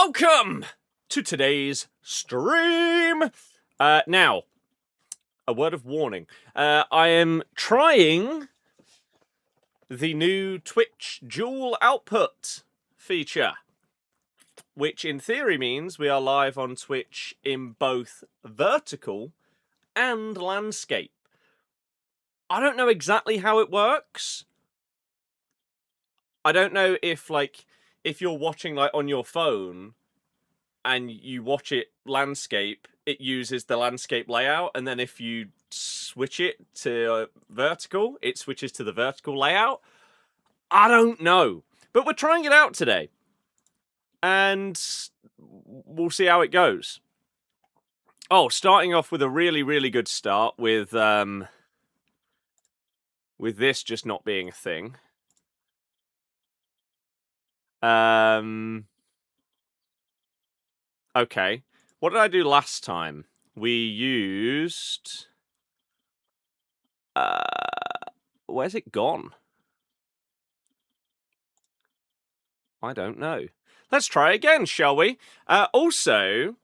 Welcome to today's stream. Now, a word of warning. I am trying the new Twitch dual output feature, which in theory means we are live on Twitch in both vertical and landscape. I don't know exactly how it works. I don't know if you're watching on your phone and you watch it landscape, it uses the landscape layout, and then if you switch it to vertical, it switches to the vertical layout. I don't know, but we're trying it out today, and we'll see how it goes. Oh, starting off with a really, really good start with this just not being a thing. Okay. What did I do last time? We used... where's it gone? I don't know. Let's try again, shall we? Also...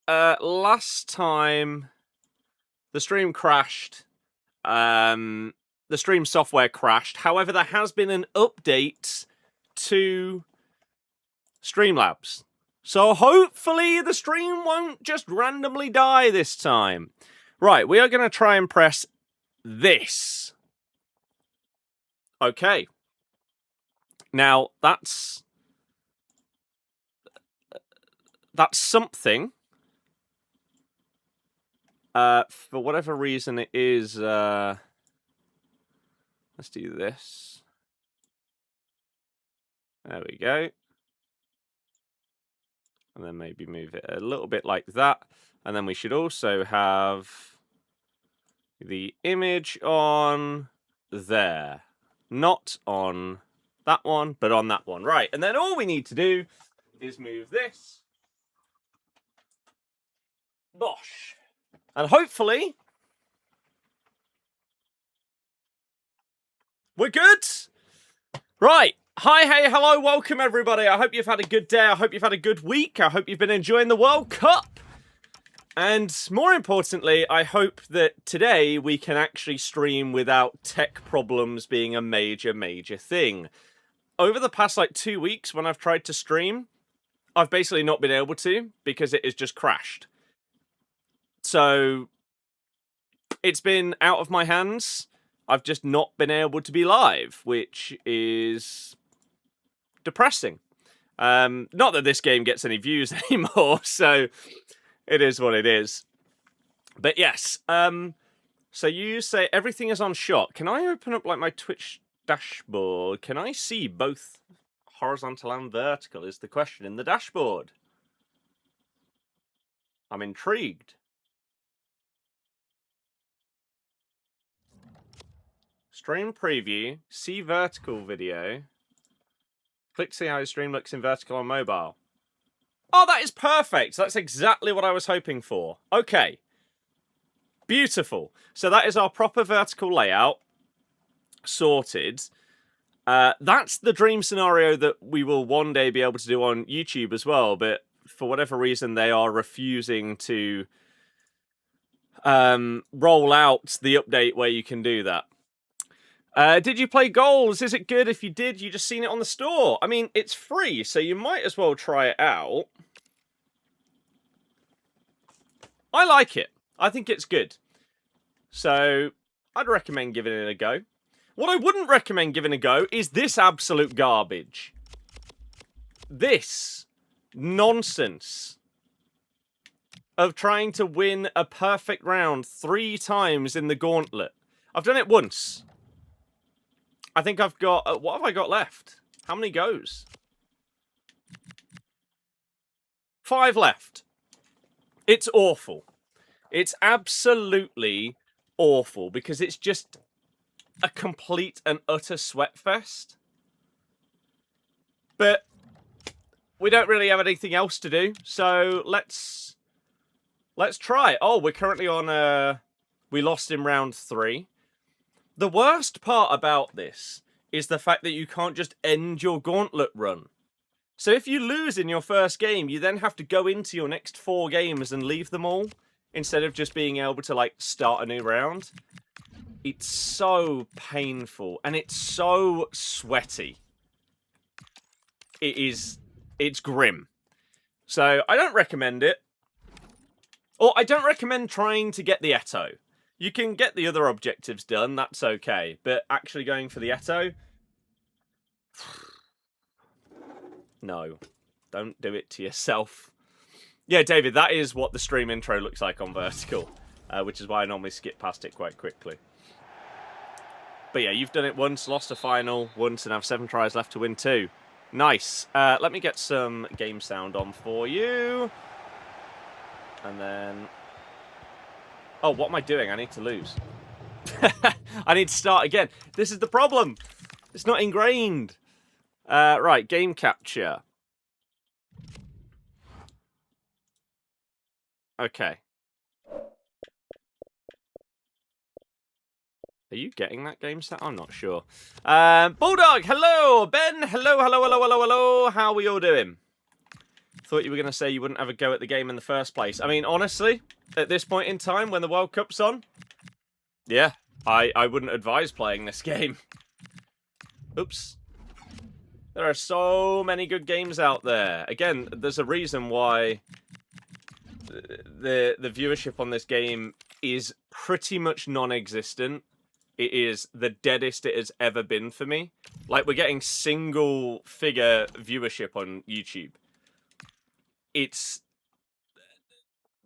last time... the stream crashed. The stream software crashed. However, there has been an update to Streamlabs. So hopefully the stream won't just randomly die this time. Right, we are going to try and press this. Okay. Now, that's something. For whatever reason it is... let's do this. There we go. And then maybe move it a little bit like that. And then we should also have the image on there. Not on that one, but on that one. Right, and then all we need to do is move this. Bosh. And hopefully... we're good. Right. Hi, hey, hello, welcome everybody. I hope you've had a good day. I hope you've had a good week. I hope you've been enjoying the World Cup. And more importantly, I hope that today we can actually stream without tech problems being a major, major thing. Over the past 2 weeks when I've tried to stream, I've basically not been able to because it has just crashed. So it's been out of my hands. I've just not been able to be live, which is depressing. Not that this game gets any views anymore, so it is what it is. But yes, so you say everything is on shot. Can I open up my Twitch dashboard? Can I see both horizontal and vertical is the question in the dashboard. I'm intrigued. Stream preview, see vertical video. Click to see how your stream looks in vertical on mobile. Oh, that is perfect. That's exactly what I was hoping for. Okay. Beautiful. So that is our proper vertical layout. Sorted. That's the dream scenario that we will one day be able to do on YouTube as well, but for whatever reason they are refusing to roll out the update where you can do that. Did you play Goals? Is it good? If you did, you just seen it on the store. I mean, it's free, so you might as well try it out. I like it. I think it's good. So, I'd recommend giving it a go. What I wouldn't recommend giving a go is this absolute garbage. This nonsense of trying to win a perfect round 3 times in the gauntlet. I've done it once. I think I've got... what have I got left? How many goes? 5 left. It's awful. It's absolutely awful because it's just a complete and utter sweat fest. But we don't really have anything else to do, so let's try. Oh, we're currently on... we lost in round 3. The worst part about this is the fact that you can't just end your gauntlet run. So if you lose in your first game, you then have to go into your next 4 games and leave them all, instead of just being able to, like, start a new round. It's so painful, and it's so sweaty. It's grim. So I don't recommend it. Or I don't recommend trying to get the Eto. You can get the other objectives done, that's okay. But actually going for the Eto... No. Don't do it to yourself. Yeah, David, that is what the stream intro looks like on vertical. Which is why I normally skip past it quite quickly. But yeah, you've done it once, lost a final once, and have 7 tries left to win 2. Nice. Let me get some game sound on for you. And then... Oh, what am I doing? I need to lose. I need to start again. This is the problem. It's not ingrained. Right, game capture. Okay. Are you getting that game set? I'm not sure. Bulldog, hello. Ben, hello, hello, hello, hello, hello. How are we all doing? Thought you were going to say you wouldn't have a go at the game in the first place. I mean, honestly, at this point in time, when the World Cup's on, yeah, I wouldn't advise playing this game. Oops. There are so many good games out there. Again, there's a reason why the viewership on this game is pretty much non-existent. It is the deadest it has ever been for me. Like, we're getting single-figure viewership on YouTube. It's...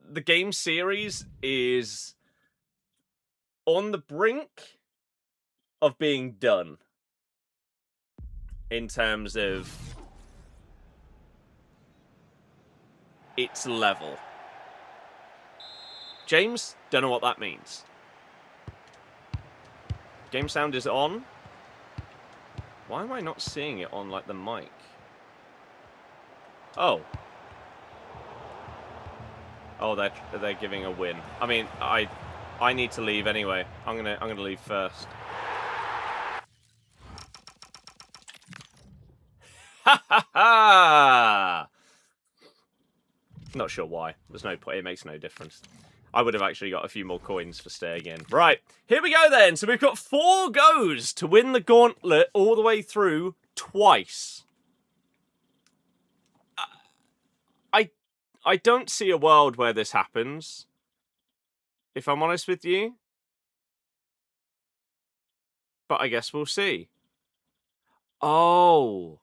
The game series is on the brink of being done. In terms of its level. James, don't know what that means. Game sound is on. Why am I not seeing it on, like, the mic? Oh. Oh, they're giving a win. I mean, I need to leave anyway. I'm gonna leave first. Ha ha ha! Not sure why. There's no point. It makes no difference. I would have actually got a few more coins for staying in. Right, here we go then. So we've got 4 goes to win the gauntlet all the way through twice. I don't see a world where this happens, if I'm honest with you. But I guess we'll see. Oh.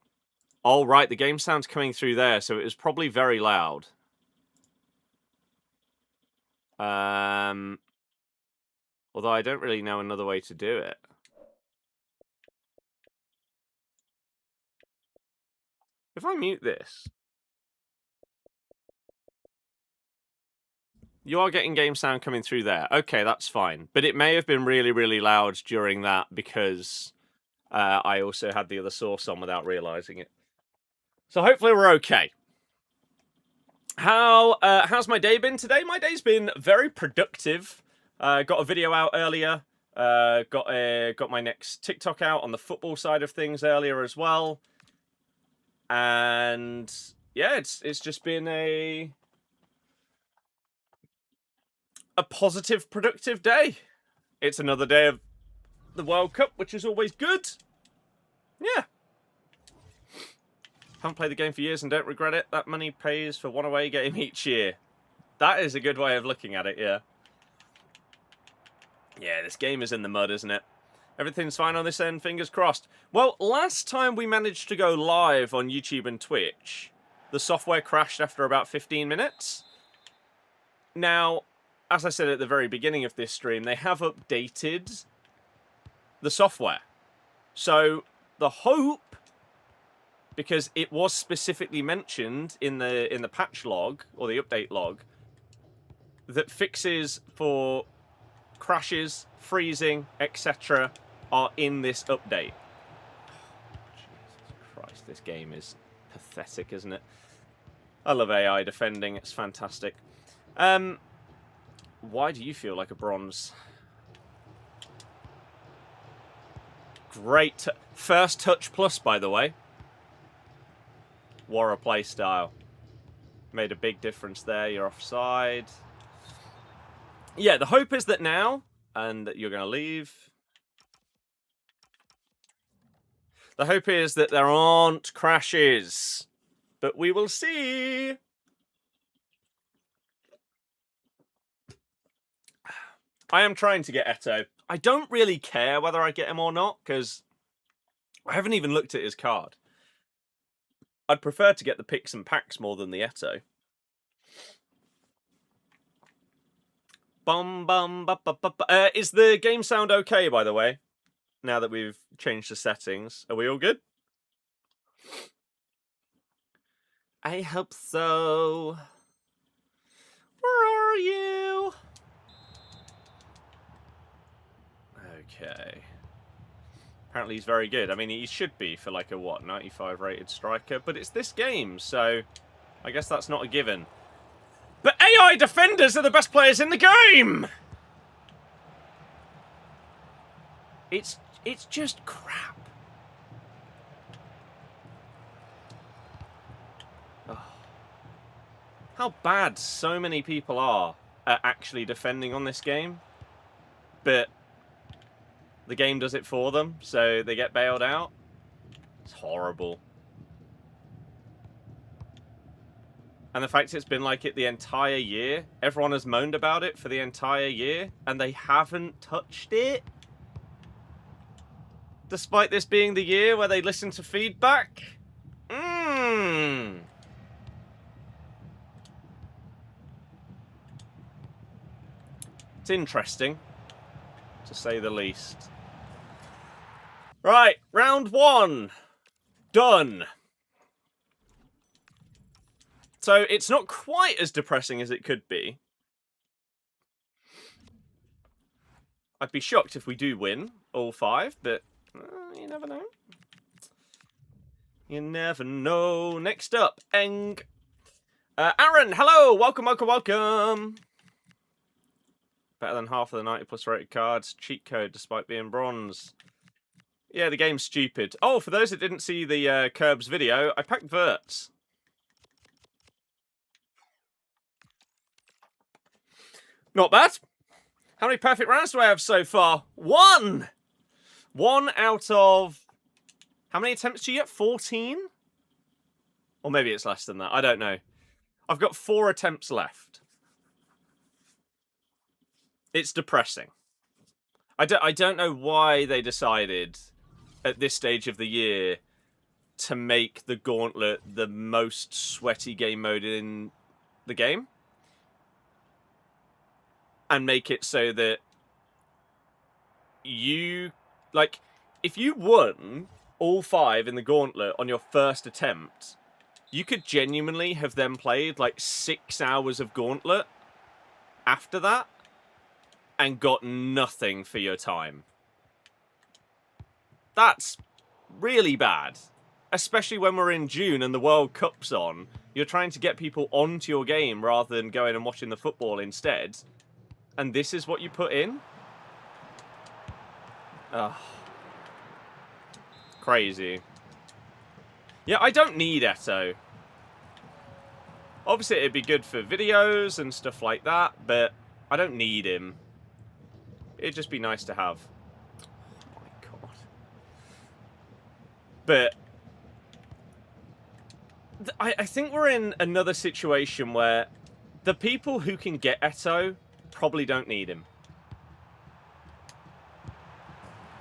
Oh, right, the game sound's coming through there, so it was probably very loud. Although I don't really know another way to do it. If I mute this... You are getting game sound coming through there. Okay, that's fine. But it may have been really, really loud during that because I also had the other source on without realising it. So hopefully we're okay. How's my day been today? My day's been very productive. Got a video out earlier. Got my next TikTok out on the football side of things earlier as well. And yeah, it's just been a positive, productive day. It's another day of the World Cup, which is always good. Yeah. Haven't played the game for years and don't regret it. That money pays for one away game each year. That is a good way of looking at it, yeah. Yeah, this game is in the mud, isn't it? Everything's fine on this end, fingers crossed. Well, last time we managed to go live on YouTube and Twitch, the software crashed after about 15 minutes. Now, as I said at the very beginning of this stream, they have updated the software. So, the hope, because it was specifically mentioned in the patch log, or the update log, that fixes for crashes, freezing, etc. are in this update. Jesus Christ, this game is pathetic, isn't it? I love AI defending, it's fantastic. Why do you feel like a bronze? Great. First touch plus, by the way. What a play style. Made a big difference there. You're offside. Yeah, the hope is that now, and that you're going to leave. The hope is that there aren't crashes. But we will see. I am trying to get Eto. I don't really care whether I get him or not, because I haven't even looked at his card. I'd prefer to get the picks and packs more than the Eto. Is the game sound okay, by the way? Now that we've changed the settings. Are we all good? I hope so. Where are you? Okay. Apparently he's very good. I mean, he should be for like a, what, 95 rated striker? But it's this game, so I guess that's not a given. But AI defenders are the best players in the game! It's just crap. Oh. How bad so many people are at actually defending on this game. But the game does it for them, so they get bailed out. It's horrible. And the fact it's been like it the entire year, everyone has moaned about it for the entire year, and they haven't touched it. Despite this being the year where they listen to feedback. It's interesting, to say the least. Right, round one. Done. So it's not quite as depressing as it could be. I'd be shocked if we do win all 5, but you never know. You never know. Next up, Eng. Aaron, hello! Welcome, welcome, welcome! Better than half of the 90 plus rated cards. Cheat code despite being bronze. Yeah, the game's stupid. Oh, for those that didn't see the Curbs video, I packed Verts. Not bad. How many perfect rounds do I have so far? 1! 1 out of... How many attempts do you get? 14? Or maybe it's less than that. I don't know. I've got 4 attempts left. It's depressing. I don't know why they decided at this stage of the year to make the Gauntlet the most sweaty game mode in the game. And make it so that you, like, if you won all 5 in the Gauntlet on your first attempt, you could genuinely have then played like 6 hours of Gauntlet after that and got nothing for your time. That's really bad. Especially when we're in June and the World Cup's on. You're trying to get people onto your game rather than going and watching the football instead. And this is what you put in? Ugh. Crazy. Yeah, I don't need Eto. Obviously, it'd be good for videos and stuff like that, but I don't need him. It'd just be nice to have. Oh my god. But I think we're in another situation where the people who can get Eto probably don't need him.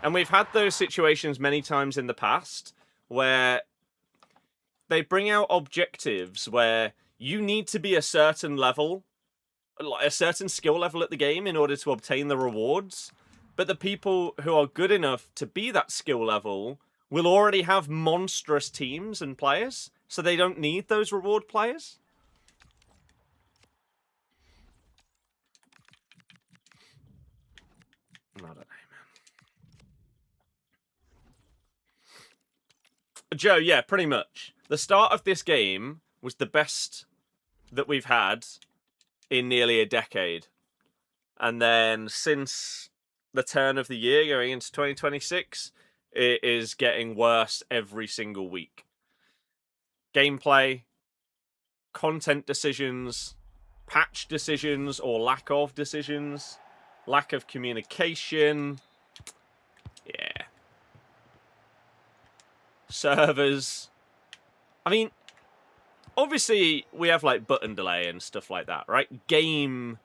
And we've had those situations many times in the past where they bring out objectives where you need to be a certain level, like a certain skill level at the game in order to obtain the rewards. But the people who are good enough to be that skill level will already have monstrous teams and players, so they don't need those reward players. I don't know, man. Joe, yeah, pretty much. The start of this game was the best that we've had in nearly a decade. And then since the turn of the year going into 2026, It is getting worse every single week. Gameplay, content decisions, patch decisions or lack of decisions, lack of communication. Yeah. Servers. I mean, obviously we have like button delay and stuff like that, right? Game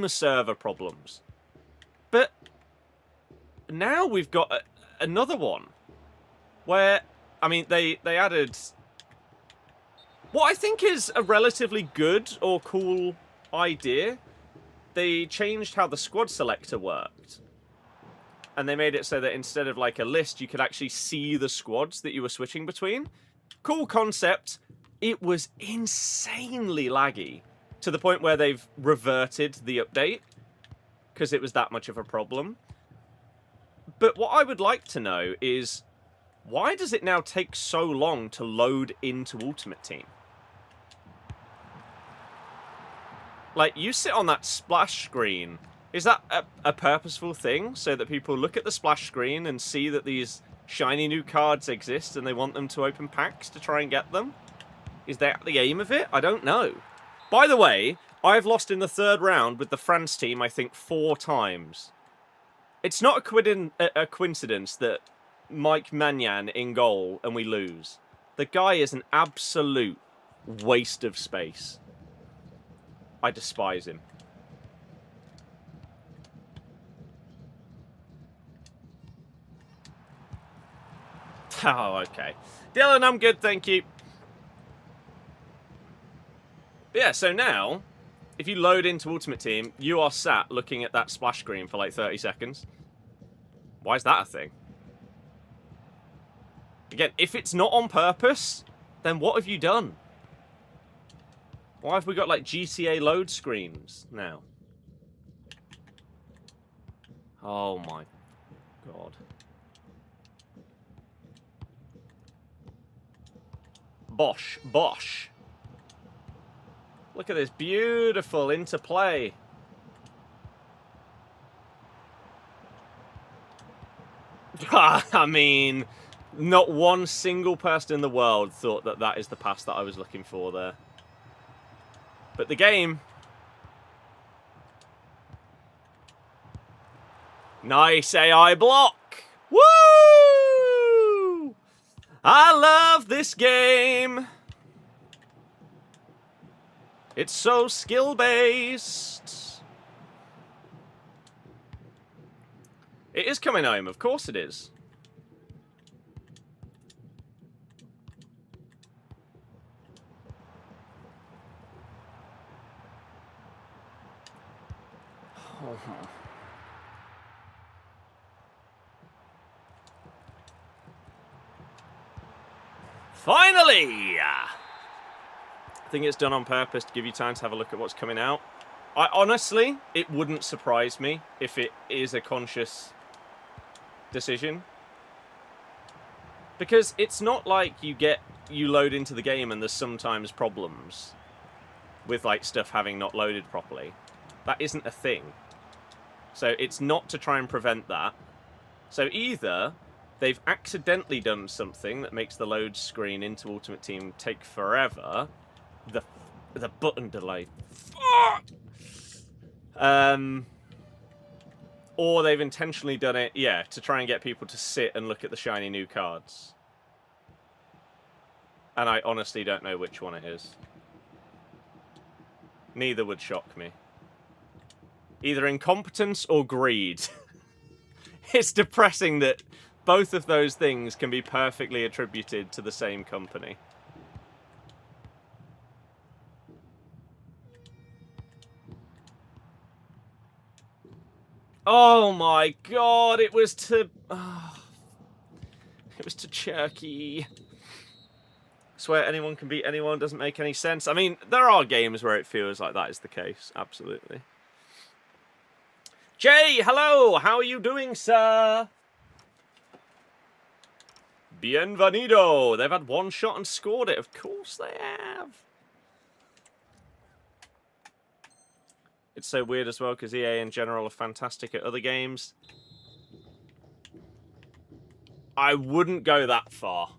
server problems. But now we've got another one where, I mean, they added what I think is a relatively good or cool idea. They changed how the squad selector worked. And they made it so that instead of like a list, you could actually see the squads that you were switching between. Cool concept. It was insanely laggy to the point where they've reverted the update because it was that much of a problem. But what I would like to know is, why does it now take so long to load into Ultimate Team? Like, you sit on that splash screen. Is that a purposeful thing? So that people look at the splash screen and see that these shiny new cards exist and they want them to open packs to try and get them? Is that the aim of it? I don't know. By the way, I've lost in the third round with the France team, I think, 4 times. It's not a coincidence that Mike Maignan in goal and we lose. The guy is an absolute waste of space. I despise him. Oh, okay. Dylan, I'm good, thank you. But yeah, so now, if you load into Ultimate Team, you are sat looking at that splash screen for like 30 seconds. Why is that a thing? Again, if it's not on purpose, then what have you done? Why have we got like GTA load screens now? Oh my god. Bosh. Bosh. Look at this beautiful interplay. I mean, not one single person in the world thought that that is the pass that I was looking for there. But the game... Nice AI block! Woo! I love this game! It's so skill-based. It is coming home, of course it is. Oh. Finally! I think it's done on purpose to give you time to have a look at what's coming out. Honestly, it wouldn't surprise me if it is a conscious decision. Because it's not like you load into the game and there's sometimes problems with like stuff having not loaded properly. That isn't a thing. So it's not to try and prevent that. So either they've accidentally done something that makes the load screen into Ultimate Team take forever. The button delay. Fuck! Or they've intentionally done it, yeah, to try and get people to sit and look at the shiny new cards. And I honestly don't know which one it is. Neither would shock me. Either incompetence or greed. It's depressing that both of those things can be perfectly attributed to the same company. Oh my god, it was to... it was to Cherky. Swear anyone can beat anyone doesn't make any sense. I mean, there are games where it feels like that is the case. Absolutely. Jay, hello! How are you doing, sir? Bienvenido! They've had one shot and scored it. Of course they have. It's so weird as well, because EA in general are fantastic at other games. I wouldn't go that far.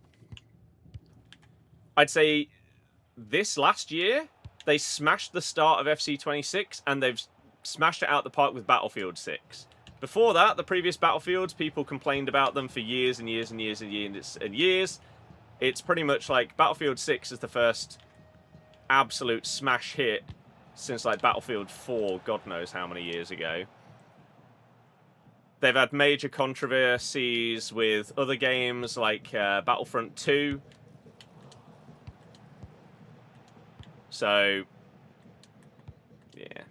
I'd say this last year, they smashed the start of FC26, and they've smashed it out the park with Battlefield 6. Before that, the previous Battlefields, people complained about them for years and years and years and years and years. It's pretty much like Battlefield 6 is the first absolute smash hit since like Battlefield 4, God knows how many years ago. They've had major controversies with other games like Battlefront 2. So, yeah.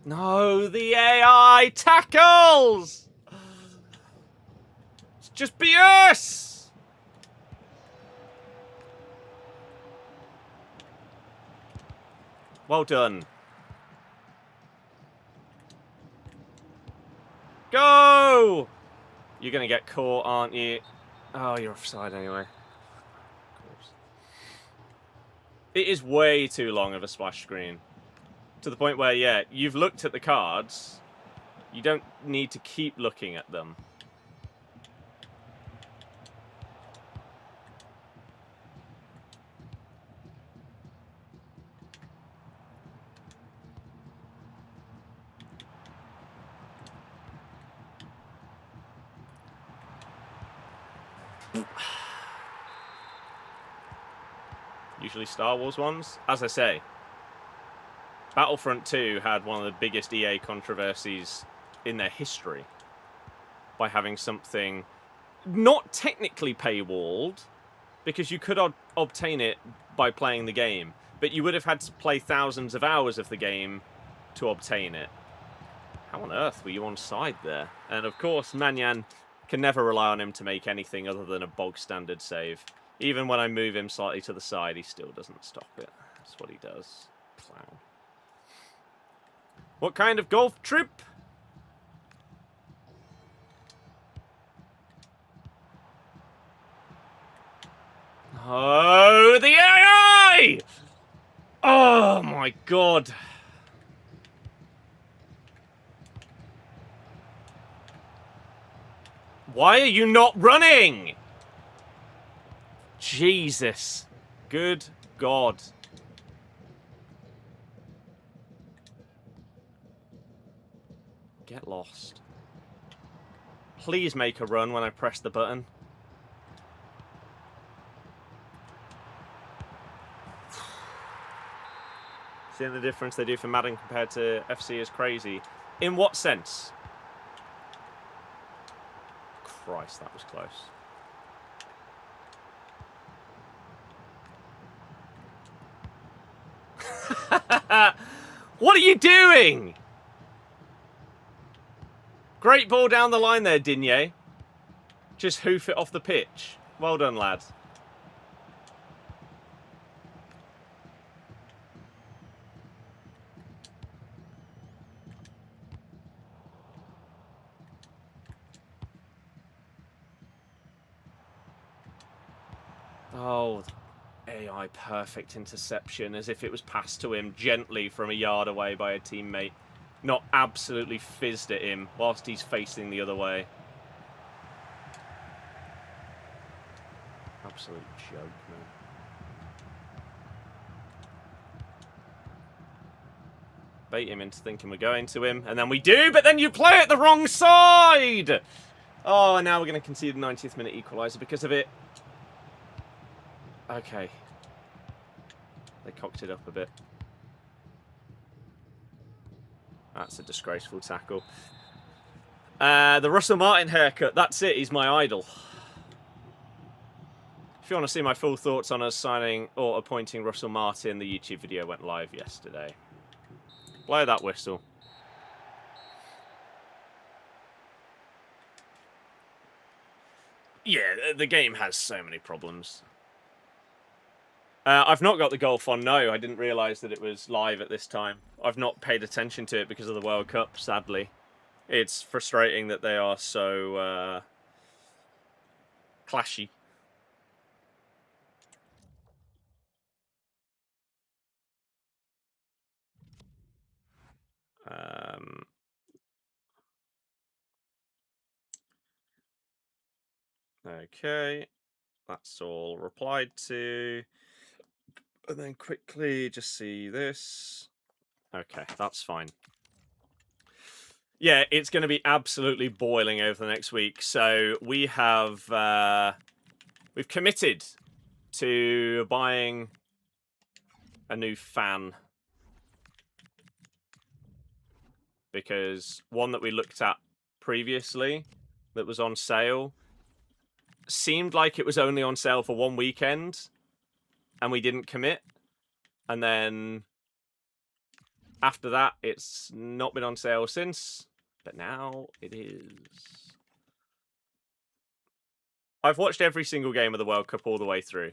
No, the AI tackles! It's just BS! Well done. Go! You're going to get caught, aren't you? Oh, you're offside anyway. It is way too long of a splash screen. To the point where, yeah, you've looked at the cards. You don't need to keep looking at them. Usually Star Wars ones. As I say, Battlefront 2 had one of the biggest EA controversies in their history by having something not technically paywalled, because you could obtain it by playing the game, but you would have had to play thousands of hours of the game to obtain it. How on earth were you on side there? And of course, Manyan can never rely on him to make anything other than a bog standard save. Even when I move him slightly to the side, he still doesn't stop it. That's what he does. Clown. What kind of golf trip? Oh, the AI! Oh my god. Why are you not running? Jesus. Good God. Get lost. Please make a run when I press the button. Seeing the difference they do for Madden compared to FC is crazy. In what sense? Christ, that was close. What are you doing? Great ball down the line there, Digne. Just hoof it off the pitch. Well done, lads. Oh, AI perfect interception, as if it was passed to him gently from a yard away by a teammate. Not absolutely fizzed at him whilst he's facing the other way. Absolute joke, man. Bait him into thinking we're going to him, and then we do, but then you play it the wrong side! Oh, and now we're going to concede a 90th minute equaliser because of it. Okay. They cocked it up a bit. That's a disgraceful tackle. The Russell Martin haircut, that's it, he's my idol. If you want to see my full thoughts on us signing or appointing Russell Martin, the YouTube video went live yesterday. Blow that whistle. Yeah, the game has so many problems. I've not got the golf on, no. I didn't realise that it was live at this time. I've not paid attention to it because of the World Cup, sadly. It's frustrating that they are so clashy. Okay, that's all replied to. And then quickly just see this. Okay, that's fine. Yeah, it's going to be absolutely boiling over the next week. So we have we've committed to buying a new fan, because one that we looked at previously that was on sale seemed like it was only on sale for one weekend, and we didn't commit. And then after that, it's not been on sale since, but now it is. I've watched every single game of the World Cup all the way through,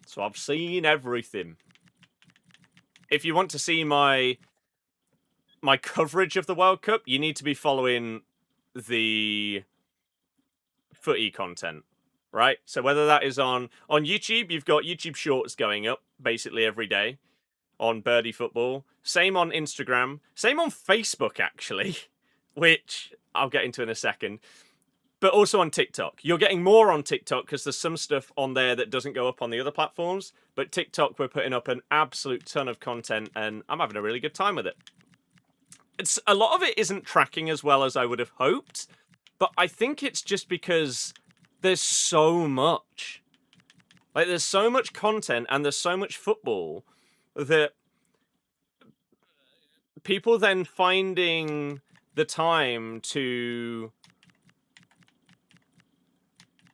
so I've seen everything. If you want to see my coverage of the World Cup, you need to be following the footy content, right? So whether that is on YouTube, you've got YouTube Shorts going up basically every day on Birdie Football. Same on Instagram. Same on Facebook, actually, which I'll get into in a second. But also on TikTok. You're getting more on TikTok because there's some stuff on there that doesn't go up on the other platforms. But TikTok, we're putting up an absolute ton of content, and I'm having a really good time with it. It's a lot of it isn't tracking as well as I would have hoped, but I think it's just because there's so much. Like, there's so much content and there's so much football that people then finding the time to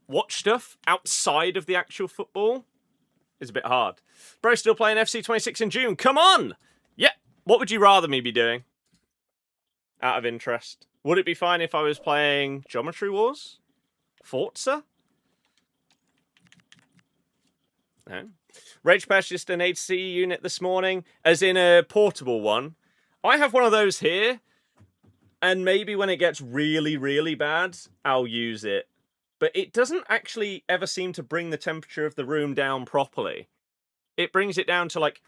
watch stuff outside of the actual football is a bit hard. Bro, still playing FC 26 in June. Come on! Yeah, what would you rather me be doing? Out of interest. Would it be fine if I was playing Geometry Wars? Forza? No. Rage purchased an HC unit this morning, as in a portable one. I have one of those here, and maybe when it gets really, really bad, I'll use it. But it doesn't actually ever seem to bring the temperature of the room down properly. It brings it down to like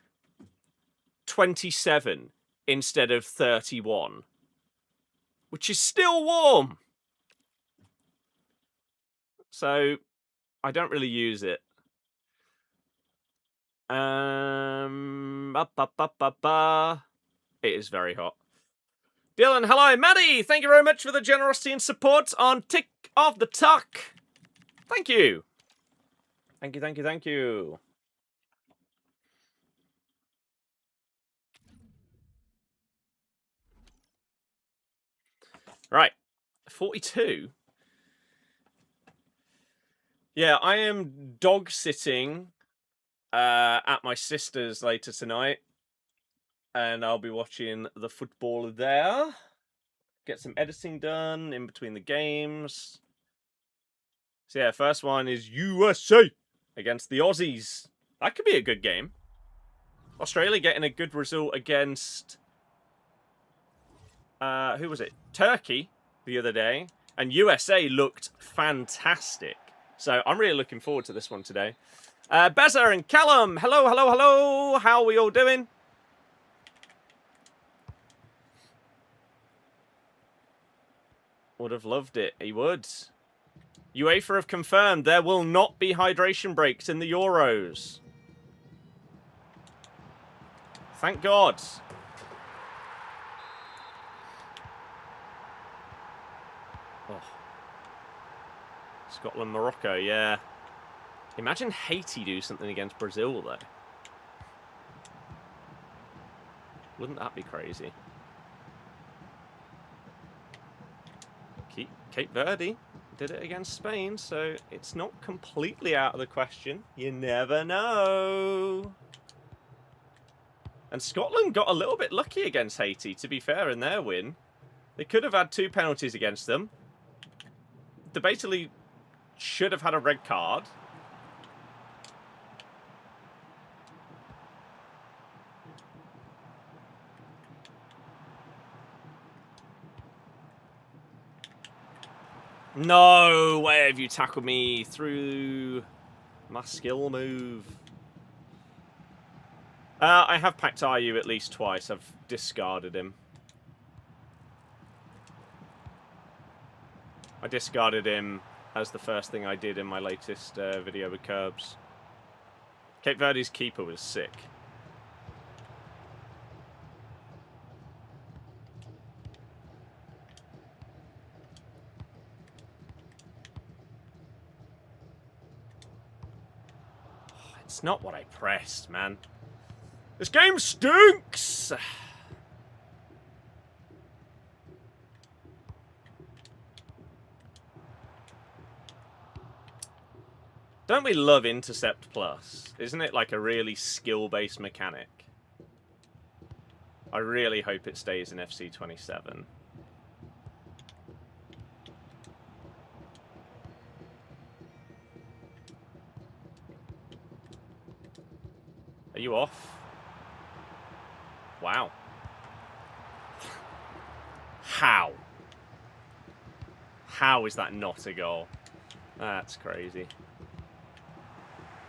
27 instead of 31. Which is still warm. So I don't really use it. It is very hot. Dylan, hello. Maddie, thank you very much for the generosity and support on Tick of the Tuck. Thank you. Thank you, thank you, thank you. Right. 42. Yeah, I am dog sitting at my sister's later tonight. And I'll be watching the football there. Get some editing done in between the games. So yeah, first one is USA against the Aussies. That could be a good game. Australia getting a good result against who was it? Turkey the other day. And USA looked fantastic. So I'm really looking forward to this one today. Beza and Callum, hello, hello, hello. How are we all doing? Would have loved it. He would. UEFA have confirmed there will not be hydration breaks in the Euros. Thank God. Oh. Scotland, Morocco, yeah. Imagine Haiti do something against Brazil, though. Wouldn't that be crazy? Cape Verde did it against Spain, so it's not completely out of the question. You never know. And Scotland got a little bit lucky against Haiti, to be fair, in their win. They could have had 2 penalties against them. They basically should have had a red card. No way have you tackled me through my skill move. I have packed Ayu at least twice. I've discarded him. I discarded him as the first thing I did in my latest video with Curbs. Cape Verde's keeper was sick. It's not what I pressed, man. This game stinks! Don't we love Intercept Plus? Isn't it like a really skill-based mechanic? I really hope it stays in FC 27. Are you off? Wow. How? How is that not a goal? That's crazy.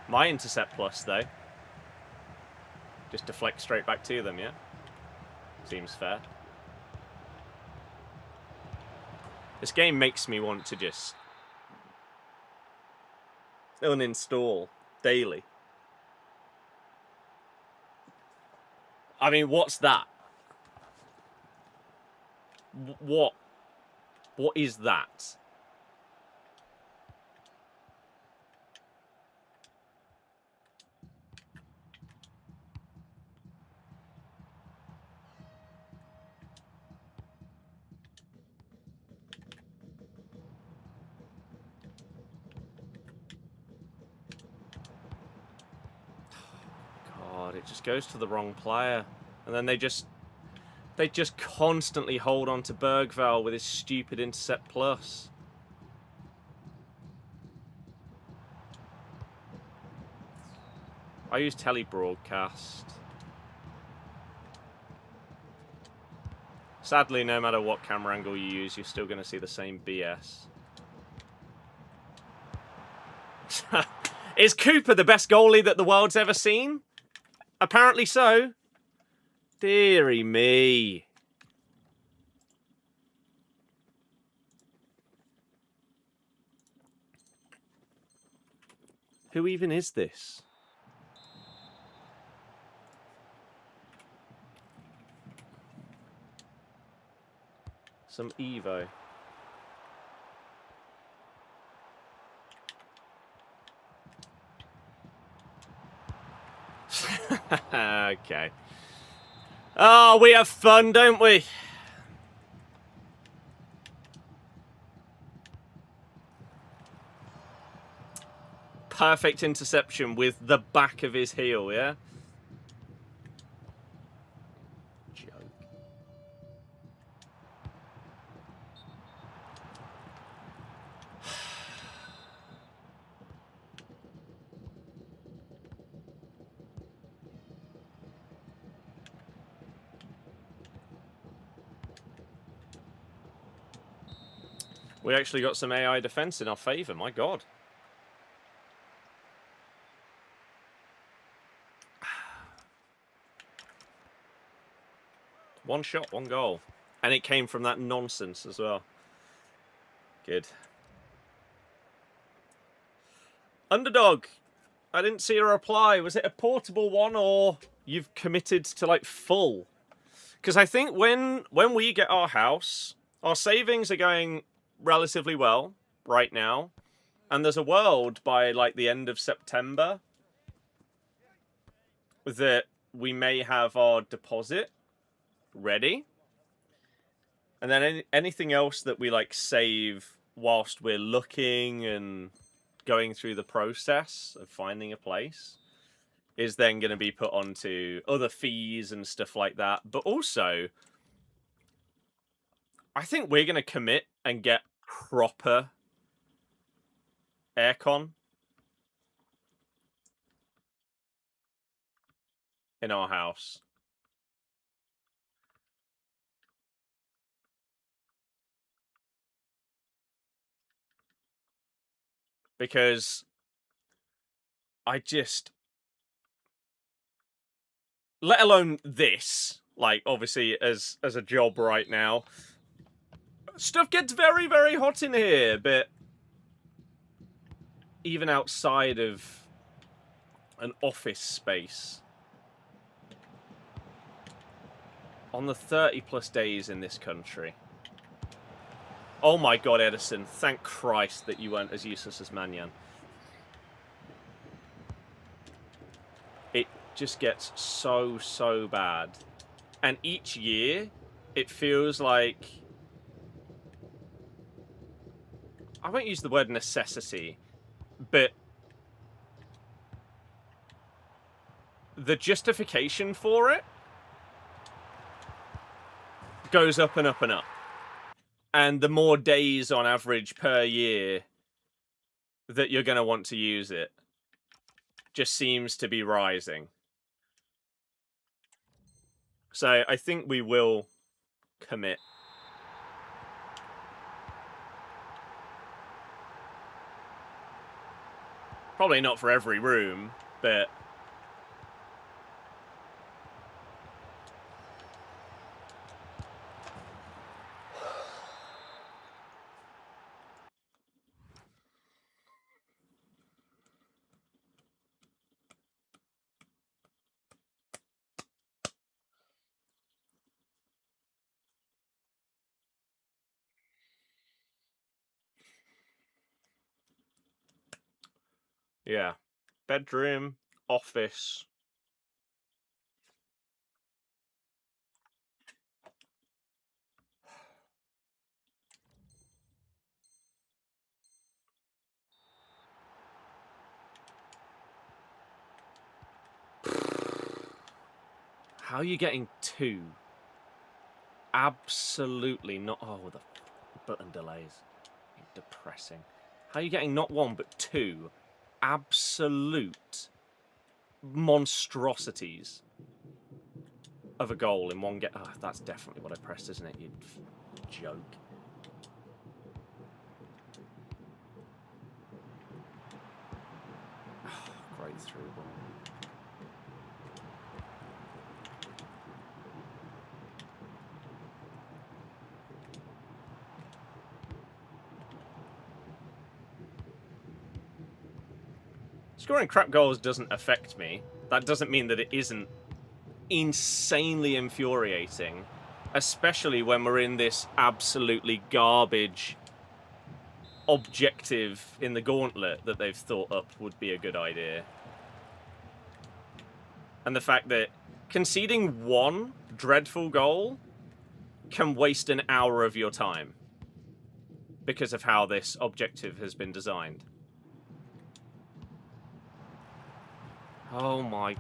My Intercept Plus, though. Just deflect straight back to them, yeah? Seems fair. This game makes me want to just uninstall daily. I mean, what's that? What is that? God, it just goes to the wrong player. And then they just constantly hold on to Bergvall with his stupid Intercept Plus. I use telebroadcast. Sadly, no matter what camera angle you use, you're still going to see the same BS. Is Cooper the best goalie that the world's ever seen? Apparently so. Deary me. Who even is this? Some Evo. Okay. Oh, we have fun, don't we? Perfect interception with the back of his heel, yeah? Joke. We actually got some AI defense in our favor, my god. One shot, one goal. And it came from that nonsense as well. Good. Underdog. I didn't see a reply. Was it a portable one or you've committed to like full? Because I think when we get our house, our savings are going relatively well right now. And there's a world by like the end of September that we may have our deposit ready. And then anything else that we like save whilst we're looking and going through the process of finding a place is then going to be put onto other fees and stuff like that. But also, I think we're going to commit and get proper aircon in our house. Because I just... Let alone this, like, obviously, as a job right now, Stuff gets very, very hot in here, but even outside of an office space, on the 30+ days in this country. Oh my god, Edison, thank Christ that you weren't as useless as Manyan. It just gets so, so bad. And each year, it feels like... I won't use the word necessity, but the justification for it goes up and up and up. And the more days on average per year that you're going to want to use it just seems to be rising. So I think we will commit. Probably not for every room, but... yeah. Bedroom, office. How are you getting 2? Absolutely not. Oh, the button delays. Depressing. How are you getting not 1, but 2 absolute monstrosities of a goal in one game? Oh, that's definitely what I pressed, isn't it? You joke. Oh, great through ball. Scoring crap goals doesn't affect me. That doesn't mean that it isn't insanely infuriating, especially when we're in this absolutely garbage objective in the gauntlet that they've thought up would be a good idea. And the fact that conceding 1 dreadful goal can waste an hour of your time because of how this objective has been designed. Oh my...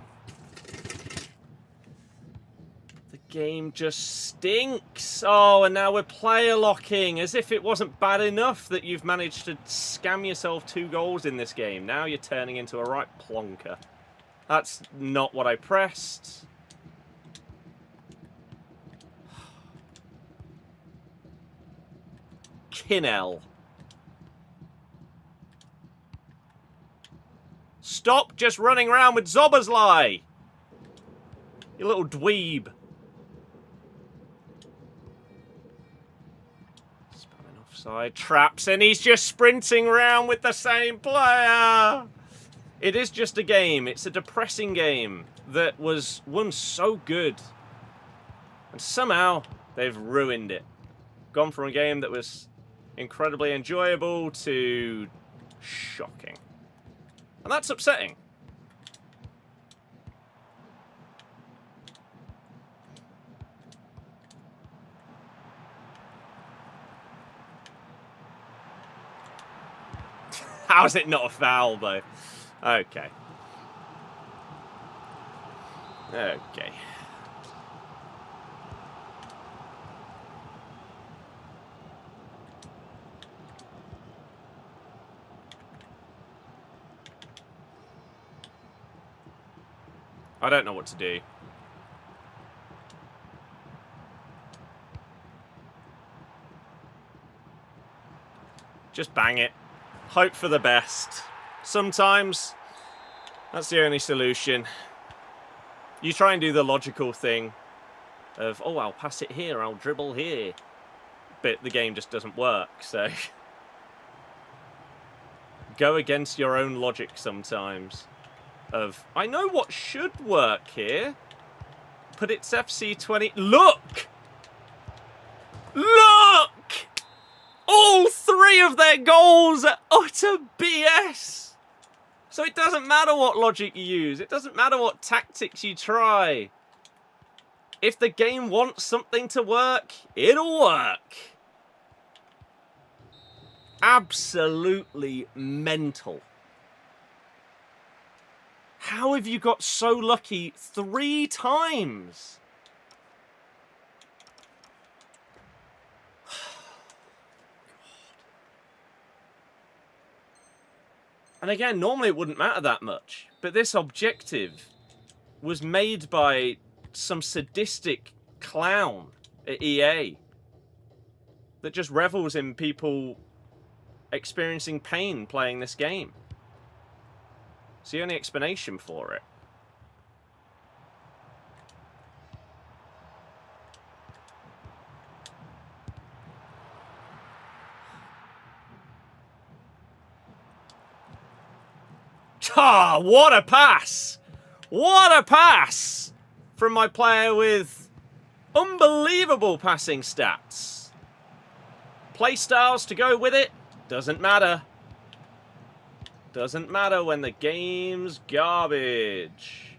The game just stinks. Oh, and now we're player locking, as if it wasn't bad enough that you've managed to scam yourself 2 goals in this game. Now you're turning into a right plonker. That's not what I pressed. Kinnell. Stop just running around with Zobazlai! You little dweeb. Spamming offside. Traps, and he's just sprinting around with the same player! It is just a game. It's a depressing game that was once so good. And somehow, they've ruined it. Gone from a game that was incredibly enjoyable to shocking. And that's upsetting. How is it not a foul, though? Okay. Okay. I don't know what to do. Just bang it. Hope for the best. Sometimes, that's the only solution. You try and do the logical thing of, oh, I'll pass it here, I'll dribble here. but the game just doesn't work, so... Go against your own logic sometimes. Of, I know what should work here, but it's FC20... Look! Look! All 3 of their goals are utter BS! So it doesn't matter what logic you use. It doesn't matter what tactics you try. If the game wants something to work, it'll work. Absolutely mental. How have you got so lucky 3 times? And again, normally it wouldn't matter that much, but this objective was made by some sadistic clown at EA that just revels in people experiencing pain playing this game. It's the only explanation for it. Ah, what a pass! What a pass! From my player with unbelievable passing stats. Play styles to go with it, doesn't matter. Doesn't matter when the game's garbage.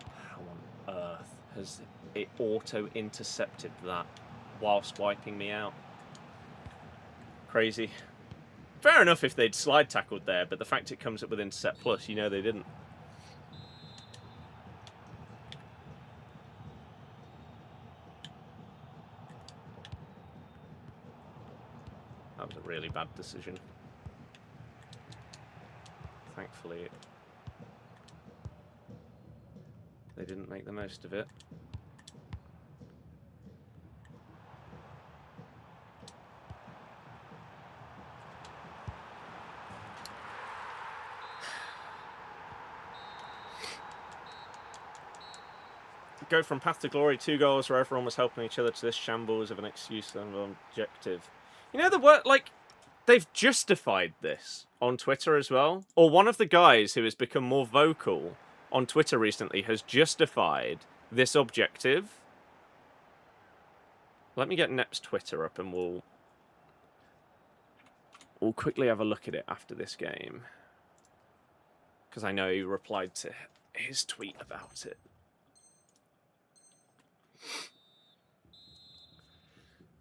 How on earth has it auto-intercepted that whilst wiping me out? Crazy. Fair enough if they'd slide tackled there, but the fact it comes up with intercept plus, you know they didn't. That was a really bad decision. Thankfully, they didn't make the most of it. Go from path to glory, 2 goals where everyone was helping each other, to this shambles of an excuse and an objective. You know, the word, like, they've justified this on Twitter as well. Or one of the guys who has become more vocal on Twitter recently has justified this objective. Let me get Nep's Twitter up and we'll quickly have a look at it after this game. Because I know he replied to his tweet about it.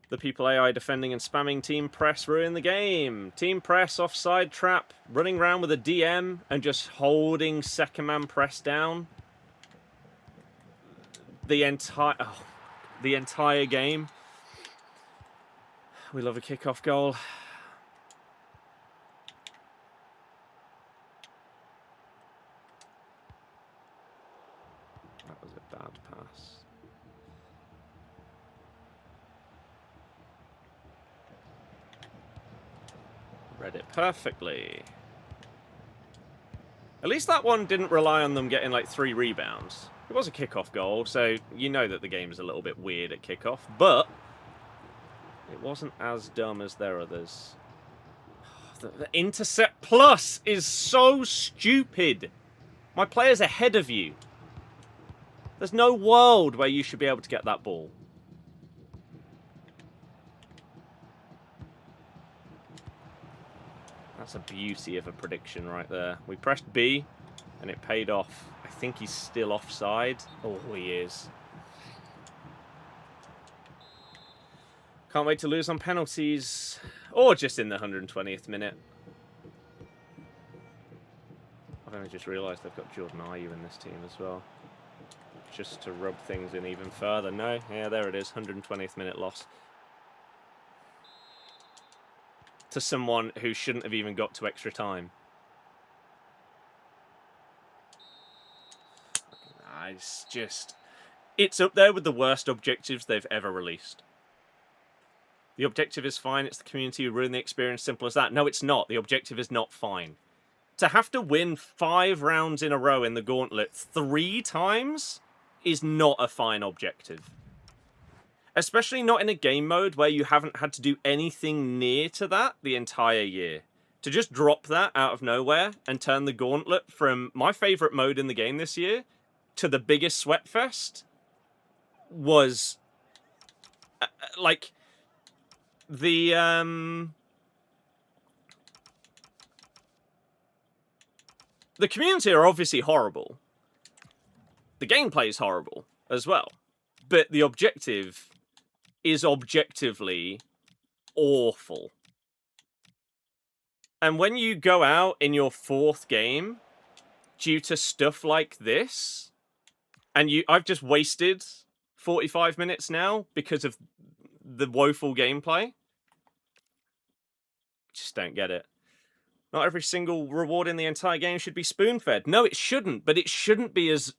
The people AI defending and spamming team press ruin the game. Team press, offside trap, running around with a DM and just holding second man press down. The entire game. We love a kickoff goal. That was a bad pass. Read it perfectly. At least that one didn't rely on them getting like 3 rebounds. It was a kickoff goal, so you know that the game is a little bit weird at kickoff, but it wasn't as dumb as their others. The intercept plus is so stupid. My player's ahead of you. There's no world where you should be able to get that ball. That's a beauty of a prediction right there. We pressed B, and it paid off. I think he's still offside. Oh, he is. Can't wait to lose on penalties. Or just in the 120th minute. I've only just realised they've got Jordan Ayew in this team as well. Just to rub things in even further. No, yeah, there it is. 120th minute loss. To someone who shouldn't have even got to extra time. It's just... It's up there with the worst objectives they've ever released. The objective is fine, it's the community who ruined the experience, simple as that. No, it's not. The objective is not fine. To have to win 5 rounds in a row in the gauntlet 3 times? is not a fine objective. Especially not in a game mode where you haven't had to do anything near to that the entire year. To just drop that out of nowhere and turn the gauntlet from my favourite mode in the game this year to the biggest sweatfest was... like... The community are obviously horrible. The gameplay is horrible as well. But the objective is objectively awful. And when you go out in your 4th game due to stuff like this, and I've just wasted 45 minutes now because of the woeful gameplay. Just don't get it. Not every single reward in the entire game should be spoon-fed. No, it shouldn't, but it shouldn't be as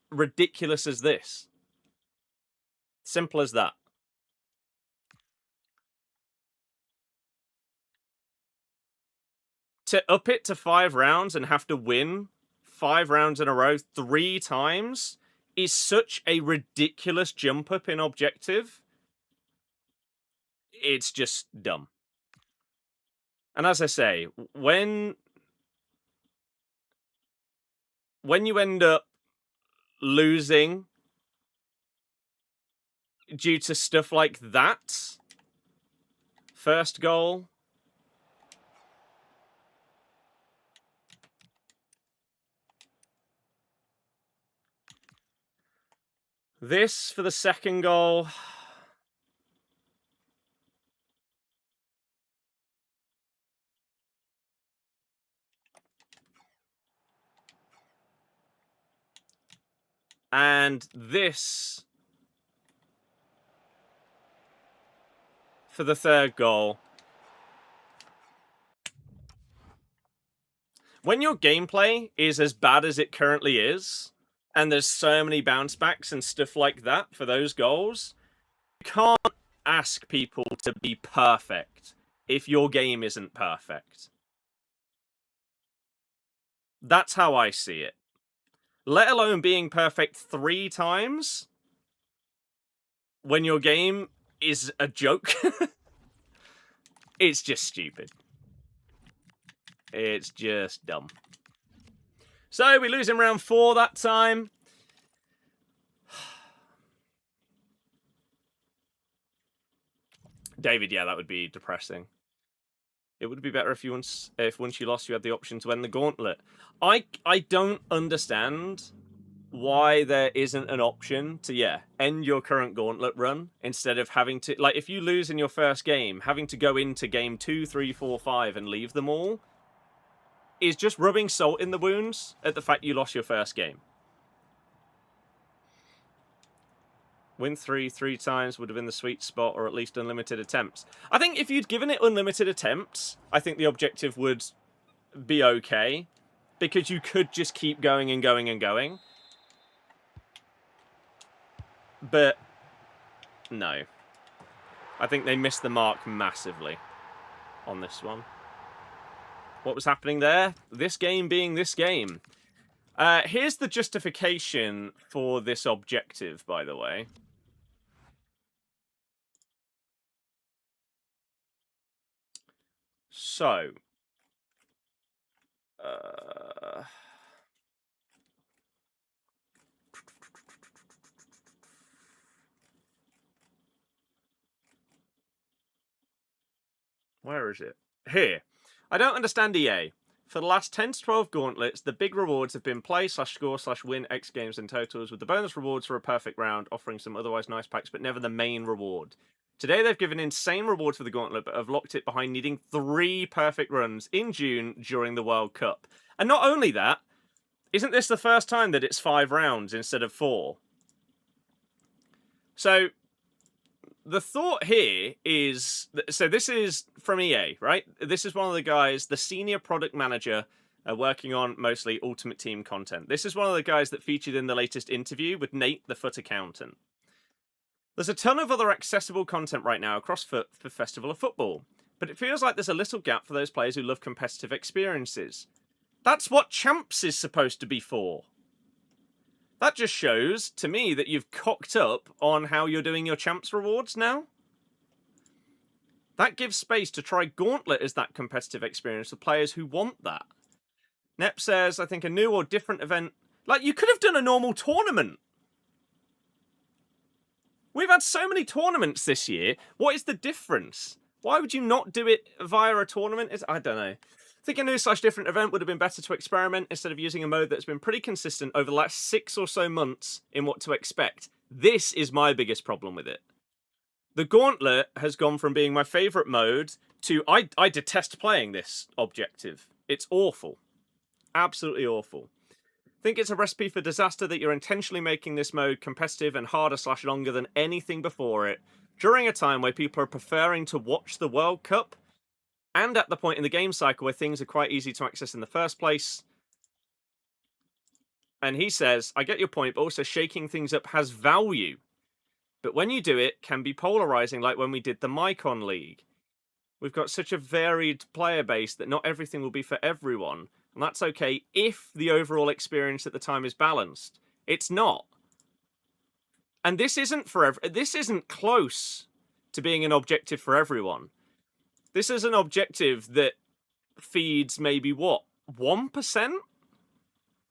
ridiculous as this. Simple as that. To up it to 5 rounds and have to win 5 rounds in a row 3 times is such a ridiculous jump up in objective. It's just dumb. And as I say, when you end up losing due to stuff like that, first goal, this for the second goal. And this for the third goal. When your gameplay is as bad as it currently is, and there's so many bounce backs and stuff like that for those goals, you can't ask people to be perfect if your game isn't perfect. That's how I see it. Let alone being perfect 3 times when your game is a joke. It's just stupid. It's just dumb. So we lose in round 4 that time. David, yeah, that would be depressing. It would be better if once you lost, you had the option to end the gauntlet. I don't understand why there isn't an option to, end your current gauntlet run instead of having to... Like, if you lose in your first game, having to go into game 2, 3, 4, 5 and leave them all is just rubbing salt in the wounds at the fact you lost your first game. Win 3 times would have been the sweet spot, or at least unlimited attempts. I think if you'd given it unlimited attempts, I think the objective would be okay, because you could just keep going and going and going. But no. I think they missed the mark massively on this one. What was happening there? This game being this game. Here's the justification for this objective, by the way. So, where is it? Here. I don't understand EA. For the last 10 to 12 gauntlets, the big rewards have been play/score/win X games and totals, with the bonus rewards for a perfect round offering some otherwise nice packs, but never the main reward. Today they've given insane rewards for the gauntlet, but have locked it behind needing 3 perfect runs in June during the World Cup. And not only that, isn't this the first time that it's 5 rounds instead of 4? So, the thought here is... So this is from EA, right? This is one of the guys, the senior product manager, working on mostly Ultimate Team content. This is one of the guys that featured in the latest interview with Nate, the FUT accountant. There's a ton of other accessible content right now across FUT for Festival of Football, but it feels like there's a little gap for those players who love competitive experiences. That's what Champs is supposed to be for. That just shows, to me, that you've cocked up on how you're doing your champs rewards now. That gives space to try Gauntlet as that competitive experience for players who want that. Nep says, I think a new or different event... Like, you could have done a normal tournament. We've had so many tournaments this year. What is the difference? Why would you not do it via a tournament? I don't know. I think a new/different event would have been better to experiment instead of using a mode that's been pretty consistent over the last 6 or so months in what to expect. This is my biggest problem with it. The Gauntlet has gone from being my favourite mode to I detest playing this objective. It's awful. Absolutely awful. I think it's a recipe for disaster that you're intentionally making this mode competitive and harder/longer than anything before it, during a time where people are preferring to watch the World Cup, and at the point in the game cycle where things are quite easy to access in the first place. And he says, I get your point, but also shaking things up has value. But when you do it, can be polarizing, like when we did the Mycon League. We've got such a varied player base that not everything will be for everyone. And that's okay if the overall experience at the time is balanced. It's not. And this isn't this isn't close to being an objective for everyone. This is an objective that feeds maybe, what, 1%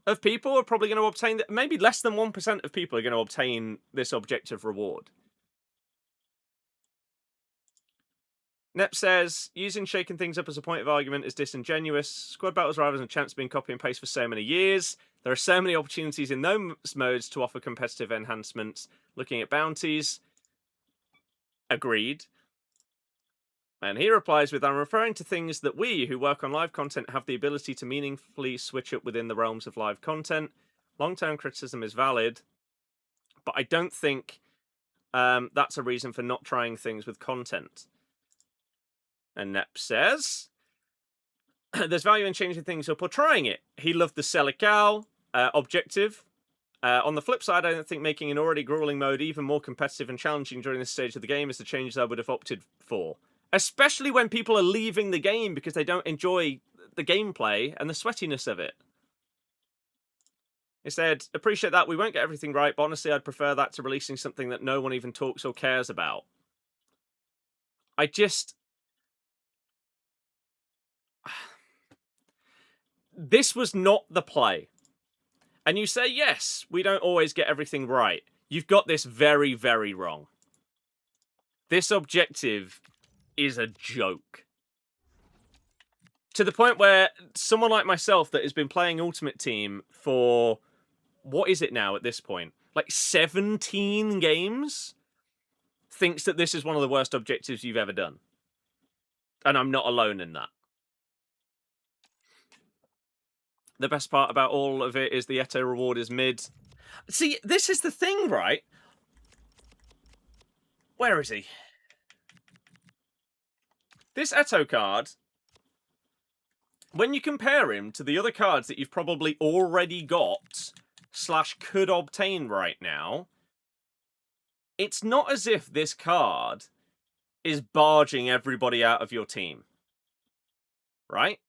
of people are probably going to obtain... Maybe less than 1% of people are going to obtain this objective reward. Nep says, using shaking things up as a point of argument is disingenuous. Squad battles rather than a chance of being copy and paste for so many years. There are so many opportunities in those modes to offer competitive enhancements. Looking at bounties. Agreed. And he replies with, I'm referring to things that we, who work on live content, have the ability to meaningfully switch up within the realms of live content. Long-term criticism is valid, but I don't think that's a reason for not trying things with content. And Nep says, there's value in changing things up or trying it. He loved the Selical objective. On the flip side, I don't think making an already grueling mode even more competitive and challenging during this stage of the game is the change that I would have opted for. Especially when people are leaving the game because they don't enjoy the gameplay and the sweatiness of it. He said, appreciate that, we won't get everything right, but honestly I'd prefer that to releasing something that no one even talks or cares about. I just... This was not the play. And you say, yes, we don't always get everything right. You've got this very, very wrong. This objective is a joke. To the point where someone like myself that has been playing Ultimate Team for... What is it now at this point? Like 17 games? Thinks that this is one of the worst objectives you've ever done. And I'm not alone in that. The best part about all of it is the Eto reward is mid. See, this is the thing, right? Where is he? This Eto card, when you compare him to the other cards that you've probably already got / could obtain right now, it's not as if this card is barging everybody out of your team. Right?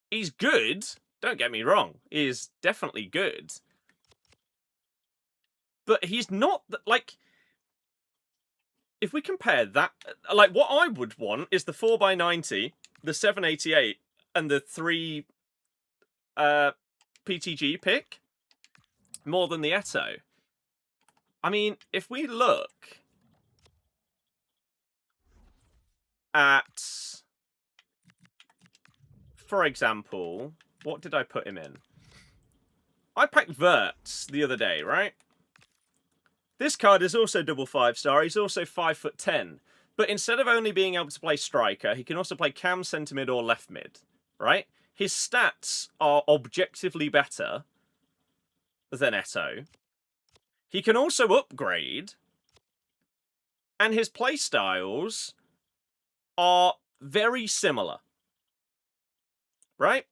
He's good. Don't get me wrong. He is definitely good. But he's not... Like... If we compare that... Like, what I would want is the 4x90, the 788, and the 3 PTG pick more than the Eto. I mean, if we look at... For example, what did I put him in? I packed Verts the other day, right? This card is also double 5-star. He's also 5'10". But instead of only being able to play striker, he can also play cam, centre mid, or left mid. Right? His stats are objectively better than Eto. He can also upgrade. And his playstyles are very similar. Right?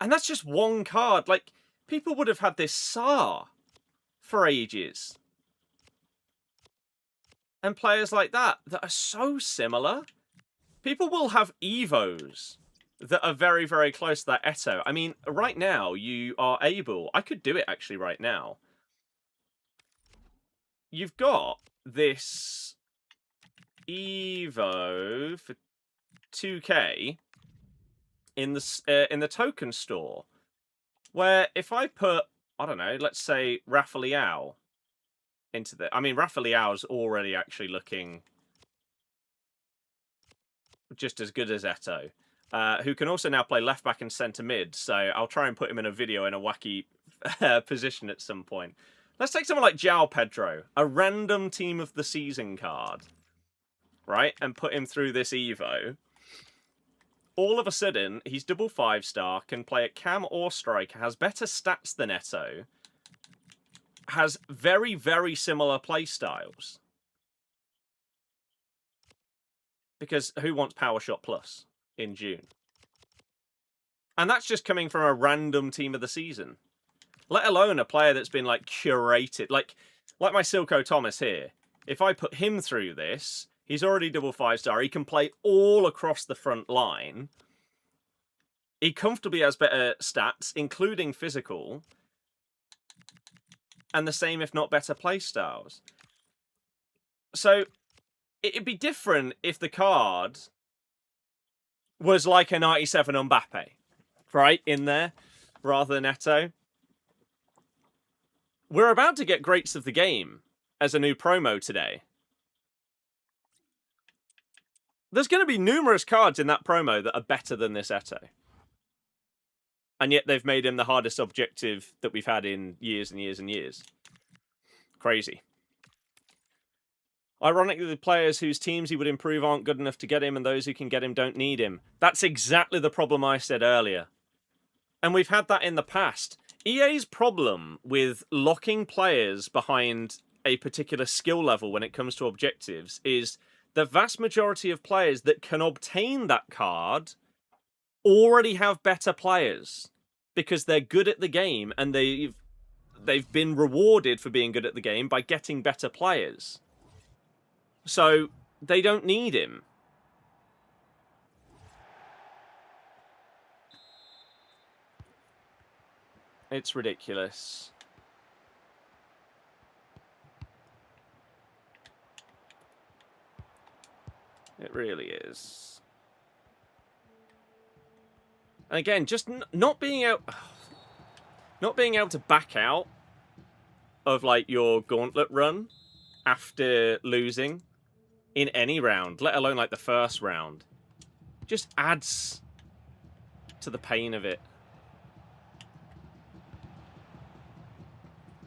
And that's just one card. Like, people would have had this SAR for ages. And players like that are so similar. People will have Evos that are very, very close to that Eto. I mean, right now, you are able... I could do it, actually, right now. You've got this Evo for 2K in the token store, where if I put, I don't know, let's say Rafa Leao into the... I mean, Rafa Leao's already actually looking just as good as Eto, who can also now play left back and centre mid. So I'll try and put him in a video in a wacky position at some point. Let's take someone like João Pedro, a random team of the season card, right, and put him through this Evo. All of a sudden, he's double 5-star, can play at cam or striker, has better stats than Eto, has very, very similar play styles. Because who wants Power Shot Plus in June? And that's just coming from a random team of the season. Let alone a player that's been, like, curated. Like my Silko Thomas here. If I put him through this, he's already double 5-star. He can play all across the front line. He comfortably has better stats, including physical. And the same, if not better, play styles. So... it'd be different if the card was like a 97 Mbappe, right, in there, rather than Eto. We're about to get Greats of the Game as a new promo today. There's going to be numerous cards in that promo that are better than this Eto. And yet they've made him the hardest objective that we've had in years and years and years. Crazy. Ironically, the players whose teams he would improve aren't good enough to get him, and those who can get him don't need him. That's exactly the problem I said earlier. And we've had that in the past. EA's problem with locking players behind a particular skill level when it comes to objectives is the vast majority of players that can obtain that card already have better players because they're good at the game and they've been rewarded for being good at the game by getting better players. So, they don't need him. It's ridiculous. It really is. And again, just not being able to back out of, like, your gauntlet run after losing in any round, let alone like the first round, just adds to the pain of it.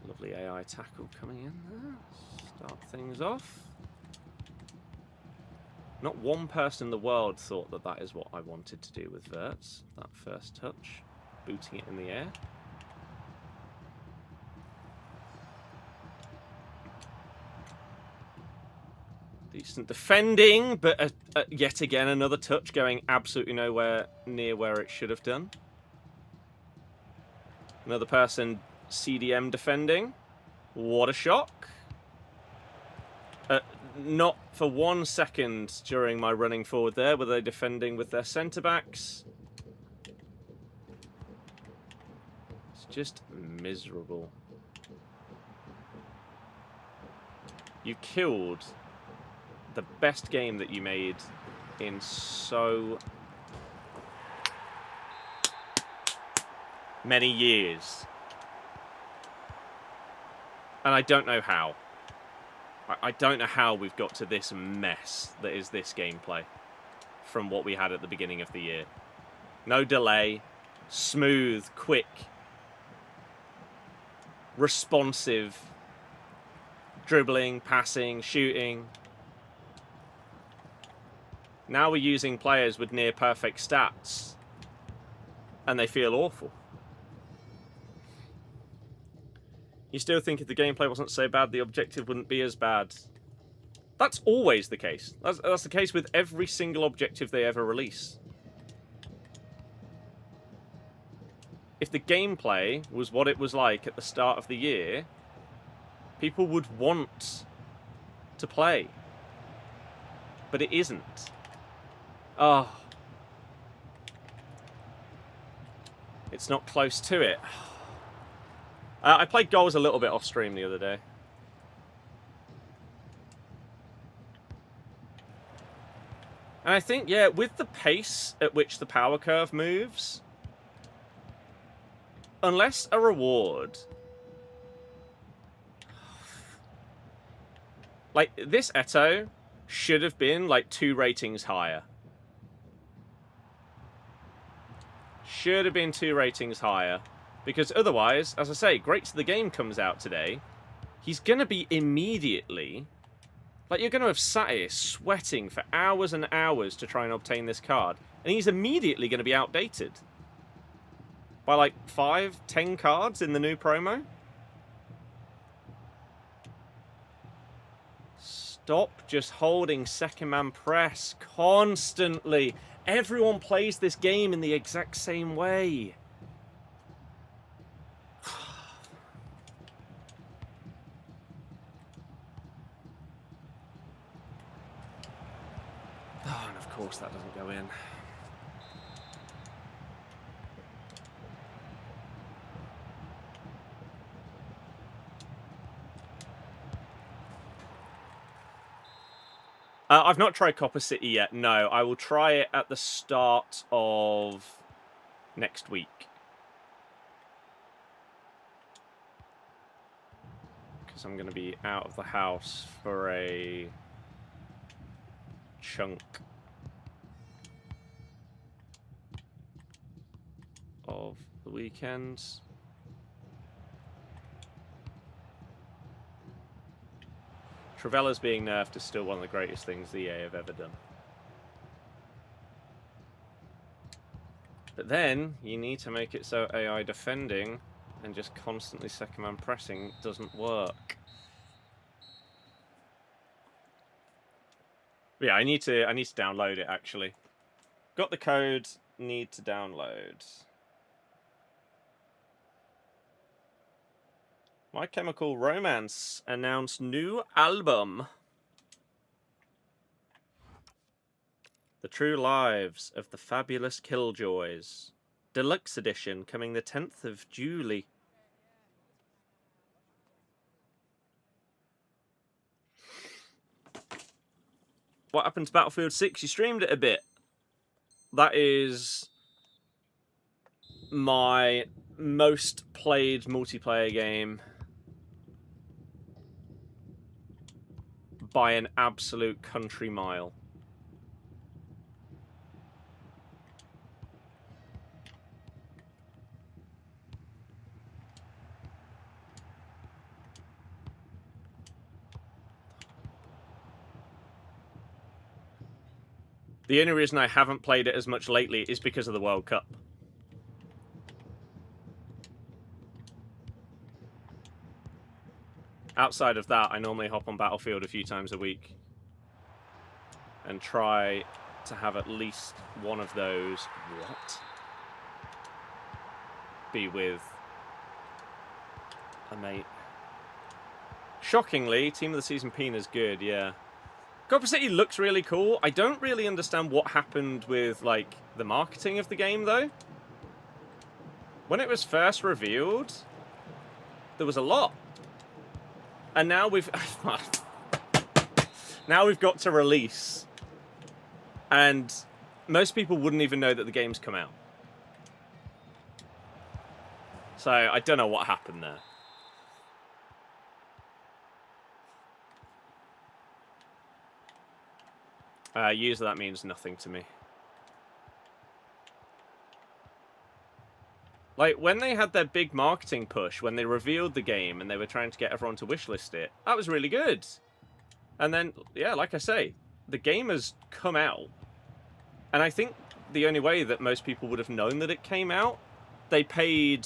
Lovely AI tackle coming in there. Start things off. Not one person in the world thought that that is what I wanted to do with Verts. That first touch, booting it in the air. Decent defending, but yet again another touch going absolutely nowhere near where it should have done. Another person CDM defending. What a shock. Not for 1 second during my running forward there were they defending with their centre-backs. It's just miserable. You killed the best game that you made in so many years. And I don't know how. I don't know how we've got to this mess that is this gameplay from what we had at the beginning of the year. No delay, smooth, quick, responsive, dribbling, passing, shooting. Now we're using players with near perfect stats and they feel awful. You still think if the gameplay wasn't so bad, the objective wouldn't be as bad. That's always the case. That's the case with every single objective they ever release. If the gameplay was what it was like at the start of the year, people would want to play. But it isn't. Oh. It's not close to it. I played goals a little bit off stream the other day. And I think, yeah, with the pace at which the power curve moves, unless a reward... Like, this Eto should have been, like, 2 ratings higher. Should have been 2 ratings higher. Because otherwise, as I say, Greats of the Game comes out today. He's going to be immediately... Like, you're going to have sat here sweating for hours and hours to try and obtain this card. And he's immediately going to be outdated. By, like, 5, 10 cards in the new promo. Stop just holding second man press constantly. Everyone plays this game in the exact same way. Oh, and of course that doesn't go in. I've not tried Copper City yet. No, I will try it at the start of next week. Because I'm going to be out of the house for a chunk of the weekends. Travella's being nerfed is still one of the greatest things the EA have ever done. But then, you need to make it so AI defending and just constantly second man pressing doesn't work. But yeah, I need to download it actually. Got the code, need to download. My Chemical Romance announced new album. The True Lives of the Fabulous Killjoys. Deluxe edition coming the 10th of July. What happened to Battlefield 6? You streamed it a bit. That is my most played multiplayer game by an absolute country mile. The only reason I haven't played it as much lately is because of the World Cup. Outside of that, I normally hop on Battlefield a few times a week and try to have at least one of those be with a mate. Shockingly, Team of the Season Pina's good, yeah. Copper City looks really cool. I don't really understand what happened with, like, the marketing of the game, though. When it was first revealed, there was a lot. And now we've... now we've got to release. And most people wouldn't even know that the game's come out. So, I don't know what happened there. User, that means nothing to me. Like, when they had their big marketing push, when they revealed the game and they were trying to get everyone to wishlist it, that was really good. And then, yeah, like I say, the game has come out. And I think the only way that most people would have known that it came out, they paid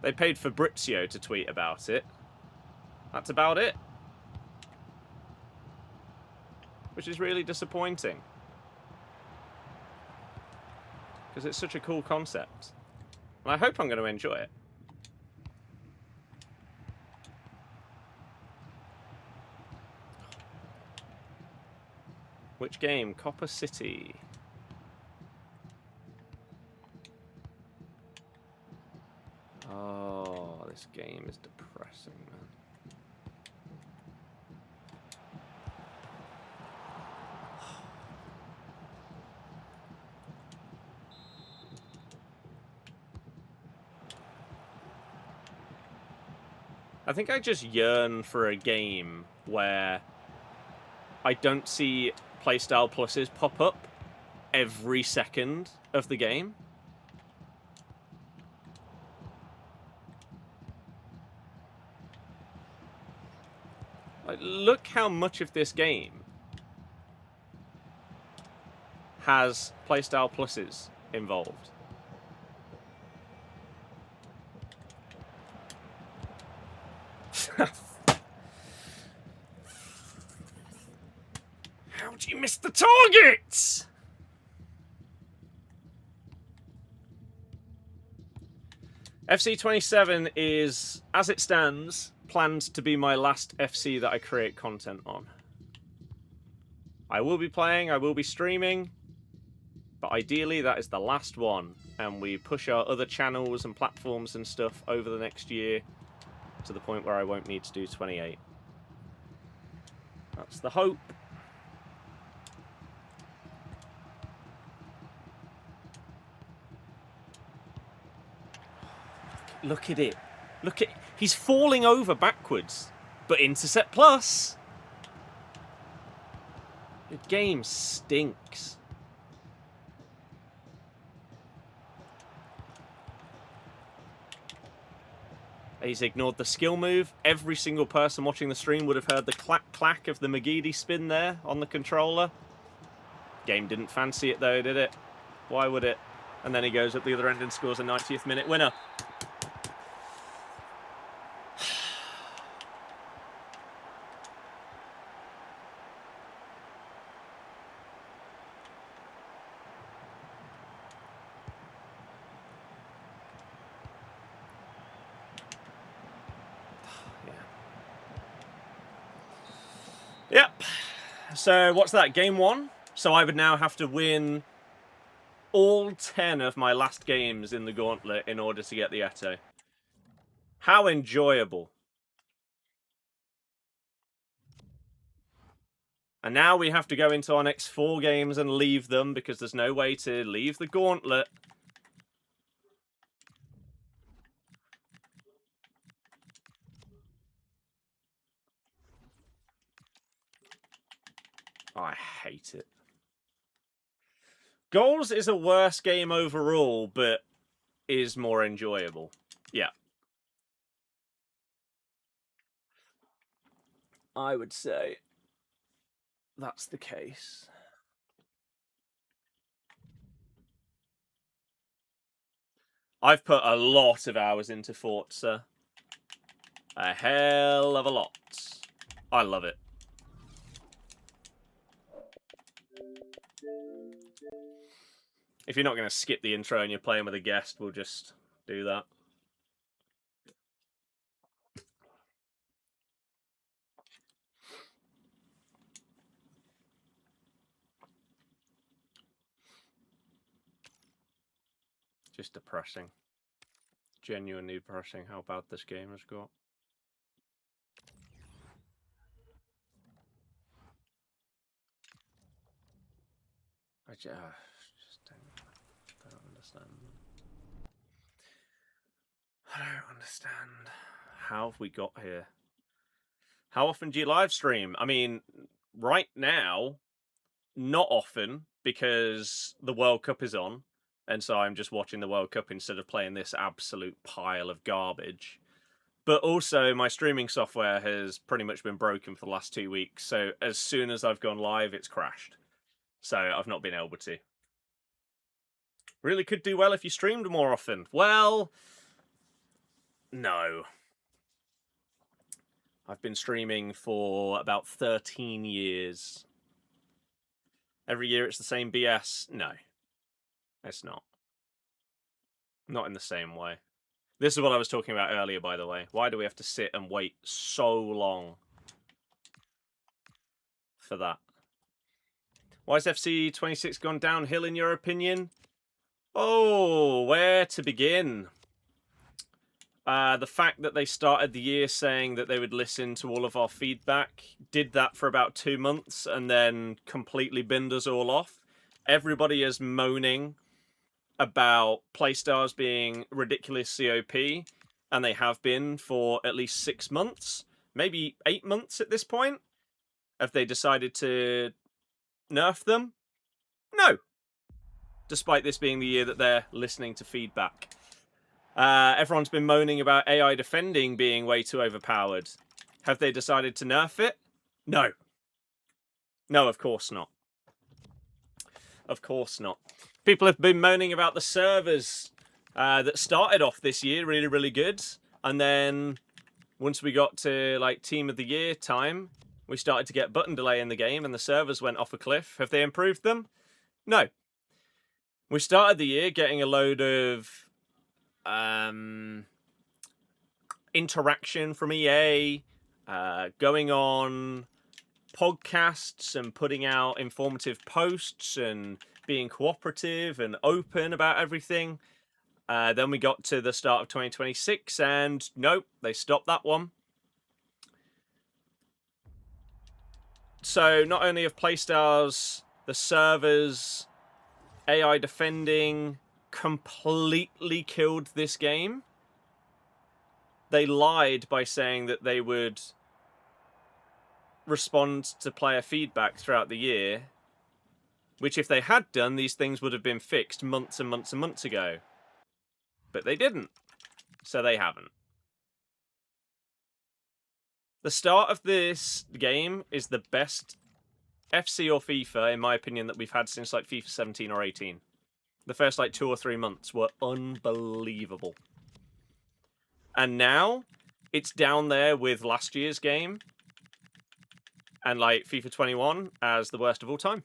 Fabrizio to tweet about it. That's about it. Which is really disappointing. Because it's such a cool concept. And I hope I'm going to enjoy it. Which game? Copper City. This game is depressing, man. I think I just yearn for a game where I don't see playstyle pluses pop up every second of the game. Like, look how much of this game has playstyle pluses involved. How'd you miss the target? FC 27 is, as it stands, planned to be my last FC that I create content on. I will be playing, I will be streaming, but ideally that is the last one, and we push our other channels and platforms and stuff over the next year to the point where I won't need to do 28. That's the hope. Look at it. Look at... He's falling over backwards. But intercept plus. The game stinks. He's ignored the skill move. Every single person watching the stream would have heard the clack-clack of the McGeady spin there on the controller. Game didn't fancy it though, did it? Why would it? And then he goes up the other end and scores a 90th minute winner. Yep. So what's that? Game 1? So I would now have to win all 10 of my last games in the gauntlet in order to get the Eto. How enjoyable. And now we have to go into our next 4 games and leave them because there's no way to leave the gauntlet. Oh, I hate it. Goals is a worse game overall, but is more enjoyable. Yeah. I would say that's the case. I've put a lot of hours into Forza. A hell of a lot. I love it. If you're not going to skip the intro and you're playing with a guest, we'll just do that. Just depressing. Genuinely depressing how bad this game has got. I just don't understand. I don't understand. How have we got here? How often do you live stream? I mean, right now, not often, because the World Cup is on, and so I'm just watching the World Cup instead of playing this absolute pile of garbage. But also, my streaming software has pretty much been broken for the last 2 weeks, so as soon as I've gone live, it's crashed. So I've not been able to. Really could do well if you streamed more often. Well, no. I've been streaming for about 13 years. Every year it's the same BS? No. It's not. Not in the same way. This is what I was talking about earlier, by the way. Why do we have to sit and wait so long for that? Why has FC 26 gone downhill, in your opinion? Oh, where to begin? The fact that they started the year saying that they would listen to all of our feedback, did that for about 2 months, and then completely binned us all off. Everybody is moaning about playstyles being ridiculously OP, and they have been for at least 6 months, maybe 8 months at this point. Have they decided to nerf them? No. Despite this being the year that they're listening to feedback. Everyone's been moaning about AI defending being way too overpowered. Have they decided to nerf it? No. No, of course not. Of course not. People have been moaning about the servers that started off this year really, really good. And then once we got to like Team of the Year time, we started to get button delay in the game and the servers went off a cliff. Have they improved them? No. We started the year getting a load of interaction from EA, going on podcasts and putting out informative posts and being cooperative and open about everything. Then we got to the start of 2026 and nope, they stopped that one. So not only have playstyles, the servers, AI defending completely killed this game, they lied by saying that they would respond to player feedback throughout the year, which if they had done, these things would have been fixed months and months and months ago. But they didn't, so they haven't. The start of this game is the best FC or FIFA, in my opinion, that we've had since like FIFA 17 or 18. The first like 2 or 3 months were unbelievable. And now, it's down there with last year's game and like FIFA 21 as the worst of all time.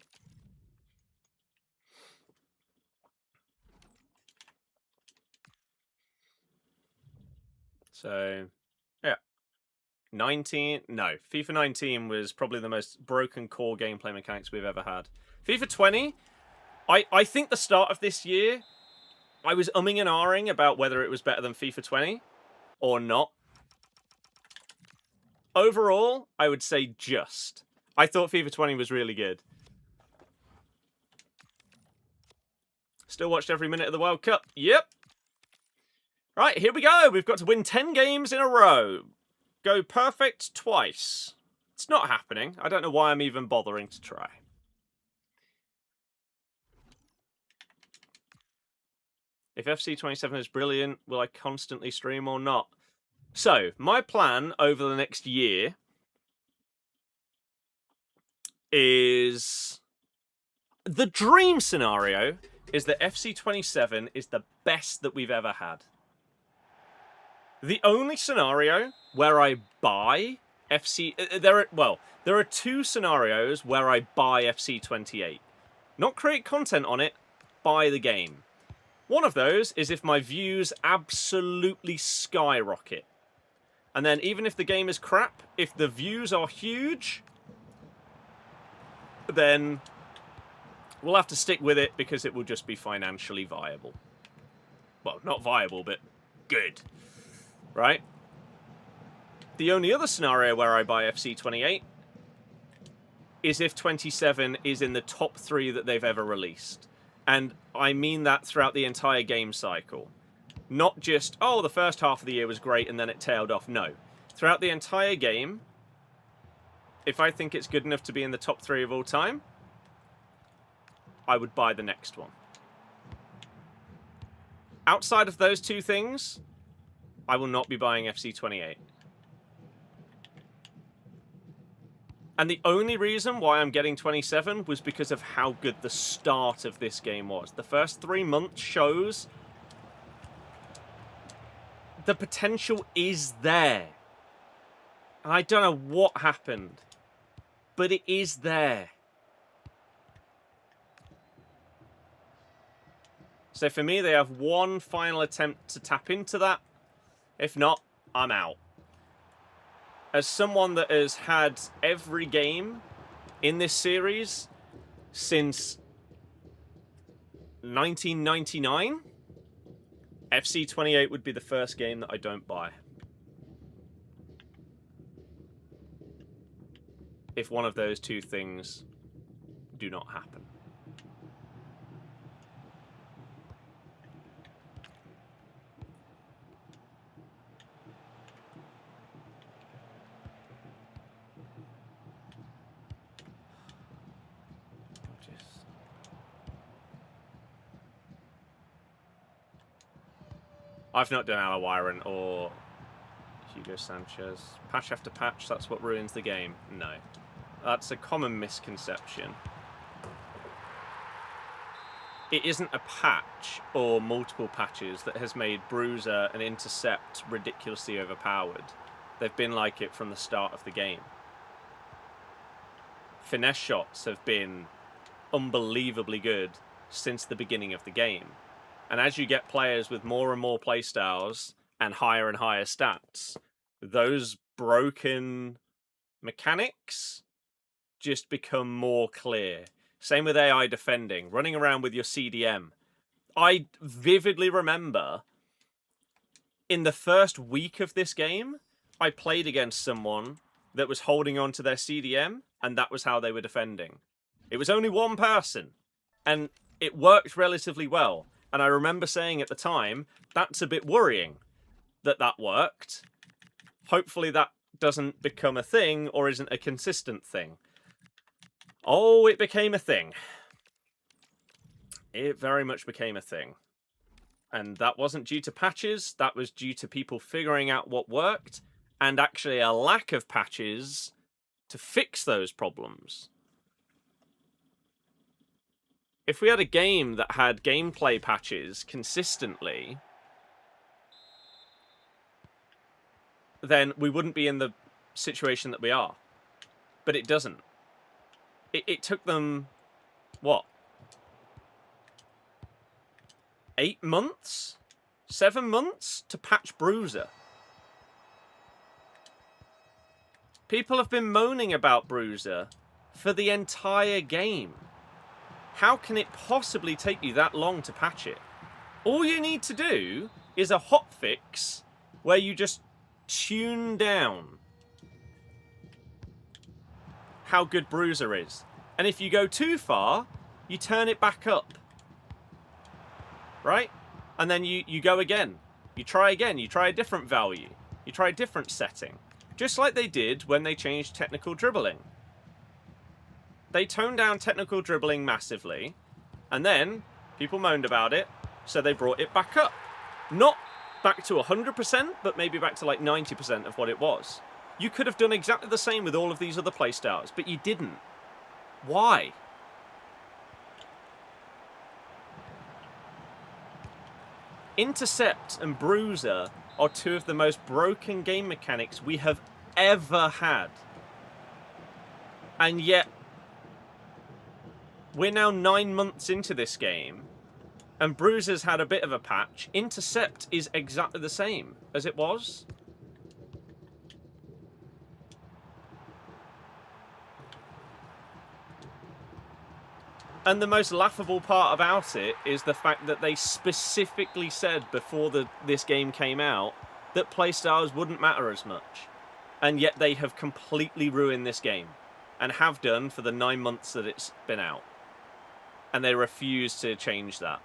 So, yeah. 19, no. FIFA 19 was probably the most broken core gameplay mechanics we've ever had. FIFA 20, I think the start of this year, I was umming and ahhing about whether it was better than FIFA 20 or not. Overall, I would say just. I thought FIFA 20 was really good. Still watched every minute of the World Cup. Yep. Right, here we go. We've got to win 10 games in a row. Go perfect twice. It's not happening. I don't know why I'm even bothering to try. If FC 27 is brilliant, will I constantly stream or not? So, my plan over the next year is... The dream scenario is that FC 27 is the best that we've ever had. The only scenario where I buy FC... There are 2 scenarios where I buy FC 28. Not create content on it, buy the game. One of those is if my views absolutely skyrocket. And then even if the game is crap, if the views are huge, then we'll have to stick with it because it will just be financially viable. Well, not viable, but good. Right? The only other scenario where I buy FC 28 is if 27 is in the top 3 that they've ever released. And I mean that throughout the entire game cycle. Not just, oh, the first half of the year was great and then it tailed off. No. Throughout the entire game, if I think it's good enough to be in the top 3 of all time, I would buy the next one. Outside of those 2 things, I will not be buying FC 28. And the only reason why I'm getting 27 was because of how good the start of this game was. The first 3 months shows the potential is there. And I don't know what happened, but it is there. So for me, they have one final attempt to tap into that. If not, I'm out. As someone that has had every game in this series since 1999, FC 28 would be the first game that I don't buy. If one of those two things do not happen. I've not done Alawiren or Hugo Sanchez. Patch after patch, that's what ruins the game. No. That's a common misconception. It isn't a patch or multiple patches that has made Bruiser and Intercept ridiculously overpowered. They've been like it from the start of the game. Finesse shots have been unbelievably good since the beginning of the game. And as you get players with more and more playstyles and higher stats, those broken mechanics just become more clear. Same with AI defending, running around with your CDM. I vividly remember in the first week of this game, I played against someone that was holding on to their CDM, and that was how they were defending. It was only one person, and it worked relatively well. And I remember saying at the time, that's a bit worrying that that worked. Hopefully that doesn't become a thing or isn't a consistent thing. Oh, it became a thing. It very much became a thing. And that wasn't due to patches. That was due to people figuring out what worked and actually a lack of patches to fix those problems. If we had a game that had gameplay patches consistently, then we wouldn't be in the situation that we are. But it doesn't. It took them, what? 8 months? 7 months to patch Bruiser. People have been moaning about Bruiser for the entire game. How can it possibly take you that long to patch it? All you need to do is a hotfix where you just tune down how good Bruiser is. And if you go too far, you turn it back up. Right? And then you go again. You try again. You try a different value. You try a different setting. Just like they did when they changed technical dribbling. They toned down technical dribbling massively, and then people moaned about it, so they brought it back up. Not back to 100%, but maybe back to like 90% of what it was. You could have done exactly the same with all of these other playstyles, but you didn't. Why? Intercept and Bruiser are two of the most broken game mechanics we have ever had. And yet, we're now 9 months into this game, and Bruiser's had a bit of a patch. Intercept is exactly the same as it was. And the most laughable part about it is the fact that they specifically said before this game came out that playstyles wouldn't matter as much. And yet they have completely ruined this game, and have done for the 9 months that it's been out. And they refuse to change that.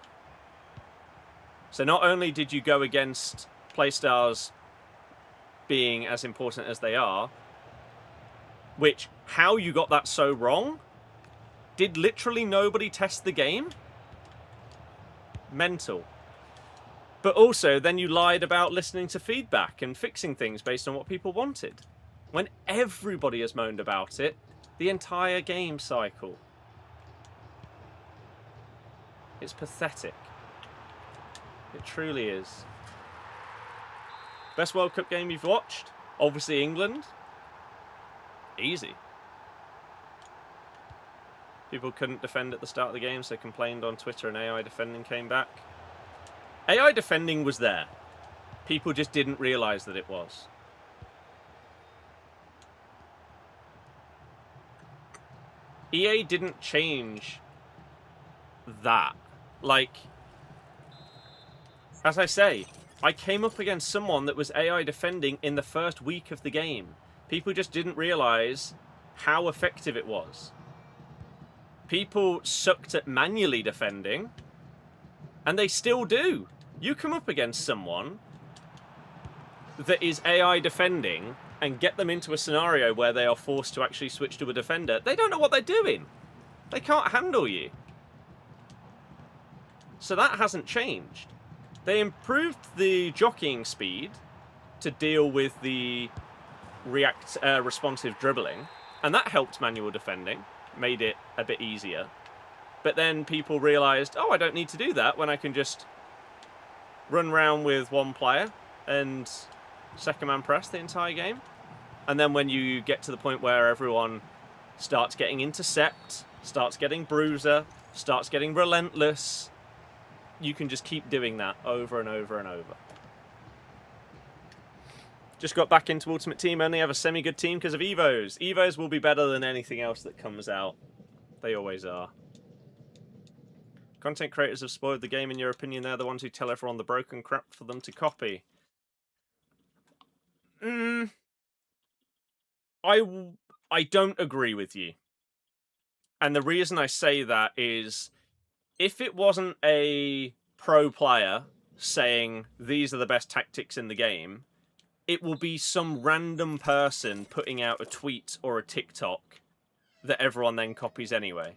So not only did you go against playstyles being as important as they are, which, how you got that so wrong? Did literally nobody test the game? Mental. But also, then you lied about listening to feedback and fixing things based on what people wanted. When everybody has moaned about it, the entire game cycle. It's pathetic. It truly is. Best World Cup game you've watched? Obviously England. Easy. People couldn't defend at the start of the game, so they complained on Twitter and AI defending came back. AI defending was there. People just didn't realise that it was. EA didn't change that. Like, As I say, I came up against someone that was AI defending in the first week of the game. People just didn't realise how effective it was. People sucked at manually defending, and they still do. You come up against someone that is AI defending and get them into a scenario where they are forced to actually switch to a defender. They don't know what they're doing. They can't handle you. So that hasn't changed. They improved the jockeying speed to deal with the responsive dribbling, and that helped manual defending, made it a bit easier. But then people realised, oh, I don't need to do that when I can just run around with one player and second man press the entire game. And then when you get to the point where everyone starts getting intercept, starts getting bruiser, starts getting relentless, you can just keep doing that over and over and over. Just got back into Ultimate Team, only have a semi-good team because of Evos. Evos will be better than anything else that comes out. They always are. Content creators have spoiled the game, in your opinion. They're the ones who tell everyone the broken crap for them to copy. I don't agree with you. And the reason I say that is, if it wasn't a pro player saying these are the best tactics in the game, it will be some random person putting out a tweet or a TikTok that everyone then copies anyway.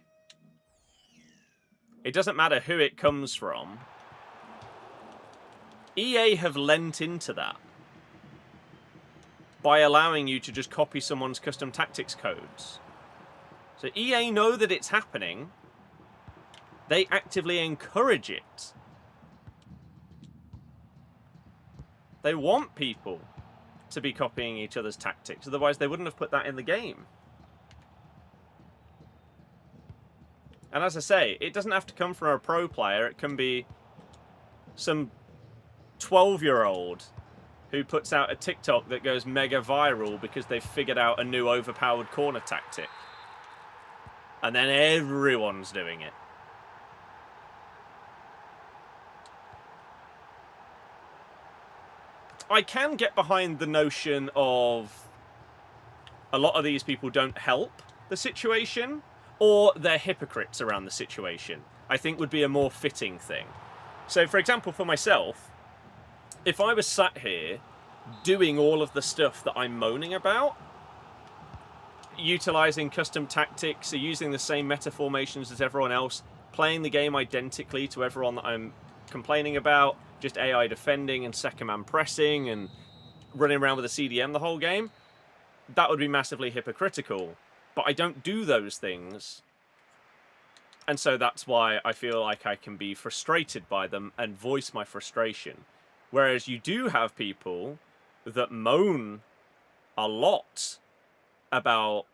It doesn't matter who it comes from. EA have lent into that by allowing you to just copy someone's custom tactics codes. So EA know that it's happening. They actively encourage it. They want people to be copying each other's tactics, otherwise they wouldn't have put that in the game. And as I say, it doesn't have to come from a pro player. It can be some 12-year-old who puts out a TikTok that goes mega viral because they've figured out a new overpowered corner tactic. And then everyone's doing it. I can get behind the notion of a lot of these people don't help the situation, or they're hypocrites around the situation, I think would be a more fitting thing. So, for example, for myself, if I was sat here doing all of the stuff that I'm moaning about, utilising custom tactics, or using the same meta formations as everyone else, playing the game identically to everyone that I'm complaining about, just AI defending and second man pressing and running around with a CDM the whole game, that would be massively hypocritical. But I don't do those things. And so that's why I feel like I can be frustrated by them and voice my frustration. Whereas you do have people that moan a lot about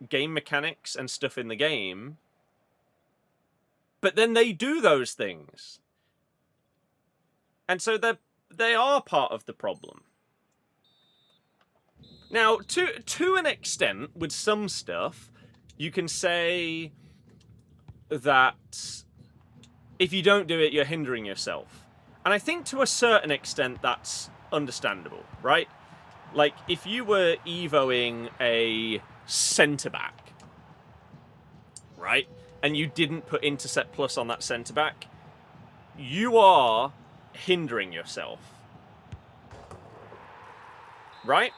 game mechanics and stuff in the game, but then they do those things. And so they are part of the problem. Now, to an extent, with some stuff, you can say that if you don't do it, you're hindering yourself. And I think to a certain extent, that's understandable, right? Like, if you were evoing a centre-back, right? And you didn't put Intercept Plus on that centre-back, you are hindering yourself. Right?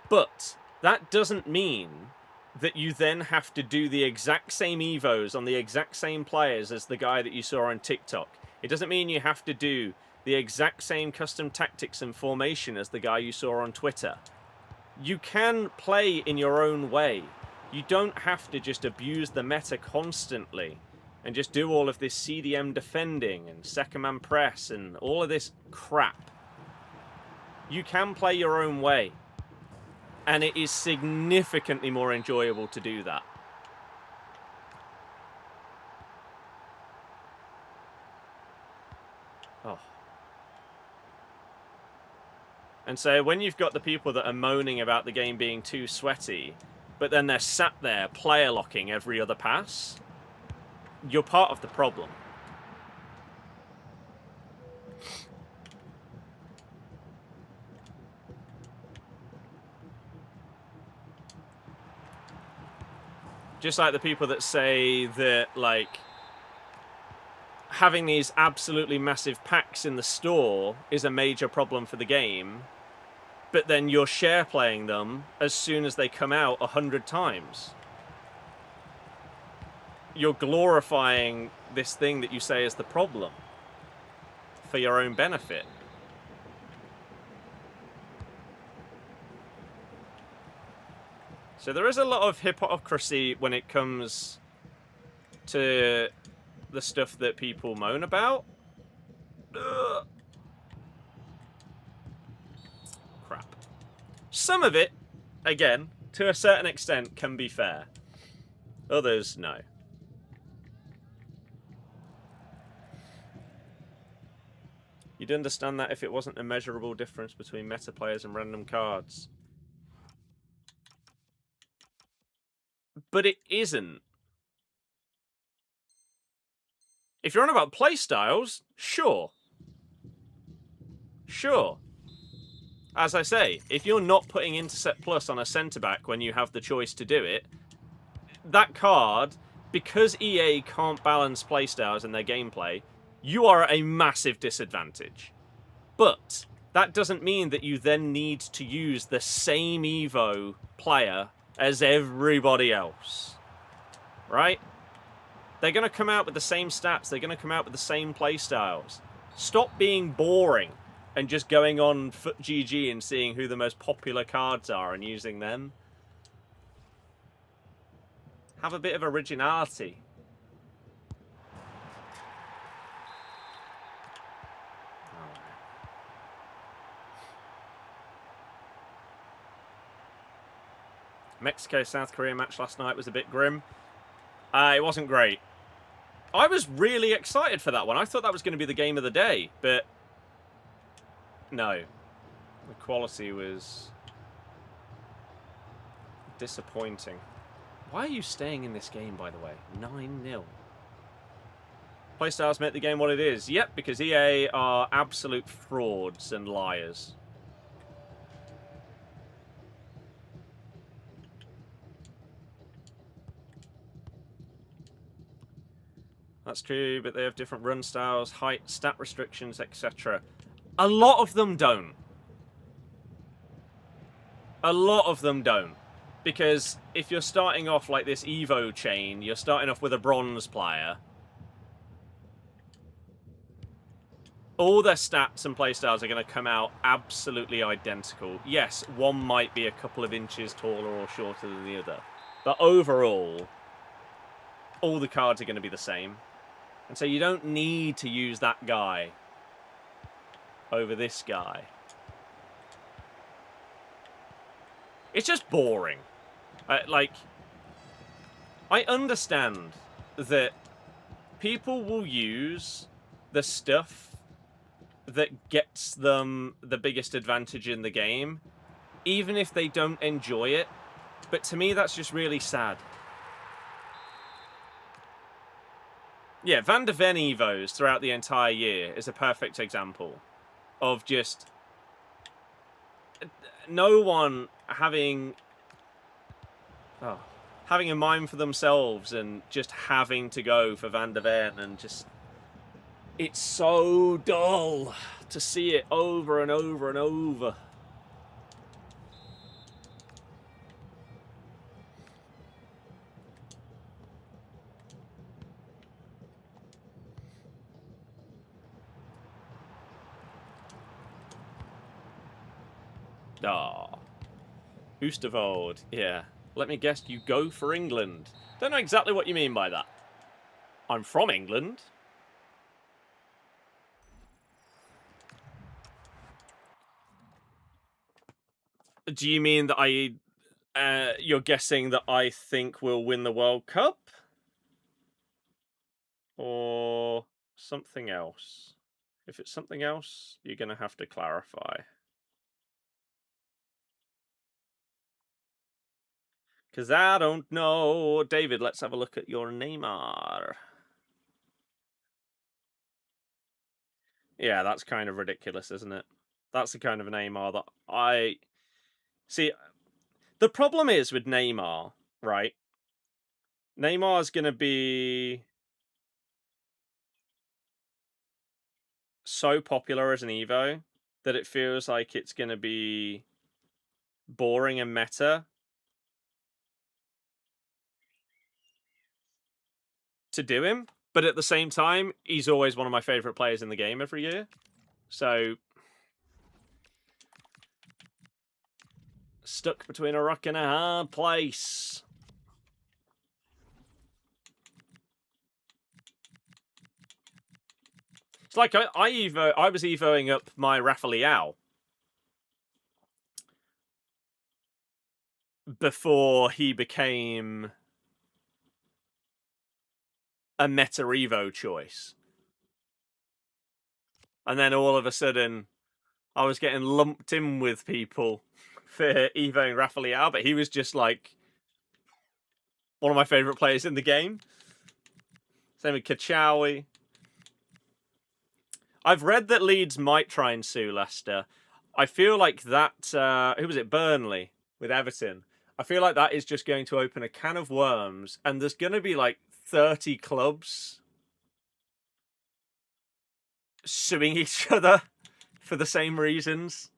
But that doesn't mean that you then have to do the exact same evos on the exact same players as the guy that you saw on TikTok. It doesn't mean you have to do the exact same custom tactics and formation as the guy you saw on Twitter. You can play in your own way. You don't have to just abuse the meta constantly and just do all of this CDM defending and second man press and all of this crap. You can play your own way. And it is significantly more enjoyable to do that. Oh. And so when you've got the people that are moaning about the game being too sweaty, but then they're sat there player locking every other pass, you're part of the problem. Just like the people that say that, like, having these absolutely massive packs in the store is a major problem for the game, but then you're share playing them as soon as they come out 100 times. You're glorifying this thing that you say is the problem for your own benefit. So there is a lot of hypocrisy when it comes to the stuff that people moan about. Ugh. Crap. Some of it, again, to a certain extent, can be fair. Others, no. You'd understand that if it wasn't a measurable difference between meta players and random cards. But it isn't. If you're on about playstyles, sure. Sure. As I say, if you're not putting Intercept Plus on a centre-back when you have the choice to do it, that card, because EA can't balance playstyles in their gameplay, you are at a massive disadvantage. But that doesn't mean that you then need to use the same Evo player as everybody else. Right? They're going to come out with the same stats. They're going to come out with the same playstyles. Stop being boring and just going on FootGG and seeing who the most popular cards are and using them. Have a bit of originality. Mexico-South Korea match last night was a bit grim. It wasn't great. I was really excited for that one. I thought that was going to be the game of the day, but no. The quality was disappointing. Why are you staying in this game, by the way? 9-0. Playstyles make the game what it is. Yep, because EA are absolute frauds and liars. That's true, but they have different run styles, height, stat restrictions, etc. A lot of them don't. A lot of them don't. Because if you're starting off like this Evo chain, you're starting off with a bronze player. All their stats and playstyles are going to come out absolutely identical. Yes, one might be a couple of inches taller or shorter than the other. But overall, all the cards are going to be the same. And so you don't need to use that guy over this guy. It's just boring. I understand that people will use the stuff that gets them the biggest advantage in the game, even if they don't enjoy it. But to me, that's just really sad. Yeah, Van de Ven Evos throughout the entire year is a perfect example of just no one having a mind for themselves and just having to go for Van de Ven, and just it's so dull to see it over and over and over. Oosterwolde, yeah. Let me guess, you go for England. Don't know exactly what you mean by that. I'm from England. Do you mean that you're guessing that I think we'll win the World Cup? Or something else? If it's something else, you're going to have to clarify. Because I don't know. David, let's have a look at your Neymar. Yeah, that's kind of ridiculous, isn't it? That's the kind of Neymar that I... See, the problem is with Neymar, right? Neymar's going to be so popular as an Evo that it feels like it's going to be boring and meta to do him. But at the same time, he's always one of my favorite players in the game every year. So, stuck between a rock and a hard place. It's like I was evoing up my Rafael before he became a meta Evo choice. And then all of a sudden, I was getting lumped in with people for evoing Rafael, but he was just like one of my favourite players in the game. Same with Kachawi. I've read that Leeds might try and sue Leicester. I feel like that, who was it, Burnley with Everton. I feel like that is just going to open a can of worms, and there's going to be like 30 clubs suing each other for the same reasons.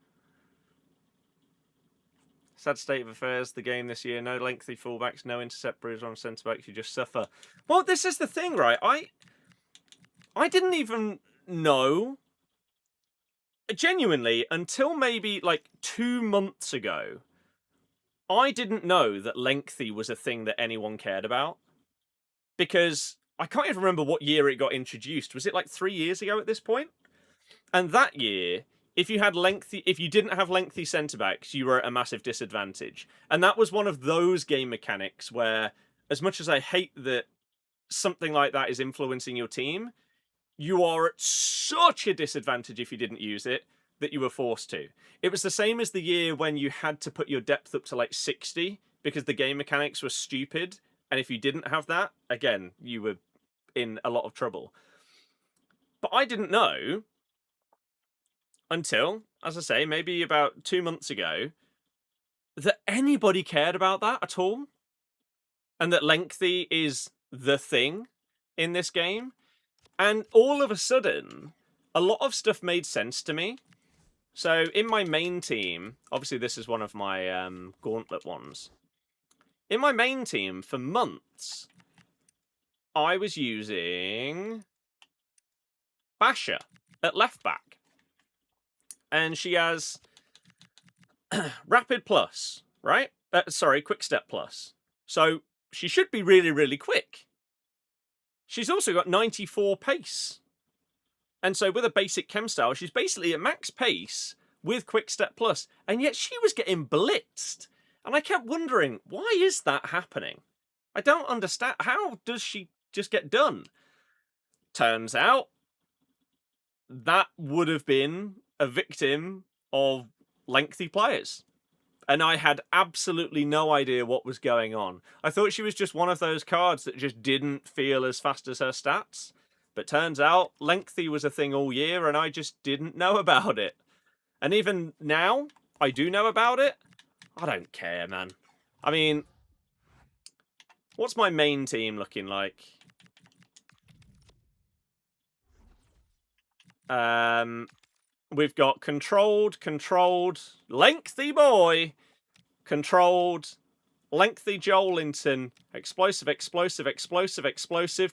Sad state of affairs, the game this year. No lengthy fullbacks, no intercept bruise on centre-backs, you just suffer. Well, this is the thing, right? I didn't even know, genuinely, until maybe like 2 months ago, I didn't know that lengthy was a thing that anyone cared about. Because I can't even remember what year it got introduced. Was it like 3 years ago at this point? And that year, if you didn't have lengthy centre backs, you were at a massive disadvantage. And that was one of those game mechanics where, as much as I hate that something like that is influencing your team, you are at such a disadvantage if you didn't use it that you were forced to. It was the same as the year when you had to put your depth up to like 60 because the game mechanics were stupid. And if you didn't have that, again, you were in a lot of trouble. But I didn't know until, as I say, maybe about 2 months ago, that anybody cared about that at all. And that lengthy is the thing in this game. And all of a sudden, a lot of stuff made sense to me. So in my main team, obviously this is one of my gauntlet ones. In my main team, for months, I was using Basha at left back. And she has Rapid Plus, right? Sorry, Quick Step Plus. So she should be really, really quick. She's also got 94 pace. And so with a basic chem style, she's basically at max pace with Quick Step Plus. And yet she was getting blitzed. And I kept wondering, why is that happening? I don't understand. How does she just get done? Turns out that would have been a victim of lengthy players. And I had absolutely no idea what was going on. I thought she was just one of those cards that just didn't feel as fast as her stats. But turns out lengthy was a thing all year and I just didn't know about it. And even now, I do know about it. I don't care, man. I mean, what's my main team looking like? We've got controlled, lengthy boy, controlled, lengthy Joelinton, explosive,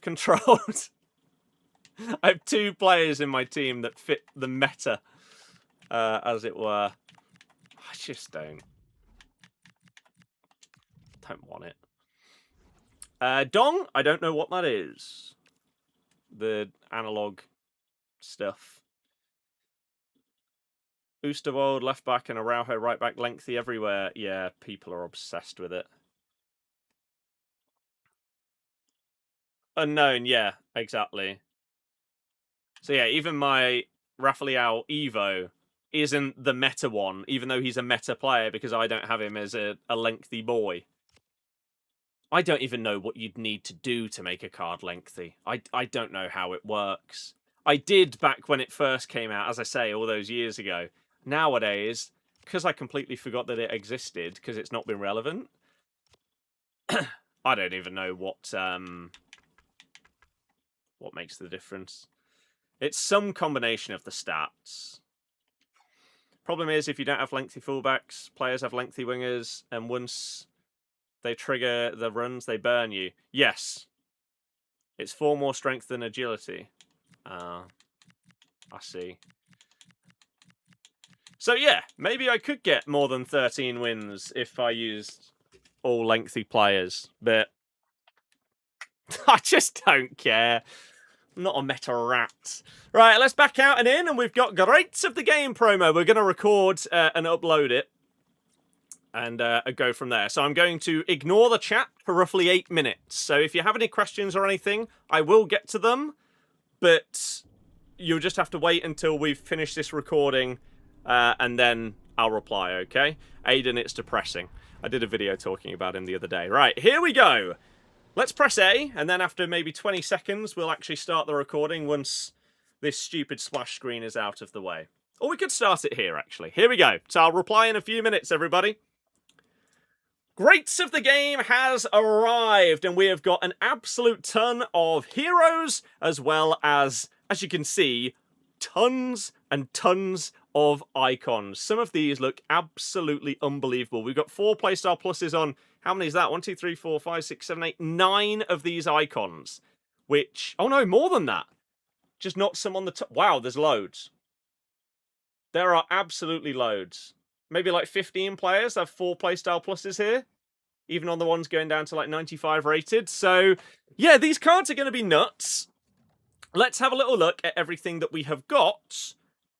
controlled. I have 2 players in my team that fit the meta, as it were. I just don't want it. Dong, I don't know what that is. The analog stuff. Oosterwald, left back, and Araujo, right back, lengthy everywhere. Yeah, people are obsessed with it. Unknown, yeah, exactly. So yeah, even my Rafael Evo isn't the meta one, even though he's a meta player, because I don't have him as a lengthy boy. I don't even know what you'd need to do to make a card lengthy. I don't know how it works. I did back when it first came out, as I say, all those years ago. Nowadays, because I completely forgot that it existed, because it's not been relevant, I don't even know what makes the difference. It's some combination of the stats. Problem is, if you don't have lengthy fullbacks, players have lengthy wingers, and once they trigger the runs, they burn you. Yes. It's 4 more strength than agility. I see. So yeah, maybe I could get more than 13 wins if I used all lengthy players, but I just don't care. I'm not a meta rat. Right, let's back out and in, and we've got Greats of the Game promo. We're going to record and upload it and go from there. So I'm going to ignore the chat for roughly 8 minutes. So if you have any questions or anything, I will get to them, but you'll just have to wait until we've finished this recording, and then I'll reply, okay? Aiden, it's depressing. I did a video talking about him the other day. Right, here we go. Let's press A, and then after maybe 20 seconds, we'll actually start the recording once this stupid splash screen is out of the way. Or we could start it here, actually. Here we go. So I'll reply in a few minutes, everybody. Greats of the Game has arrived, and we have got an absolute ton of heroes, as well as you can see, tons and tons of icons. Some of these look absolutely unbelievable. We've got 4 playstyle pluses on, how many is that? 1, 2, 3, 4, 5, 6, 7, 8, 9 of these icons. Which, oh no, more than that. Just not some on the top. Wow, there's loads. There are absolutely loads. Maybe like 15 players have 4 playstyle pluses here. Even on the ones going down to like 95 rated. So, yeah, these cards are going to be nuts. Let's have a little look at everything that we have got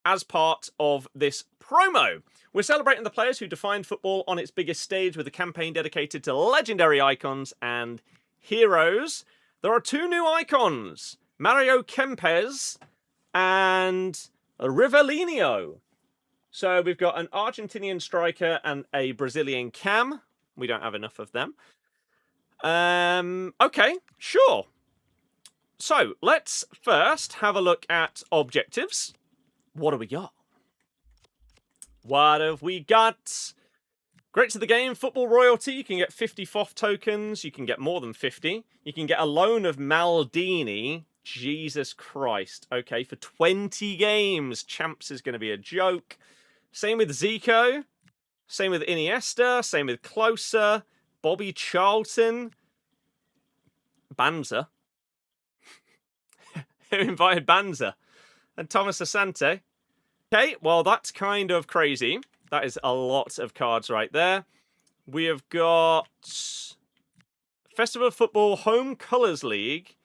as part of this promo. We're celebrating the players who defined football on its biggest stage with a campaign dedicated to legendary icons and heroes. There are 2 new icons, Mario Kempes and Rivellino. So we've got an Argentinian striker and a Brazilian cam. We don't have enough of them. Okay, sure. So, let's first have a look at objectives. What do we got? What have we got? Greats of the Game, Football Royalty. You can get 50 FOF tokens. You can get more than 50. You can get a loan of Maldini. Jesus Christ. Okay, for 20 games. Champs is going to be a joke. Same with Zico. Same with Iniesta. Same with Closer. Bobby Charlton. Banza. Who invited Banza? And Thomas Asante. Okay, well, that's kind of crazy. That is a lot of cards right there. We have got Festival of Football Home Colours League.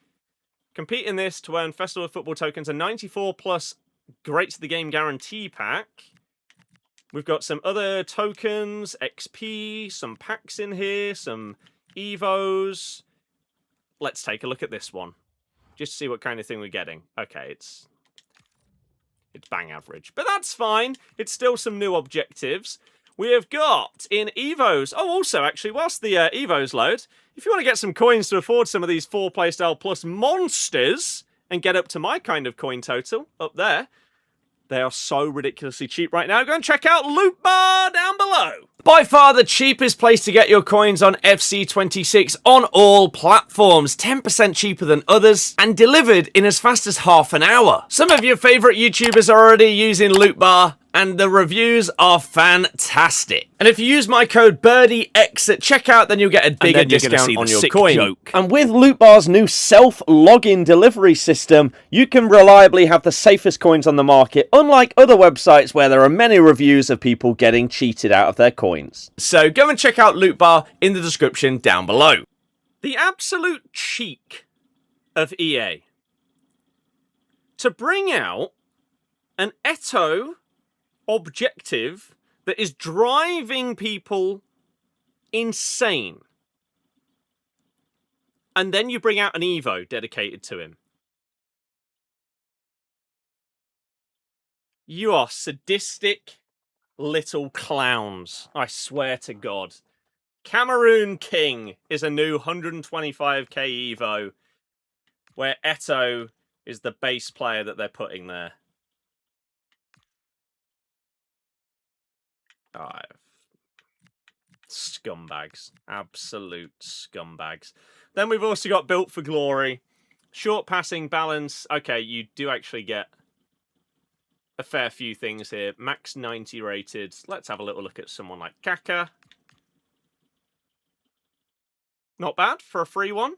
Compete in this to earn Festival of Football tokens, a 94 plus Greats of the Game guarantee pack. We've got some other tokens, XP, some packs in here, some Evos. Let's take a look at this one. Just to see what kind of thing we're getting. Okay, it's bang average. But that's fine. It's still some new objectives. We have got in Evos... Oh, also, actually, whilst the Evos load, if you want to get some coins to afford some of these 4 playstyle plus monsters and get up to my kind of coin total up there, they are so ridiculously cheap right now. Go and check out Loot Bar down below. By far the cheapest place to get your coins on FC26 on all platforms. 10% cheaper than others and delivered in as fast as half an hour. Some of your favourite YouTubers are already using Loot Bar and the reviews are fantastic. And if you use my code BirdieX at checkout, then you'll get a bigger discount on your coin. And with Loot Bar's new self-login delivery system, you can reliably have the safest coins on the market, unlike other websites where there are many reviews of people getting cheated out of their coins. So go and check out Loot Bar in the description down below. The absolute cheek of EA to bring out an Eto'o objective that is driving people insane. And then you bring out an Evo dedicated to him. You are sadistic little clowns. I swear to God. Cameroon King is a new 125k Evo, where Eto'o is the base player that they're putting there. Scumbags. Absolute scumbags. Then we've also got Built for Glory. Short passing, balance. Okay, you do actually get a fair few things here. Max 90 rated. Let's have a little look at someone like Kaka. Not bad for a free one.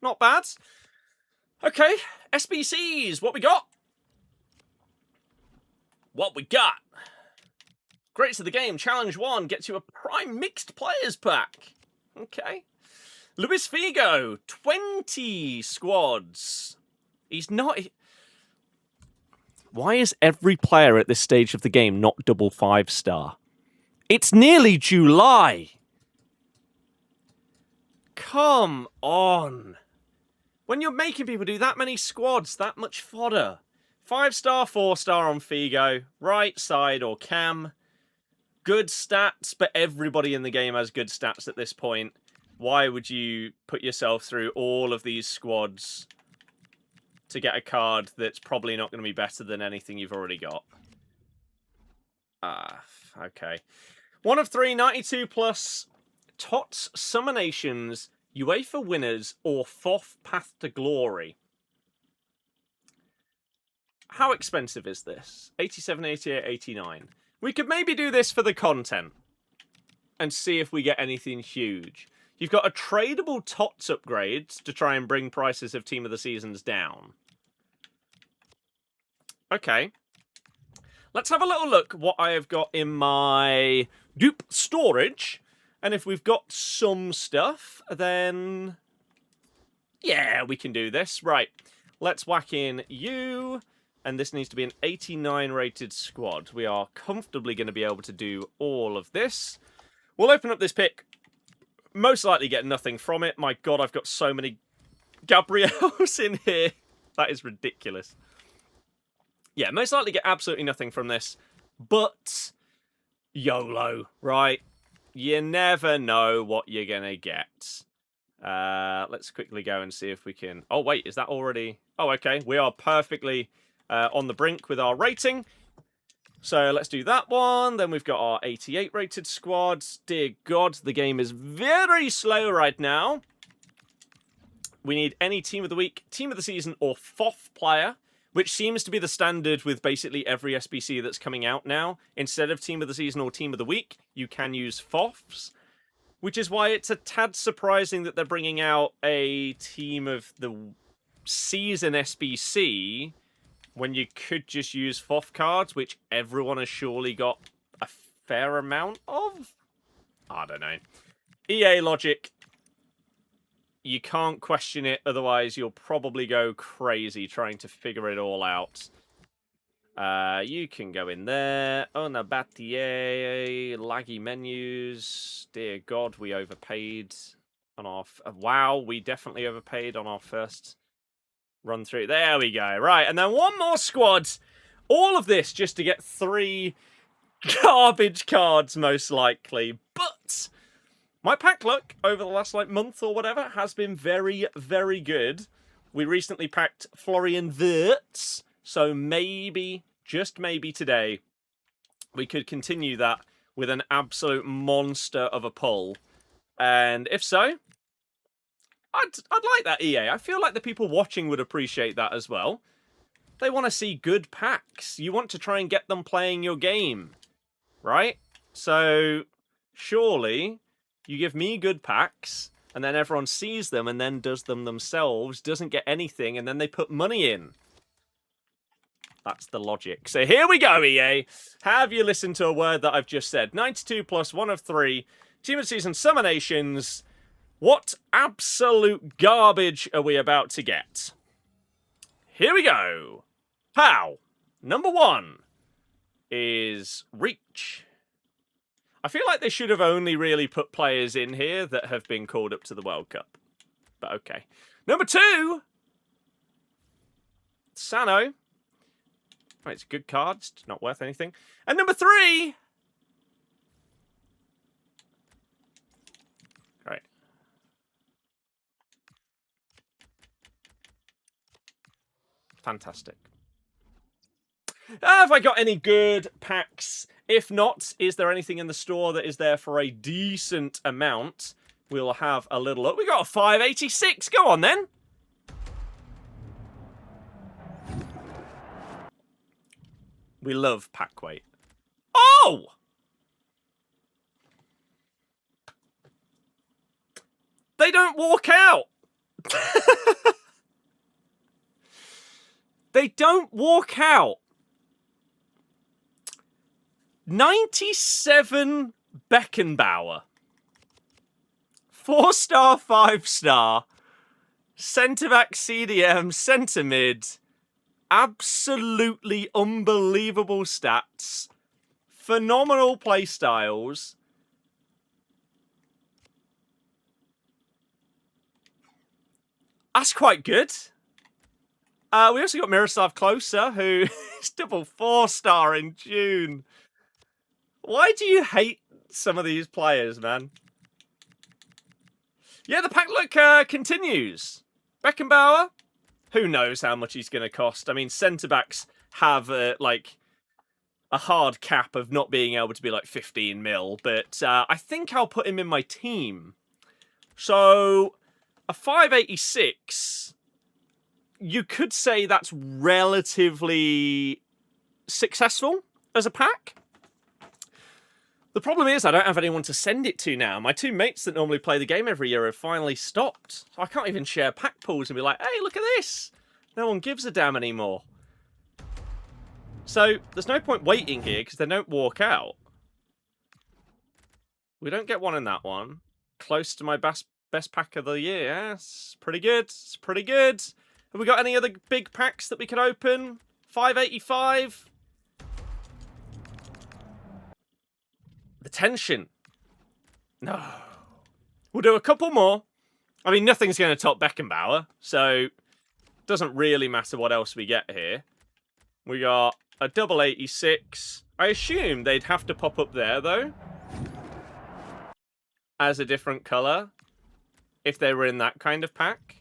Not bad. Okay, SBCs. What we got? What we got? Greats of the Game. Challenge 1 gets you a Prime Mixed Players Pack. Okay. Luis Figo. 20 squads. He's not... Why is every player at this stage of the game not double 5-star? It's nearly July. Come on. When you're making people do that many squads, that much fodder. 5-star, 4-star on Figo. Right side or cam. Good stats, but everybody in the game has good stats at this point. Why would you put yourself through all of these squads to get a card that's probably not going to be better than anything you've already got? Okay. 1 of 3, 92 plus TOTS Summonations, UEFA Winners, or FOF Path to Glory. How expensive is this? 87, 88, 89. We could maybe do this for the content and see if we get anything huge. You've got a tradable TOTS upgrades to try and bring prices of Team of the Seasons down. Okay. Let's have a little look what I have got in my dupe storage. And if we've got some stuff, then... yeah, we can do this. Right. Let's whack in you. And this needs to be an 89 rated squad. We are comfortably going to be able to do all of this. We'll open up this pick. Most likely get nothing from it. My God, I've got so many Gabriels in here. That is ridiculous. Yeah, most likely get absolutely nothing from this. But YOLO, right? You never know what you're going to get. Let's quickly go and see if we can... oh, wait, is that already... oh, okay. We are perfectly on the brink with our rating. So let's do that one. Then we've got our 88 rated squads. Dear God, the game is very slow right now. We need any Team of the Week, Team of the Season, or FOF player, which seems to be the standard with basically every SBC that's coming out now. Instead of Team of the Season or Team of the Week, you can use FOFs, which is why it's a tad surprising that they're bringing out a Team of the Season SBC when you could just use FOF cards, which everyone has surely got a fair amount of. I don't know. EA logic. You can't question it, otherwise you'll probably go crazy trying to figure it all out. You can go in there. Una Batier, laggy menus. Dear God, we overpaid on our... wow, we definitely overpaid on our first run through. There we go. Right, and then one more squad. All of this just to get 3 garbage cards, most likely. But... my pack luck over the last month or whatever has been very, very good. We recently packed Florian Wirtz, so maybe, just maybe today, we could continue that with an absolute monster of a pull. And if so, I'd like that, EA. I feel like the people watching would appreciate that as well. They want to see good packs. You want to try and get them playing your game, right? So, surely... you give me good packs, and then everyone sees them and then does them themselves, doesn't get anything, and then they put money in. That's the logic. So here we go, EA. Have you listened to a word that I've just said? 92 plus 1 of 3. Team of the Season Summonations. What absolute garbage are we about to get? Here we go. Pow. Number 1 is Reach. I feel like they should have only really put players in here that have been called up to the World Cup. But okay. Number 2. Sano. Right, it's a good card. It's not worth anything. And number 3. Right. Fantastic. Have I got any good packs If not, is there anything in the store that is there for a decent amount? We'll have a little look. We got a 586. Go on, then. We love pack weight. Oh! They don't walk out. They don't walk out. 97 Beckenbauer. 4-star, 5-star. Centre-back CDM, centre-mid. Absolutely unbelievable stats. Phenomenal play styles. That's quite good. We also got Miroslav Klose, who is double 4-star in June. Why do you hate some of these players, man? Yeah, the pack look continues. Beckenbauer, who knows how much he's going to cost. I mean, centre-backs have, like, a hard cap of not being able to be, like, 15 mil. But I think I'll put him in my team. So, a 586, you could say that's relatively successful as a pack. The problem is I don't have anyone to send it to now. My two mates that normally play the game every year have finally stopped. So I can't even share pack pools and be like, hey, look at this. No one gives a damn anymore. So there's no point waiting here because they don't walk out. We don't get one in that one. Close to my best pack of the year. Yeah, it's pretty good. It's pretty good. Have we got any other big packs that we can open? 585. The tension. No. We'll do a couple more. I mean, nothing's going to top Beckenbauer, so it doesn't really matter what else we get here. We got a double 86. I assume they'd have to pop up there, though, as a different colour, if they were in that kind of pack.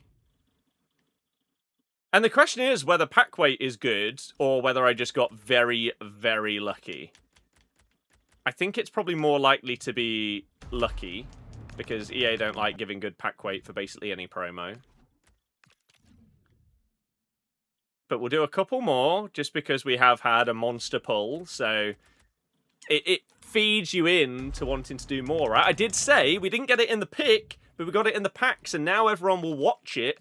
And the question is whether pack weight is good, or whether I just got very, very lucky. I think it's probably more likely to be lucky, because EA don't like giving good pack weight for basically any promo. But we'll do a couple more, just because we have had a monster pull, so it feeds you in to wanting to do more, right? I did say we didn't get it in the pick, but we got it in the packs, and now everyone will watch it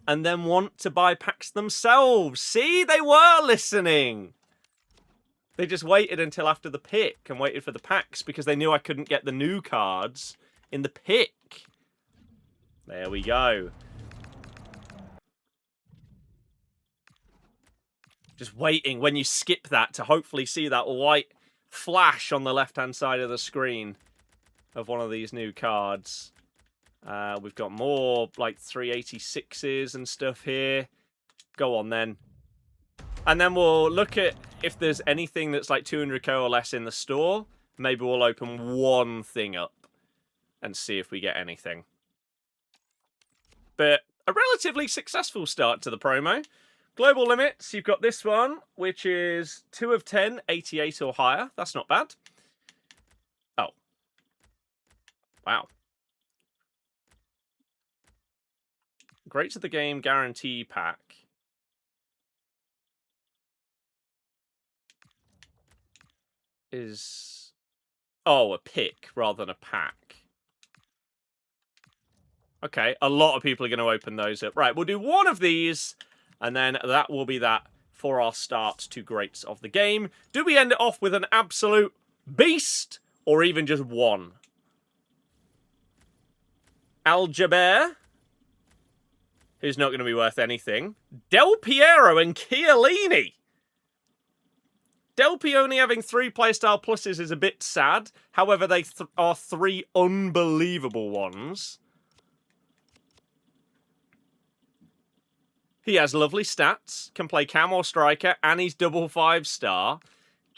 and then want to buy packs themselves. See, they were listening. They just waited until after the pick and waited for the packs because they knew I couldn't get the new cards in the pick. There we go. Just waiting when you skip that to hopefully see that white flash on the left-hand side of the screen of one of these new cards. We've got more like 386s and stuff here. Go on then. And then we'll look at if there's anything that's like 200k or less in the store. Maybe we'll open one thing up and see if we get anything. But a relatively successful start to the promo. Global limits, you've got this one, which is 2 of 10, 88 or higher. That's not bad. Oh. Wow. Great to the game guarantee pack. Is... oh, a pick rather than a pack. Okay, a lot of people are going to open those up. Right, we'll do one of these, and then that will be that for our start to greats of the game. Do we end it off with an absolute beast, or even just one? Aljaber, who's not going to be worth anything. Del Piero and Chiellini. Delpy only having 3 playstyle pluses is a bit sad. However, they are 3 unbelievable ones. He has lovely stats, can play cam or striker, and he's double 5-star.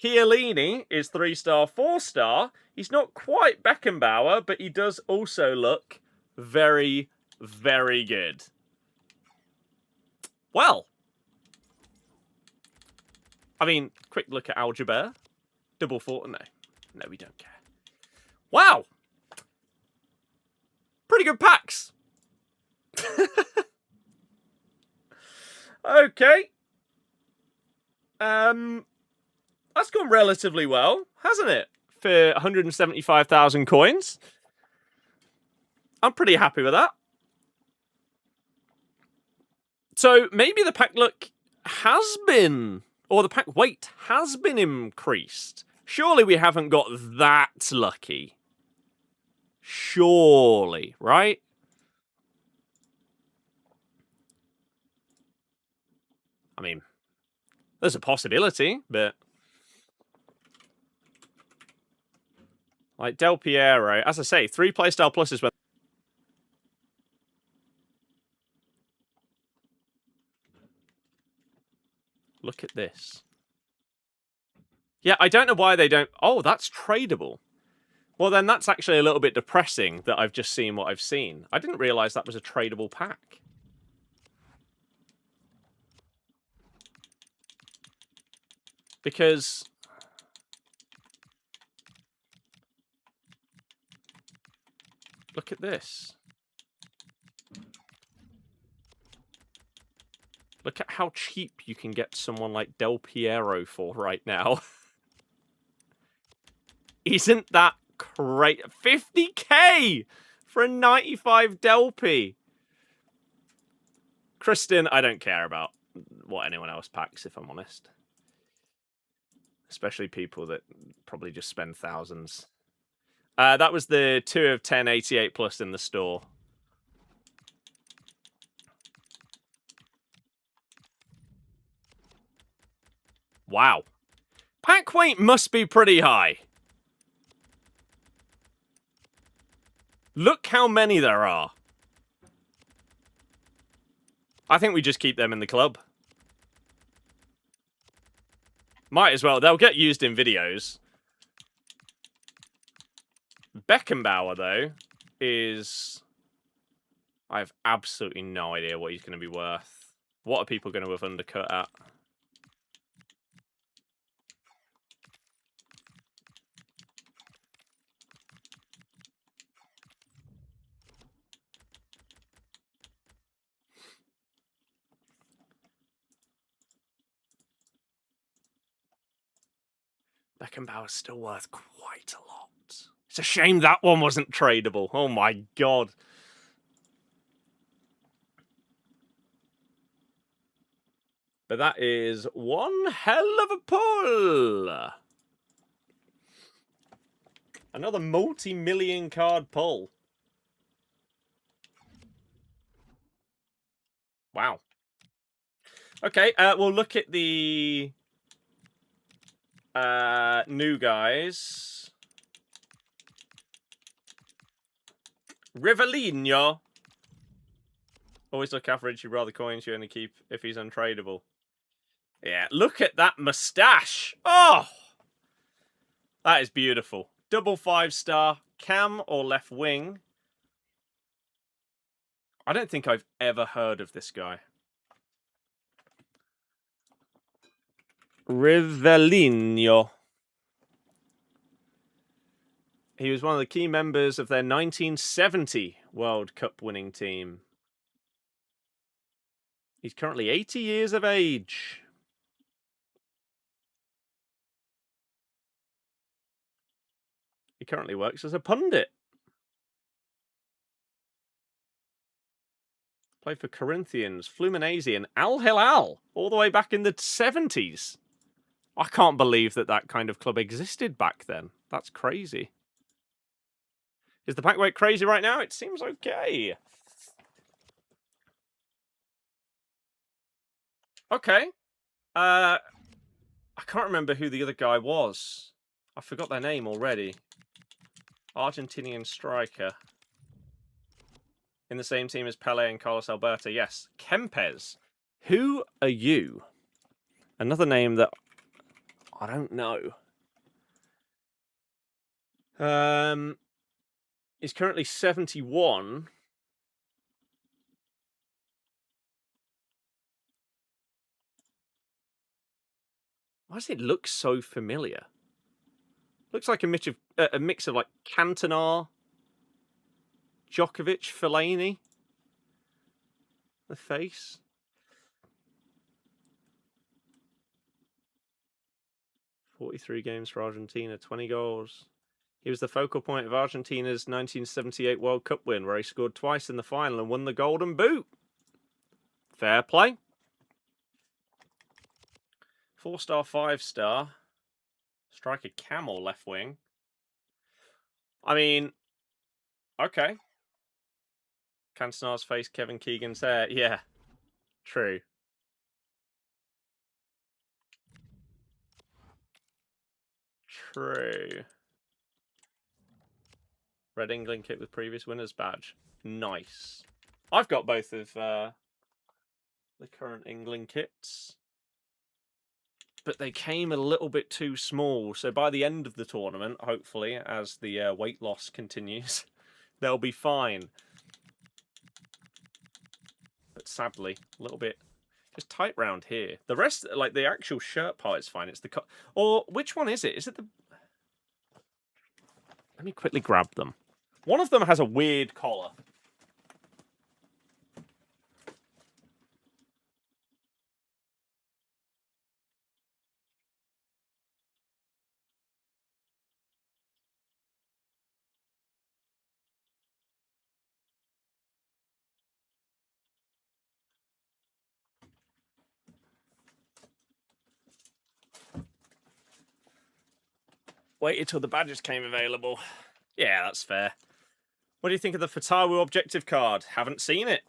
Chiellini is 3-star, 4-star. He's not quite Beckenbauer, but he does also look very, very good. Well, I mean, quick look at Aljaber. Double 4, no. No, we don't care. Wow! Pretty good packs. Okay. That's gone relatively well, hasn't it? For 175,000 coins. I'm pretty happy with that. So maybe the pack luck has been, or the pack weight has been increased. Surely we haven't got that lucky. Surely, right? I mean, there's a possibility, but... Like Del Piero, as I say, 3 playstyle pluses when... Look at this. Yeah, I don't know why they don't... Oh, that's tradable. Well, then that's actually a little bit depressing that I've just seen what I've seen. I didn't realise that was a tradable pack. Because... Look at this. Look at how cheap you can get someone like Del Piero for right now. Isn't that great? 50k for a 95 Del P. Kristen, I don't care about what anyone else packs, if I'm honest. Especially people that probably just spend thousands. That was the 2 of 10 88 plus in the store. Wow. Pack weight must be pretty high. Look how many there are. I think we just keep them in the club. Might as well. They'll get used in videos. Beckenbauer, though, is... I have absolutely no idea what he's going to be worth. What are people going to have undercut at? Beckenbauer's still worth quite a lot. It's a shame that one wasn't tradable. Oh my god. But that is one hell of a pull. Another multi-million card pull. Wow. Okay, we'll look at the new guys. Rivellino. Always look average. You'd rather coins you only keep if he's untradeable. Yeah, look at that moustache. Oh! That is beautiful. Double 5-star. Cam or left wing. I don't think I've ever heard of this guy. Rivellino. He was one of the key members of their 1970 World Cup winning team. He's currently 80 years of age. He currently works as a pundit. Played for Corinthians, Fluminense, and Al Hilal all the way back in the 70s. I can't believe that that kind of club existed back then. That's crazy. Is the pack weight crazy right now? It seems okay. Okay. I can't remember who the other guy was. I forgot their name already. Argentinian striker. In the same team as Pele and Carlos Alberto. Yes, Kempes. Who are you? Another name that I don't know. He's currently 71. Why does it look so familiar? Looks like a mix of like Cantona, Djokovic, Fellaini. The face. "43 games for Argentina, 20 goals. He was the focal point of Argentina's 1978 World Cup win, where he scored twice in the final and won the Golden Boot. Fair play. 4-star, 5-star. Striker Camel, left wing. I mean, okay. Cantona's face, Kevin Keegan's hair. Yeah, true. True. Red England kit with previous winners badge. Nice. I've got both of the current England kits, but they came a little bit too small. So by the end of the tournament, hopefully, as the weight loss continues, they'll be fine. But sadly, a little bit just tight round here. The rest, like the actual shirt part, is fine. It's the or which one is it? Is it the? Let me quickly grab them. One of them has a weird collar. Waited till the badges came available. Yeah, that's fair. What do you think of the Fatawu objective card? Haven't seen it.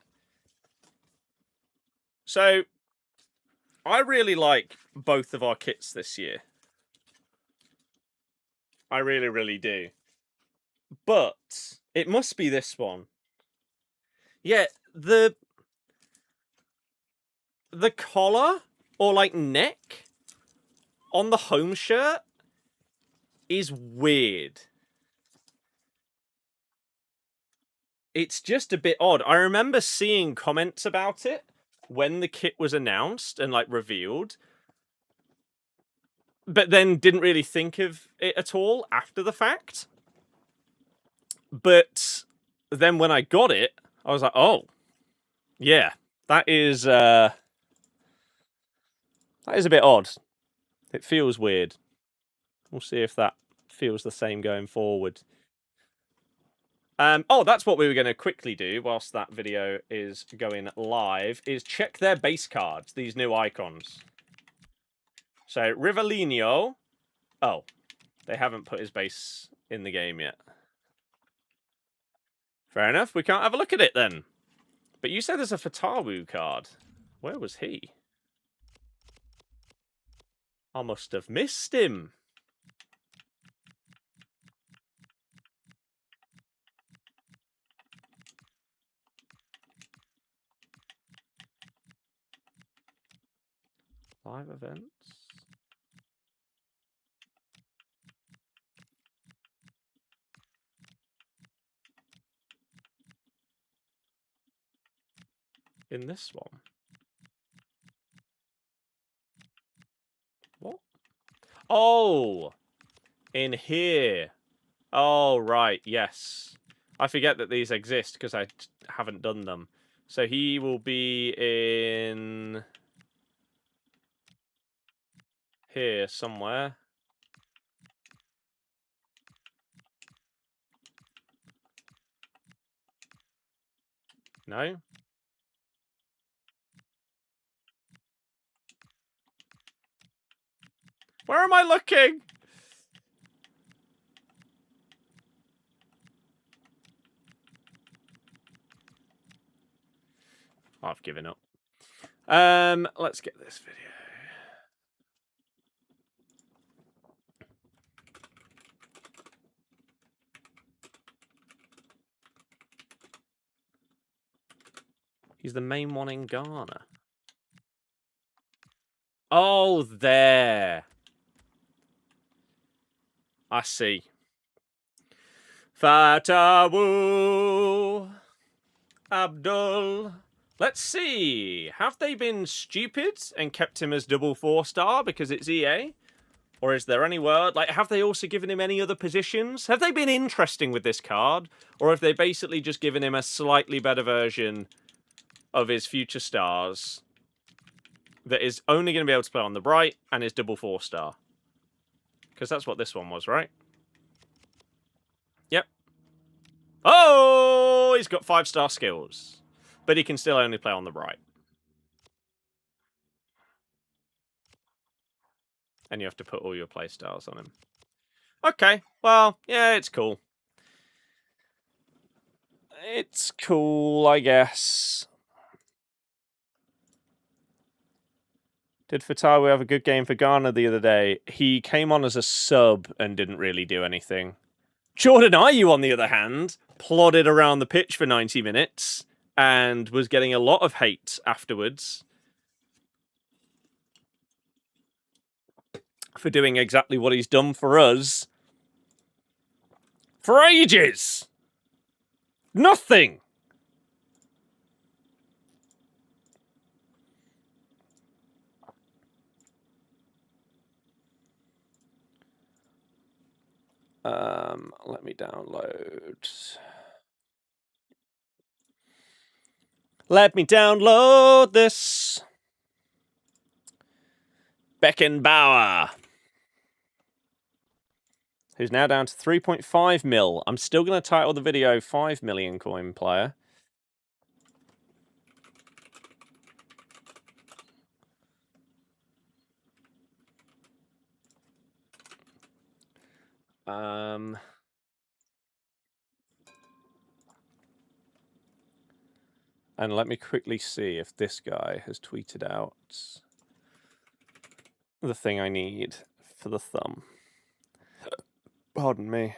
So, I really like both of our kits this year. I really, really do. But it must be this one. Yeah, the collar or like neck on the home shirt is weird. It's just a bit odd. I remember seeing comments about it when the kit was announced and like revealed, but then didn't really think of it at all after the fact. But then when I got it, I was like, oh, yeah, that is a bit odd. It feels weird. We'll see if that feels the same going forward. Oh, that's what we were going to quickly do whilst that video is going live, is check their base cards, these new icons. So, Rivellino. Oh, they haven't put his base in the game yet. Fair enough, we can't have a look at it then. But you said there's a Fatawu card. Where was he? I must have missed him. Live events. In this one. What? Oh! In here. Oh, right, yes. I forget that these exist because I haven't done them. So he will be in here somewhere. No? Where am I looking? I've given up. Let's get this video. He's the main one in Ghana. Oh, there. I see. Fatawu Abdul. Let's see. Have they been stupid and kept him as double 4-star because it's EA? Or is there any word? Like, have they also given him any other positions? Have they been interesting with this card? Or have they basically just given him a slightly better version of his future stars that is only going to be able to play on the right and is double 4-star? Because that's what this one was, right? Yep. Oh, he's got 5-star skills. But he can still only play on the right. And you have to put all your play styles on him. Okay, well, yeah, it's cool. It's cool, I guess. Did Fatawi have a good game for Ghana the other day? He came on as a sub and didn't really do anything. Jordan Ayew, on the other hand, plodded around the pitch for 90 minutes and was getting a lot of hate afterwards for doing exactly what he's done for us for ages. Nothing. Let me download. Let me download this. Beckenbauer, who's now down to 3.5 mil. I'm still going to title the video 5 million coin player. And let me quickly see if this guy has tweeted out the thing I need for the thumb. Pardon me.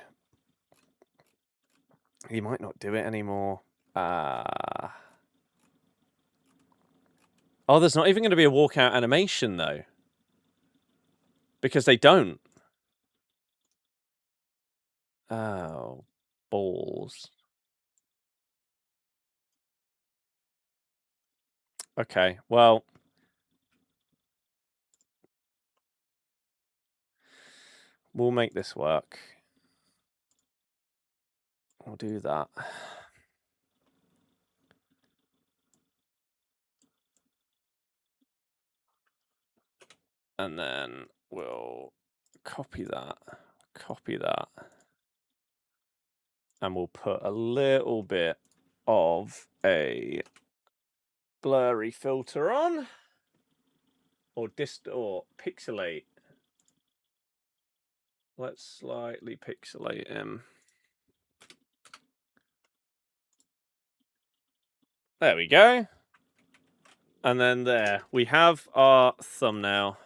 He might not do it anymore. Oh, there's not even going to be a walkout animation, though. Because they don't. Oh, balls. Okay, well. We'll make this work. We'll do that. And then we'll copy that. And we'll put a little bit of a blurry filter on. Or pixelate. Let's slightly pixelate him. There we go. And then there, we have our thumbnail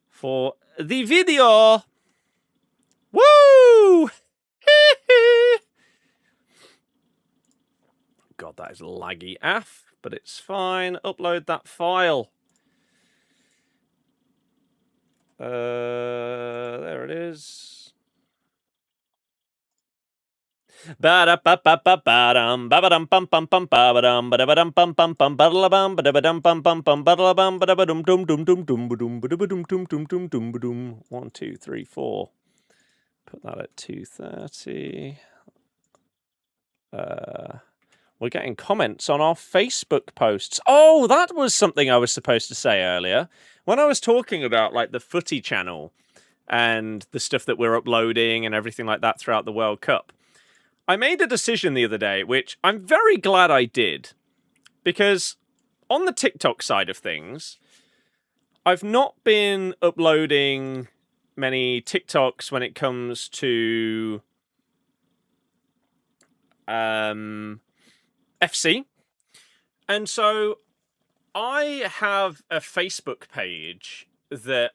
for the video. Woo! God, that is laggy AF, but it's fine. Upload that file. There it is. One, two, three, four. Put that at 2:30. We're getting comments on our Facebook posts. Oh, that was something I was supposed to say earlier. When I was talking about like the footy channel and the stuff that we're uploading and everything like that throughout the World Cup, I made a decision the other day, which I'm very glad I did. Because on the TikTok side of things, I've not been uploading many TikToks when it comes to FC. And so I have a Facebook page that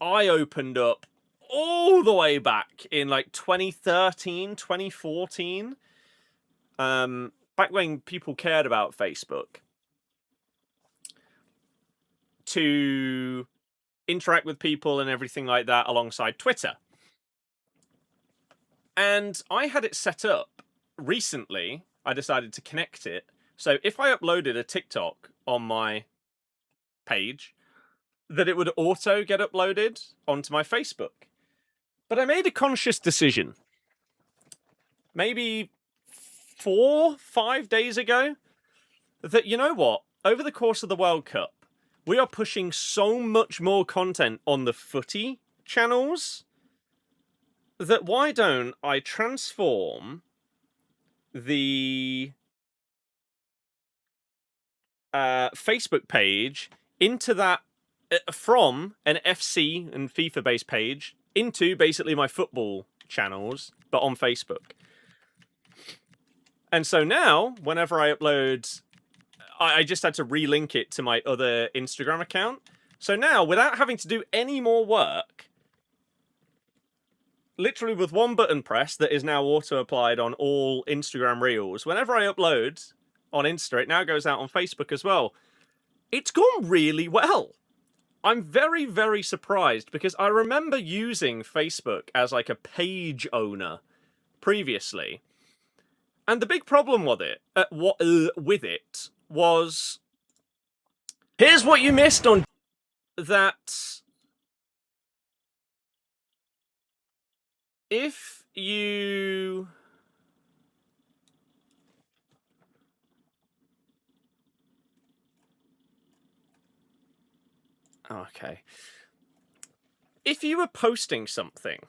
I opened up all the way back in like 2013, 2014. Back when people cared about Facebook. To interact with people and everything like that alongside Twitter. And I had it set up recently. I decided to connect it. So if I uploaded a TikTok on my page, that it would auto get uploaded onto my Facebook. But I made a conscious decision, maybe 4-5 days ago, that, you know what? Over the course of the World Cup, we are pushing so much more content on the footy channels that why don't I transform the Facebook page into that, from an FC and FIFA based page into basically my football channels, but on Facebook. And so now, whenever I upload, I just had to relink it to my other Instagram account. So now, without having to do any more work, literally with one button press that is now auto-applied on all Instagram Reels, whenever I upload on Insta, it now goes out on Facebook as well. It's gone really well. I'm very, very surprised because I remember using Facebook as like a page owner previously. And the big problem with it was, here's what you missed on that. If you okay, if you were posting something,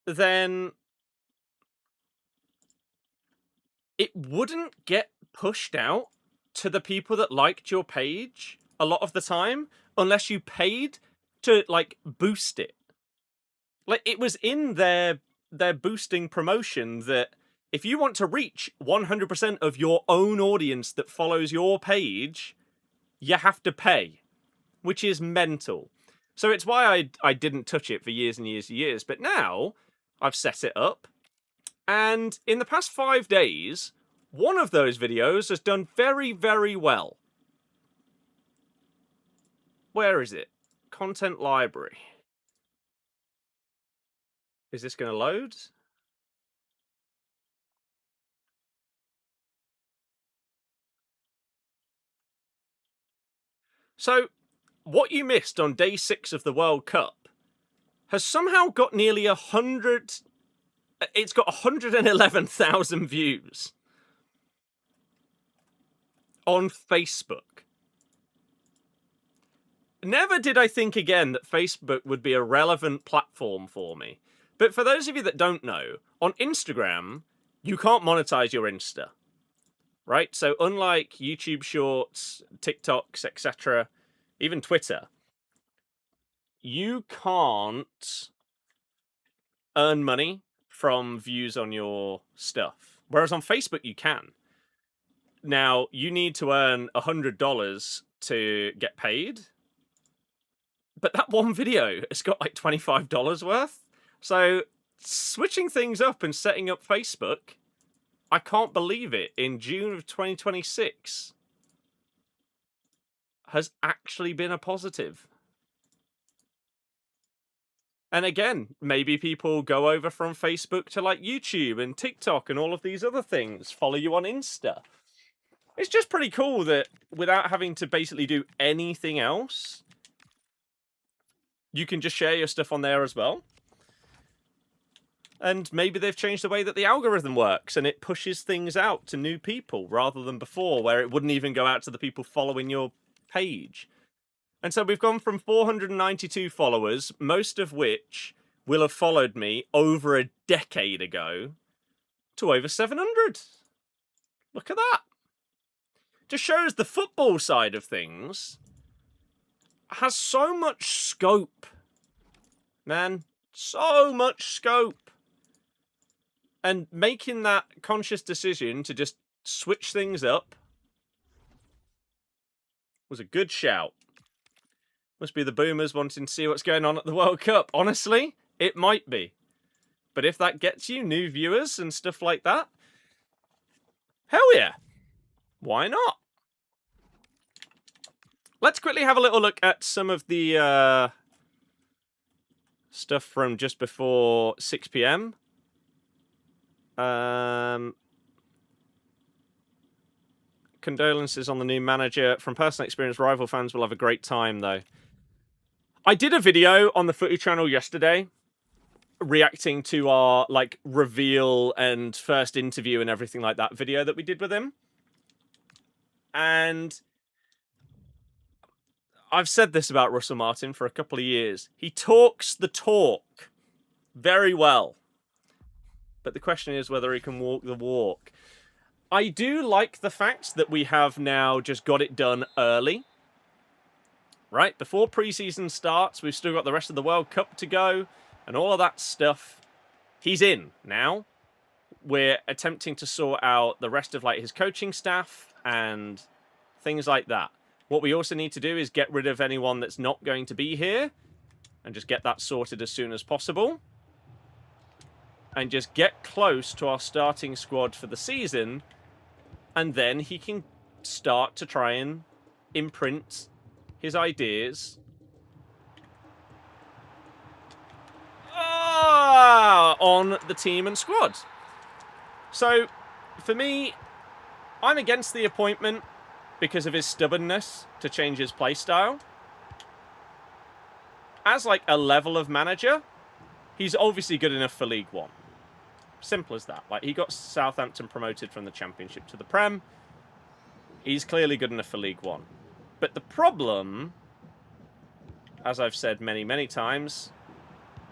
then it wouldn't get pushed out to the people that liked your page a lot of the time unless you paid to like boost it. Like, it was in their boosting promotion that if you want to reach 100% of your own audience that follows your page, you have to pay, which is mental. So it's why I didn't touch it for years and years and years. But now I've set it up, and in the past 5 days, one of those videos has done very, very well. Where is it? Content library. Is this going to load? So, what you missed on day 6 of the World Cup has somehow got nearly 100... It's got 111,000 views on Facebook. Never did I think again that Facebook would be a relevant platform for me. But for those of you that don't know, on Instagram, you can't monetize your Insta. Right? So unlike YouTube Shorts, TikToks, etc., even Twitter, you can't earn money from views on your stuff. Whereas on Facebook, you can. Now, you need to earn $100 to get paid. But that one video has got like $25 worth. So switching things up and setting up Facebook, I can't believe it, in June of 2026 has actually been a positive. And again, maybe people go over from Facebook to like YouTube and TikTok and all of these other things, follow you on Insta. It's just pretty cool that without having to basically do anything else, you can just share your stuff on there as well. And maybe they've changed the way that the algorithm works and it pushes things out to new people rather than before, where it wouldn't even go out to the people following your page. And so we've gone from 492 followers, most of which will have followed me over a decade ago, to over 700. Look at that. Just shows the football side of things has so much scope. Man, so much scope. And making that conscious decision to just switch things up was a good shout. Must be the boomers wanting to see what's going on at the World Cup. Honestly, it might be. But if that gets you new viewers and stuff like that, hell yeah. Why not? Let's quickly have a little look at some of the stuff from just before 6 p.m. condolences on the new manager. From personal experience, rival fans will have a great time, though. I did a video on the Footy channel yesterday reacting to our, like, reveal and first interview and everything like that video that we did with him. And I've said this about Russell Martin for a couple of years. He talks the talk very well. But the question is whether he can walk the walk. I do like the fact that we have now just got it done early. Right? Before preseason starts, we've still got the rest of the World Cup to go and all of that stuff. He's in now. We're attempting to sort out the rest of, like, his coaching staff and things like that. What we also need to do is get rid of anyone that's not going to be here and just get that sorted as soon as possible. And just get close to our starting squad for the season. And then he can start to try and imprint his ideas on the team and squad. So, for me, I'm against the appointment because of his stubbornness to change his play style. As, like, a level of manager, he's obviously good enough for League One. Simple as that. Like, he got Southampton promoted from the Championship to the Prem. He's clearly good enough for League One. But the problem, as I've said many, many times,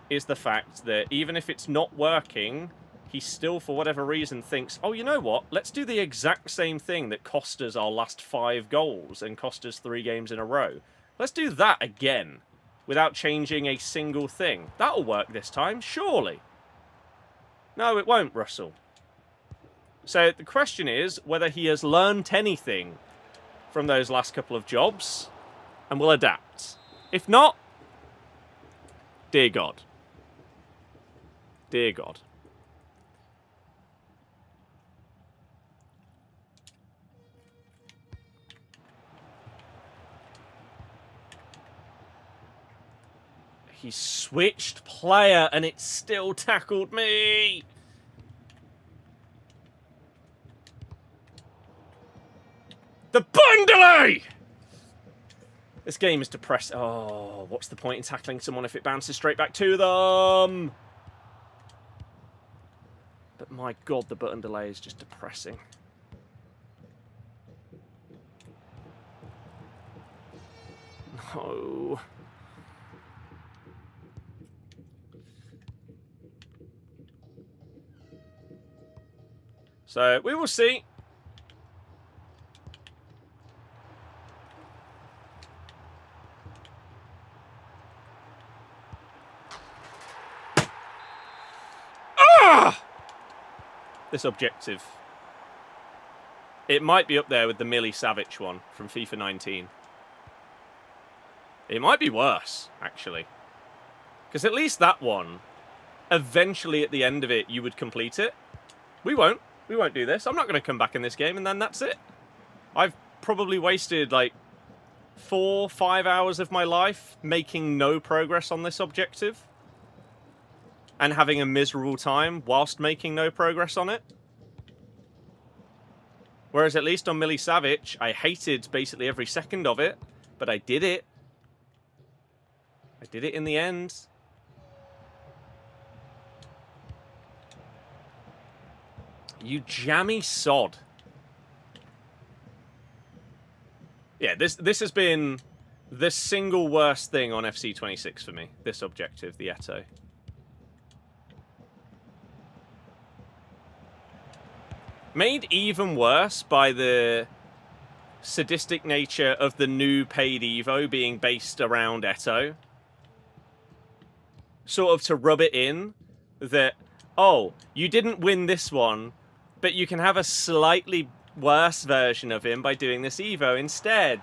is the fact that even if it's not working, he still, for whatever reason, thinks, oh, you know what? Let's do the exact same thing that cost us our last 5 goals and cost us 3 games in a row. Let's do that again without changing a single thing. That'll work this time, surely. No, it won't, Russell. So the question is whether he has learnt anything from those last couple of jobs and will adapt. If not, dear God. Dear God. He switched player and it still tackled me. The Dembele! This game is depressing. Oh, what's the point in tackling someone if it bounces straight back to them? But my God, the button delay is just depressing. No. So, we will see. This objective. It might be up there with the Millie Savic one from FIFA 19. It might be worse, actually. Because at least that one, eventually at the end of it, you would complete it. We won't. We won't do this. I'm not going to come back in this game and then that's it. I've probably wasted, like, 4 or 5 hours of my life making no progress on this objective. And having a miserable time whilst making no progress on it. Whereas at least on Millie Savic, I hated basically every second of it, but I did it. I did it in the end. You jammy sod. Yeah, this has been the single worst thing on FC26 for me. This objective, the Eto'o. Made even worse by the sadistic nature of the new paid Evo being based around Eto'o. Sort of to rub it in that, oh, you didn't win this one, but you can have a slightly worse version of him by doing this Evo instead.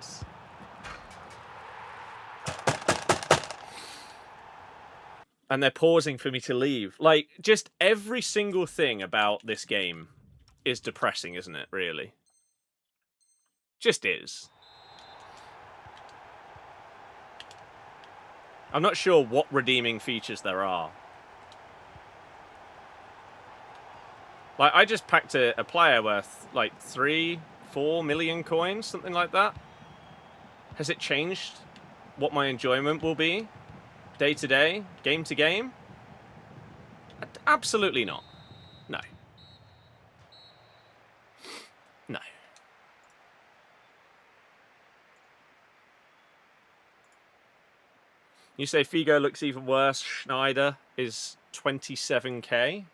And they're pausing for me to leave. Like, just every single thing about this game is depressing, isn't it, really? Just is. I'm not sure what redeeming features there are. Like, I just packed a player worth, like, 3, 4 million coins, something like that. Has it changed what my enjoyment will be day to day, game to game? Absolutely not. No. No. You say Figo looks even worse. Schneider is 27k.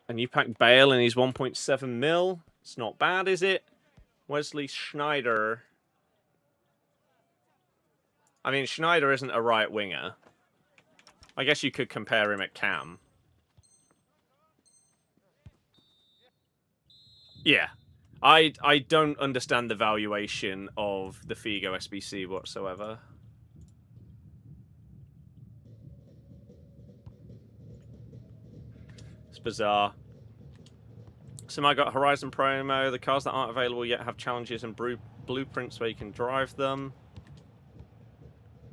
And you pack Bale and he's 1.7 mil. It's not bad, is it? Wesley Schneider. I mean, Schneider isn't a right winger. I guess you could compare him at Cam. Yeah. I don't understand the valuation of the Figo SBC whatsoever. It's bizarre. So I got Horizon promo. The cars that aren't available yet have challenges and blueprints where you can drive them.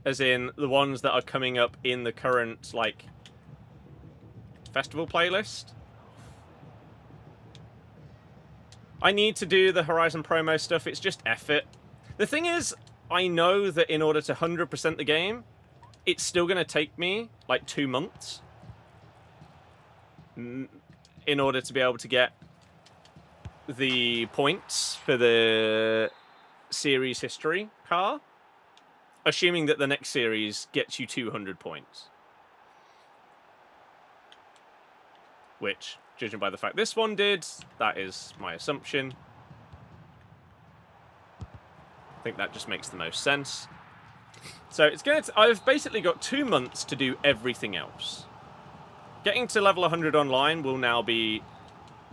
As in, the ones that are coming up in the current, like, festival playlist. I need to do the Horizon promo stuff. It's just effort. The thing is, I know that in order to 100% the game, it's still going to take me, like, 2 months. In order to be able to get the points for the series history car. Assuming that the next series gets you 200 points. Which, judging by the fact this one did, that is my assumption. I think that just makes the most sense. So it's going to... I've basically got 2 months to do everything else. Getting to level 100 online will now be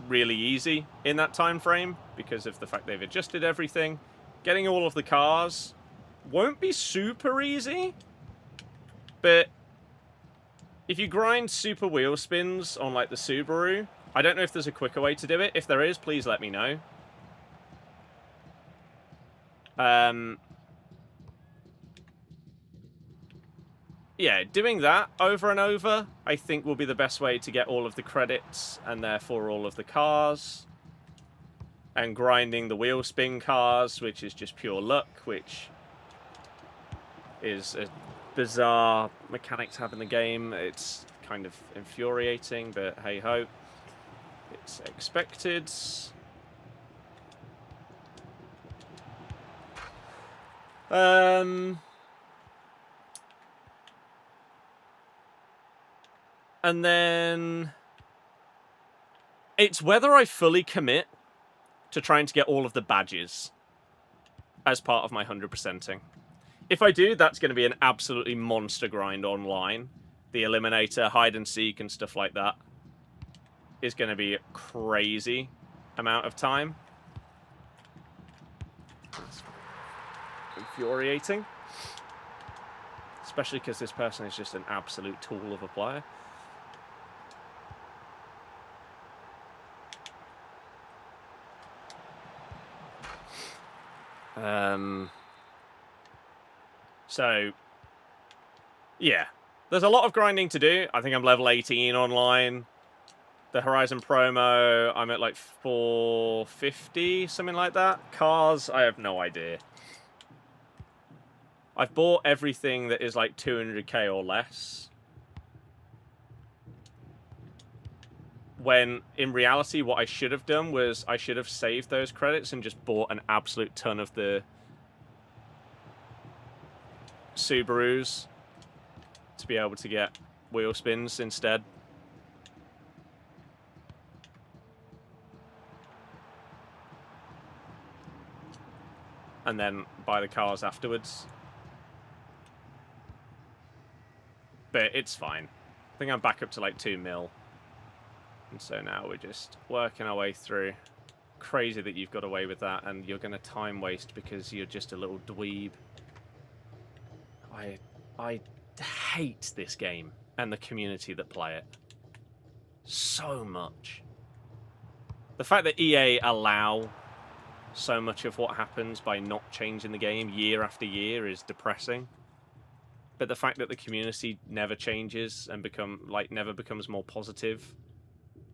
really easy in that time frame because of the fact they've adjusted everything. Getting all of the cars won't be super easy, but if you grind super wheel spins on like the Subaru, I don't know if there's a quicker way to do it. If there is, please let me know. Yeah, doing that over and over, I think will be the best way to get all of the credits and therefore all of the cars. And grinding the wheel spin cars, which is just pure luck, which is a bizarre mechanic to have in the game. It's kind of infuriating, but hey-ho. It's expected. And then it's whether I fully commit to trying to get all of the badges as part of my 100%ing. If I do, that's going to be an absolutely monster grind online. The Eliminator, hide and seek, and stuff like that is going to be a crazy amount of time. That's infuriating. Especially because this person is just an absolute tool of a player. So, yeah. There's a lot of grinding to do. I think I'm level 18 online. The Horizon promo, I'm at like 450, something like that. Cars, I have no idea. I've bought everything that is like 200k or less. When, in reality, what I should have done was I should have saved those credits and just bought an absolute ton of the Subarus to be able to get wheel spins instead. And then buy the cars afterwards. But it's fine. I think I'm back up to like 2 mil. And so now we're just working our way through. Crazy that you've got away with that and you're going to time waste because you're just a little dweeb. I hate this game and the community that play it so much. The fact that EA allow so much of what happens by not changing the game year after year is depressing. But the fact that the community never changes and never becomes more positive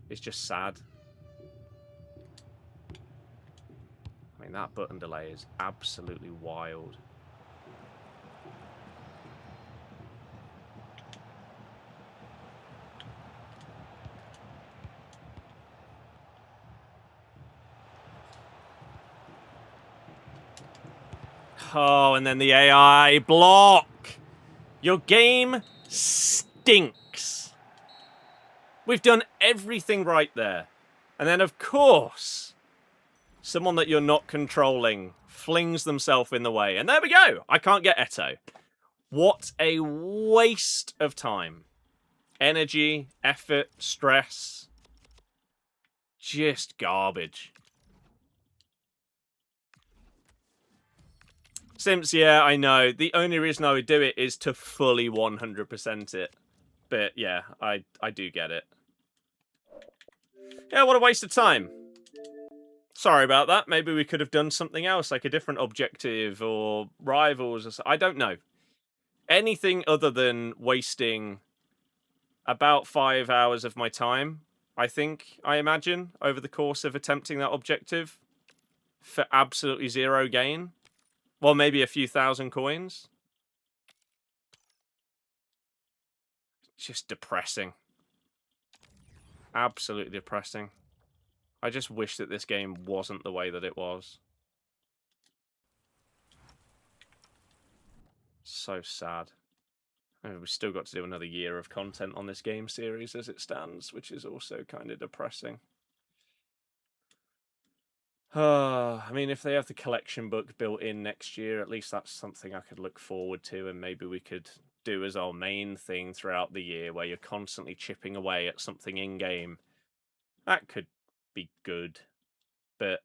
is just sad. I mean, that button delay is absolutely wild. Oh, and then the AI block. Your game stinks. We've done everything right there. And then, of course, someone that you're not controlling flings themselves in the way. And there we go. I can't get Eto. What a waste of time. Energy, effort, stress. Just garbage. Simps, yeah, I know. The only reason I would do it is to fully 100% it. But yeah, I do get it. Yeah, what a waste of time. Sorry about that. Maybe we could have done something else, like a different objective or rivals or something. I don't know. Anything other than wasting about 5 hours of my time, I imagine, over the course of attempting that objective for absolutely zero gain. Well, maybe a few thousand coins. Just depressing. Absolutely depressing. I just wish that this game wasn't the way that it was. So sad. I mean, we've still got to do another year of content on this game series as it stands, which is also kind of depressing. I mean, if they have the collection book built in next year, at least that's something I could look forward to, and maybe we could do as our main thing throughout the year, where you're constantly chipping away at something in-game. That could be good. But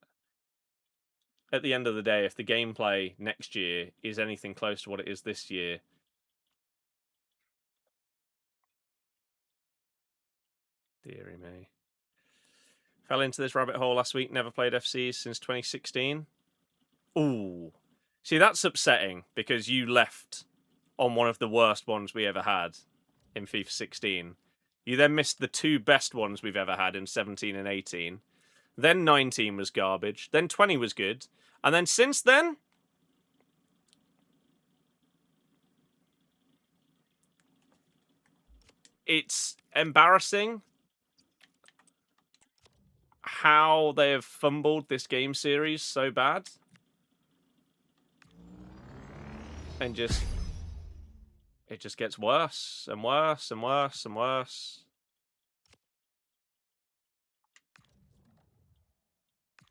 at the end of the day, if the gameplay next year is anything close to what it is this year, dearie me. Fell into this rabbit hole last week, never played FCs since 2016. Ooh. See, that's upsetting, because you left on one of the worst ones we ever had in FIFA 16. You then missed the two best ones we've ever had in 17 and 18. Then 19 was garbage. Then 20 was good. And then since then, it's embarrassing how they have fumbled this game series so bad. And it just gets worse and worse and worse and worse.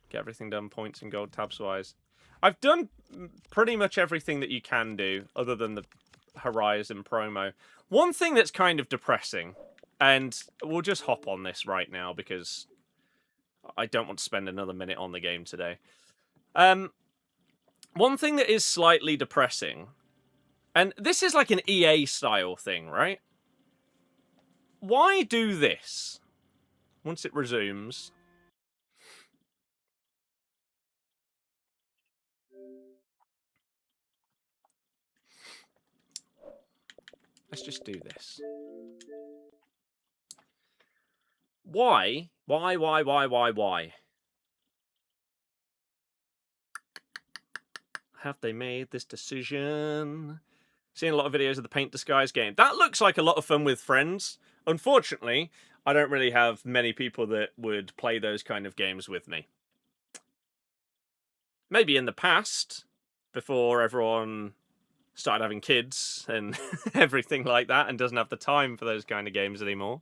Get everything done, points and gold tabs wise. I've done pretty much everything that you can do, other than the Horizon promo. One thing that's kind of depressing, and we'll just hop on this right now because I don't want to spend another minute on the game today. One thing that is slightly depressing, and this is like an EA style thing, right? Why do this? Once it resumes, let's just do this. Why? Why? Have they made this decision? Seen a lot of videos of the Paint Disguise game. That looks like a lot of fun with friends. Unfortunately, I don't really have many people that would play those kind of games with me. Maybe in the past, before everyone started having kids and everything like that, and doesn't have the time for those kind of games anymore.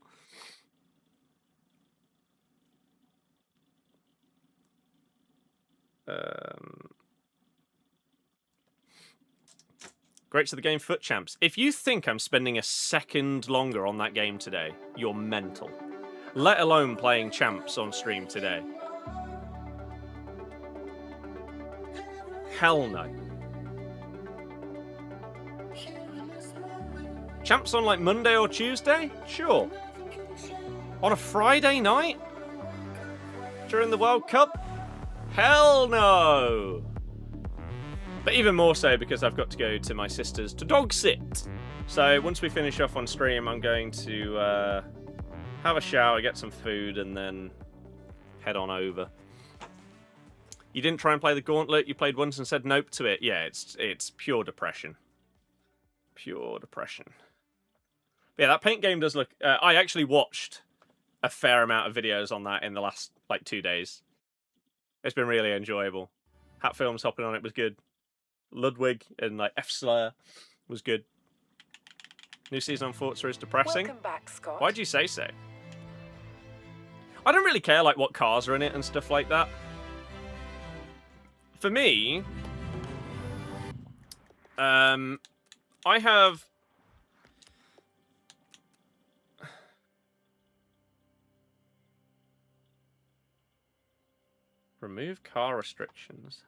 Great to the game, Foot Champs. If you think I'm spending a second longer on that game today, you're mental. Let alone playing Champs on stream today. Hell no. Champs on like Monday or Tuesday? Sure. On a Friday night? During the World Cup? Hell no! But even more so because I've got to go to my sister's to dog sit. So once we finish off on stream, I'm going to have a shower, get some food, and then head on over. You didn't try and play the Gauntlet? You played once and said nope to it? Yeah, it's pure depression. Pure depression. But yeah, that paint game does look... I actually watched a fair amount of videos on that in the last, like, 2 days. It's been really enjoyable. Hat Films hopping on it was good. Ludwig and, like, F-Slayer was good. New season on Forza is depressing. Welcome back, Scott. Why'd you say so? I don't really care, like, what cars are in it and stuff like that. For me, I have... Remove car restrictions.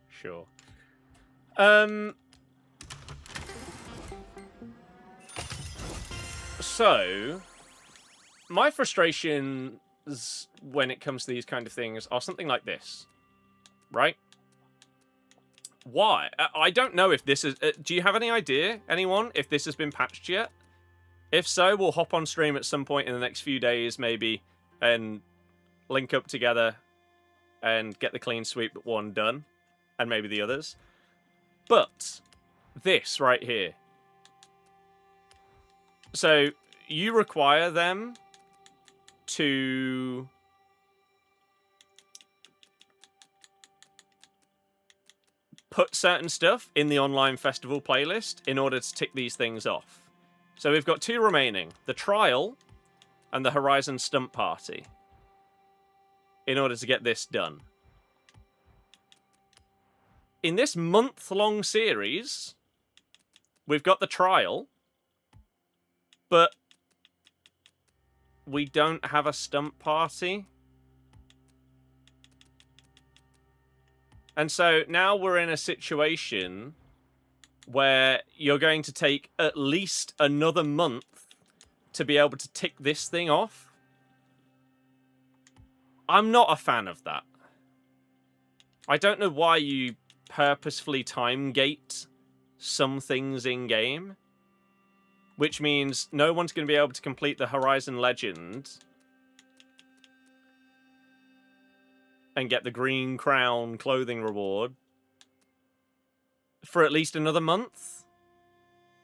Sure. So, my frustrations when it comes to these kind of things are something like this, right? Why? I don't know if this is... do you have any idea, anyone, if this has been patched yet? If so, we'll hop on stream at some point in the next few days, maybe, and link up together and get the clean sweep one done, and maybe the others. But this right here. So, you require them to... put certain stuff in the online festival playlist in order to tick these things off. So we've got 2 remaining. The Trial and the Horizon Stunt Party. In order to get this done. In this month-long series, we've got the Trial, but we don't have a Stunt Party. And so now we're in a situation where you're going to take at least another month to be able to tick this thing off. I'm not a fan of that. I don't know why you purposefully time gate some things in-game, which means no one's going to be able to complete the Horizon Legend and get the Green Crown clothing reward for at least another month.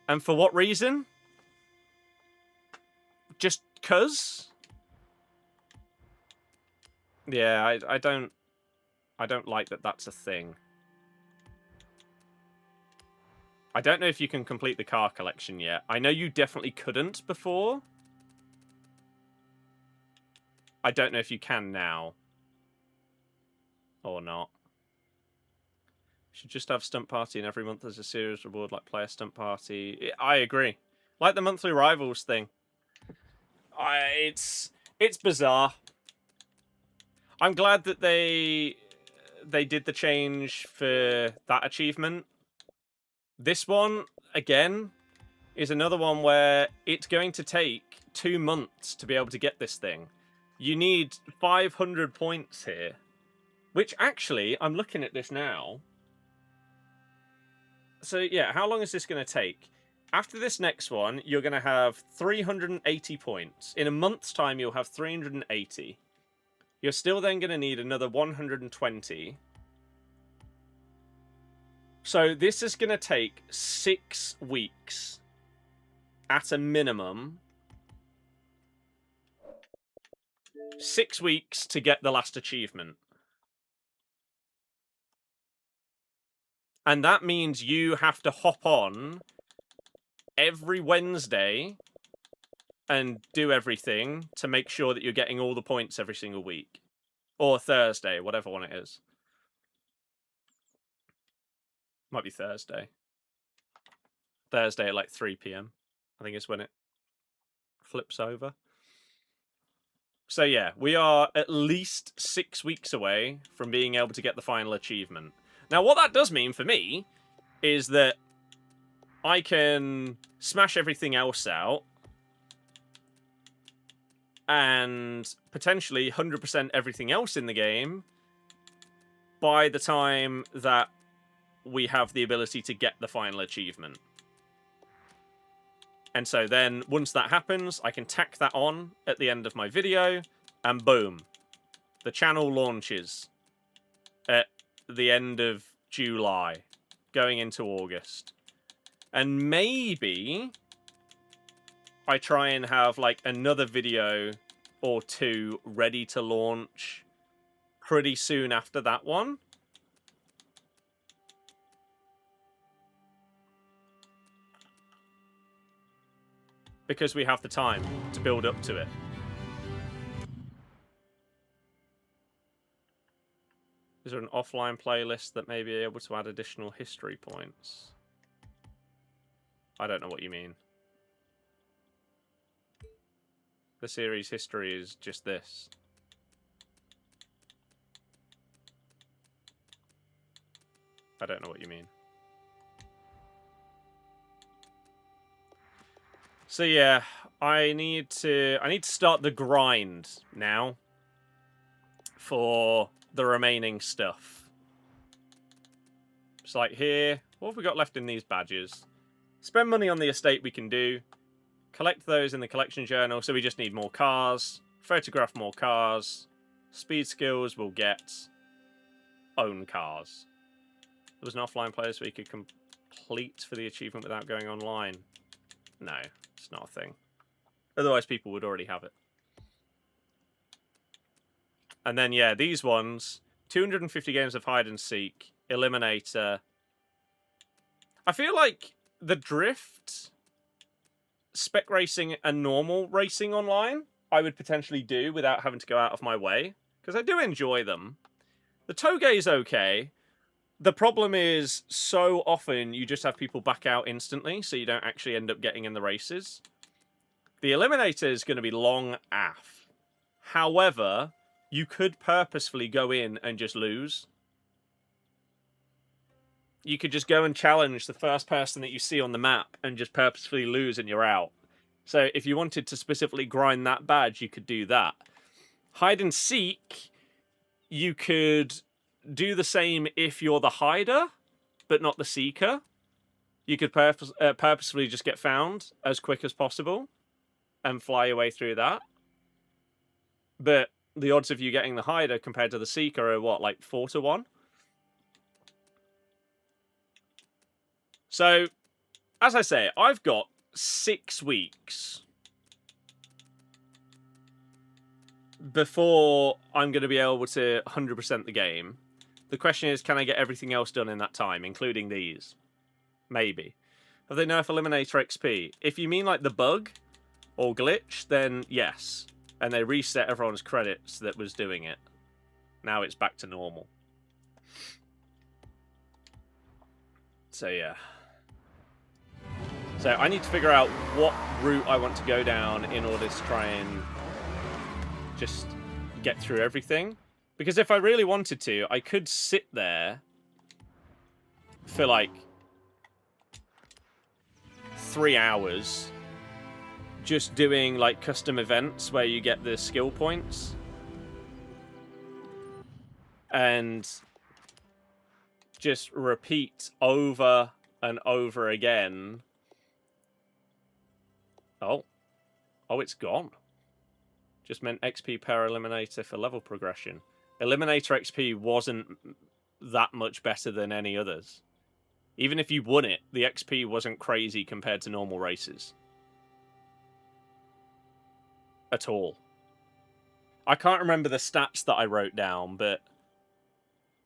And for what reason? Just 'cause? Yeah, I don't like that that's a thing. I don't know if you can complete the car collection yet. I know you definitely couldn't before. I don't know if you can now. Or not. Should just have Stunt Party, and every month there's a series reward like Player Stunt Party. I agree. Like the monthly Rivals thing. It's bizarre. I'm glad that they did the change for that achievement. This one, again, is another one where it's going to take 2 months to be able to get this thing. You need 500 points here. Which, actually, I'm looking at this now. So, yeah, how long is this going to take? After this next one, you're going to have 380 points. In a month's time, you'll have 380. You're still then going to need another 120. So, this is going to take 6 weeks. At a minimum. 6 weeks to get the last achievement. And that means you have to hop on every Wednesday and do everything to make sure that you're getting all the points every single week. Or Thursday, whatever one it is. Might be Thursday. Thursday at like 3 PM. I think is when it flips over. So yeah, we are at least 6 weeks away from being able to get the final achievement. Now, what that does mean for me is that I can smash everything else out, and potentially 100% everything else in the game by the time that we have the ability to get the final achievement. And so then, once that happens, I can tack that on at the end of my video, and boom. The channel launches at the end of July, going into August. And maybe I try and have, like, another video or two ready to launch pretty soon after that one. Because we have the time to build up to it. Is there an offline playlist that may be able to add additional history points? I don't know what you mean. The series history is just this. I don't know what you mean. So yeah, I need to start the grind now for the remaining stuff. It's like here, what have we got left in these badges? Spend money on the estate we can do. Collect those in the collection journal, so we just need more cars. Photograph more cars. Speed skills we'll get. Own cars. There was an offline player so we could complete for the achievement without going online. No, it's not a thing. Otherwise people would already have it. And then, yeah, these ones. 250 games of hide and seek. Eliminator. I feel like the drift, spec racing, and normal racing online, I would potentially do without having to go out of my way. Because I do enjoy them. The Toge is okay. The problem is, so often you just have people back out instantly, so you don't actually end up getting in the races. The Eliminator is going to be long AF. However, you could purposefully go in and just lose. You could just go and challenge the first person that you see on the map and just purposefully lose and you're out. So if you wanted to specifically grind that badge, you could do that. Hide and seek, you could do the same if you're the hider, but not the seeker. You could purposefully just get found as quick as possible and fly your way through that. But the odds of you getting the hider compared to the seeker are what, like 4 to 1? So, as I say, I've got 6 weeks before I'm going to be able to 100% the game. The question is, can I get everything else done in that time, including these? Maybe. Have they nerfed Eliminator XP? If you mean like the bug or glitch, then yes. And they reset everyone's credits that was doing it. Now it's back to normal. So yeah. So I need to figure out what route I want to go down in order to try and just get through everything. Because if I really wanted to, I could sit there for like 3 hours just doing like custom events where you get the skill points. And just repeat over and over again. Oh, it's gone. Just meant XP per Eliminator for level progression. Eliminator XP wasn't that much better than any others. Even if you won it, the XP wasn't crazy compared to normal races. At all. I can't remember the stats that I wrote down, but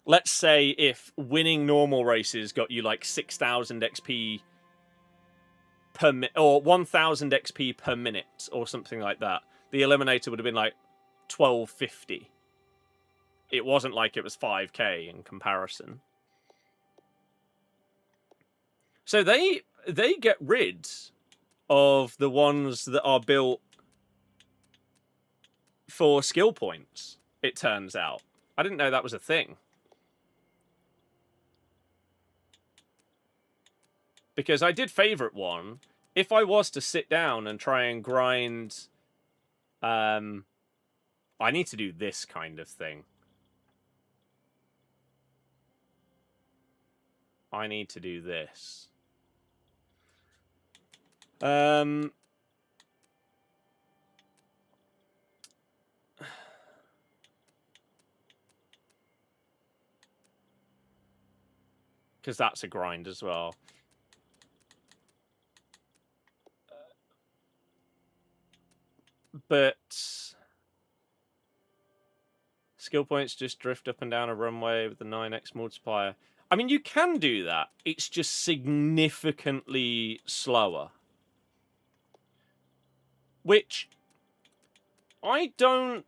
let's say if winning normal races got you like 6,000 XP per minute, or 1,000 XP per minute, or something like that, the Eliminator would have been like 1250. It wasn't like it was 5k in comparison. So they get rid of the ones that are built for skill points, it turns out. I didn't know that was a thing. Because I did favourite one, if I was to sit down and try and grind, I need to do this kind of thing. I need to do this. Because that's a grind as well. But skill points just drift up and down a runway with the 9x multiplier. I mean, you can do that. It's just significantly slower. Which I don't...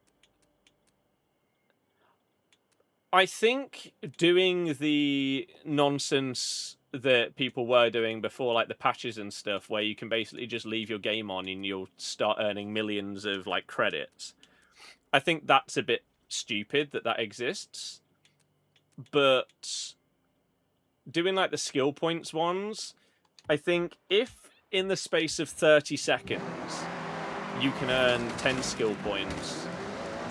I think doing the nonsense that people were doing before, like the patches and stuff, where you can basically just leave your game on and you'll start earning millions of like credits, I think that's a bit stupid that exists. But doing like the skill points ones, I think if in the space of 30 seconds you can earn 10 skill points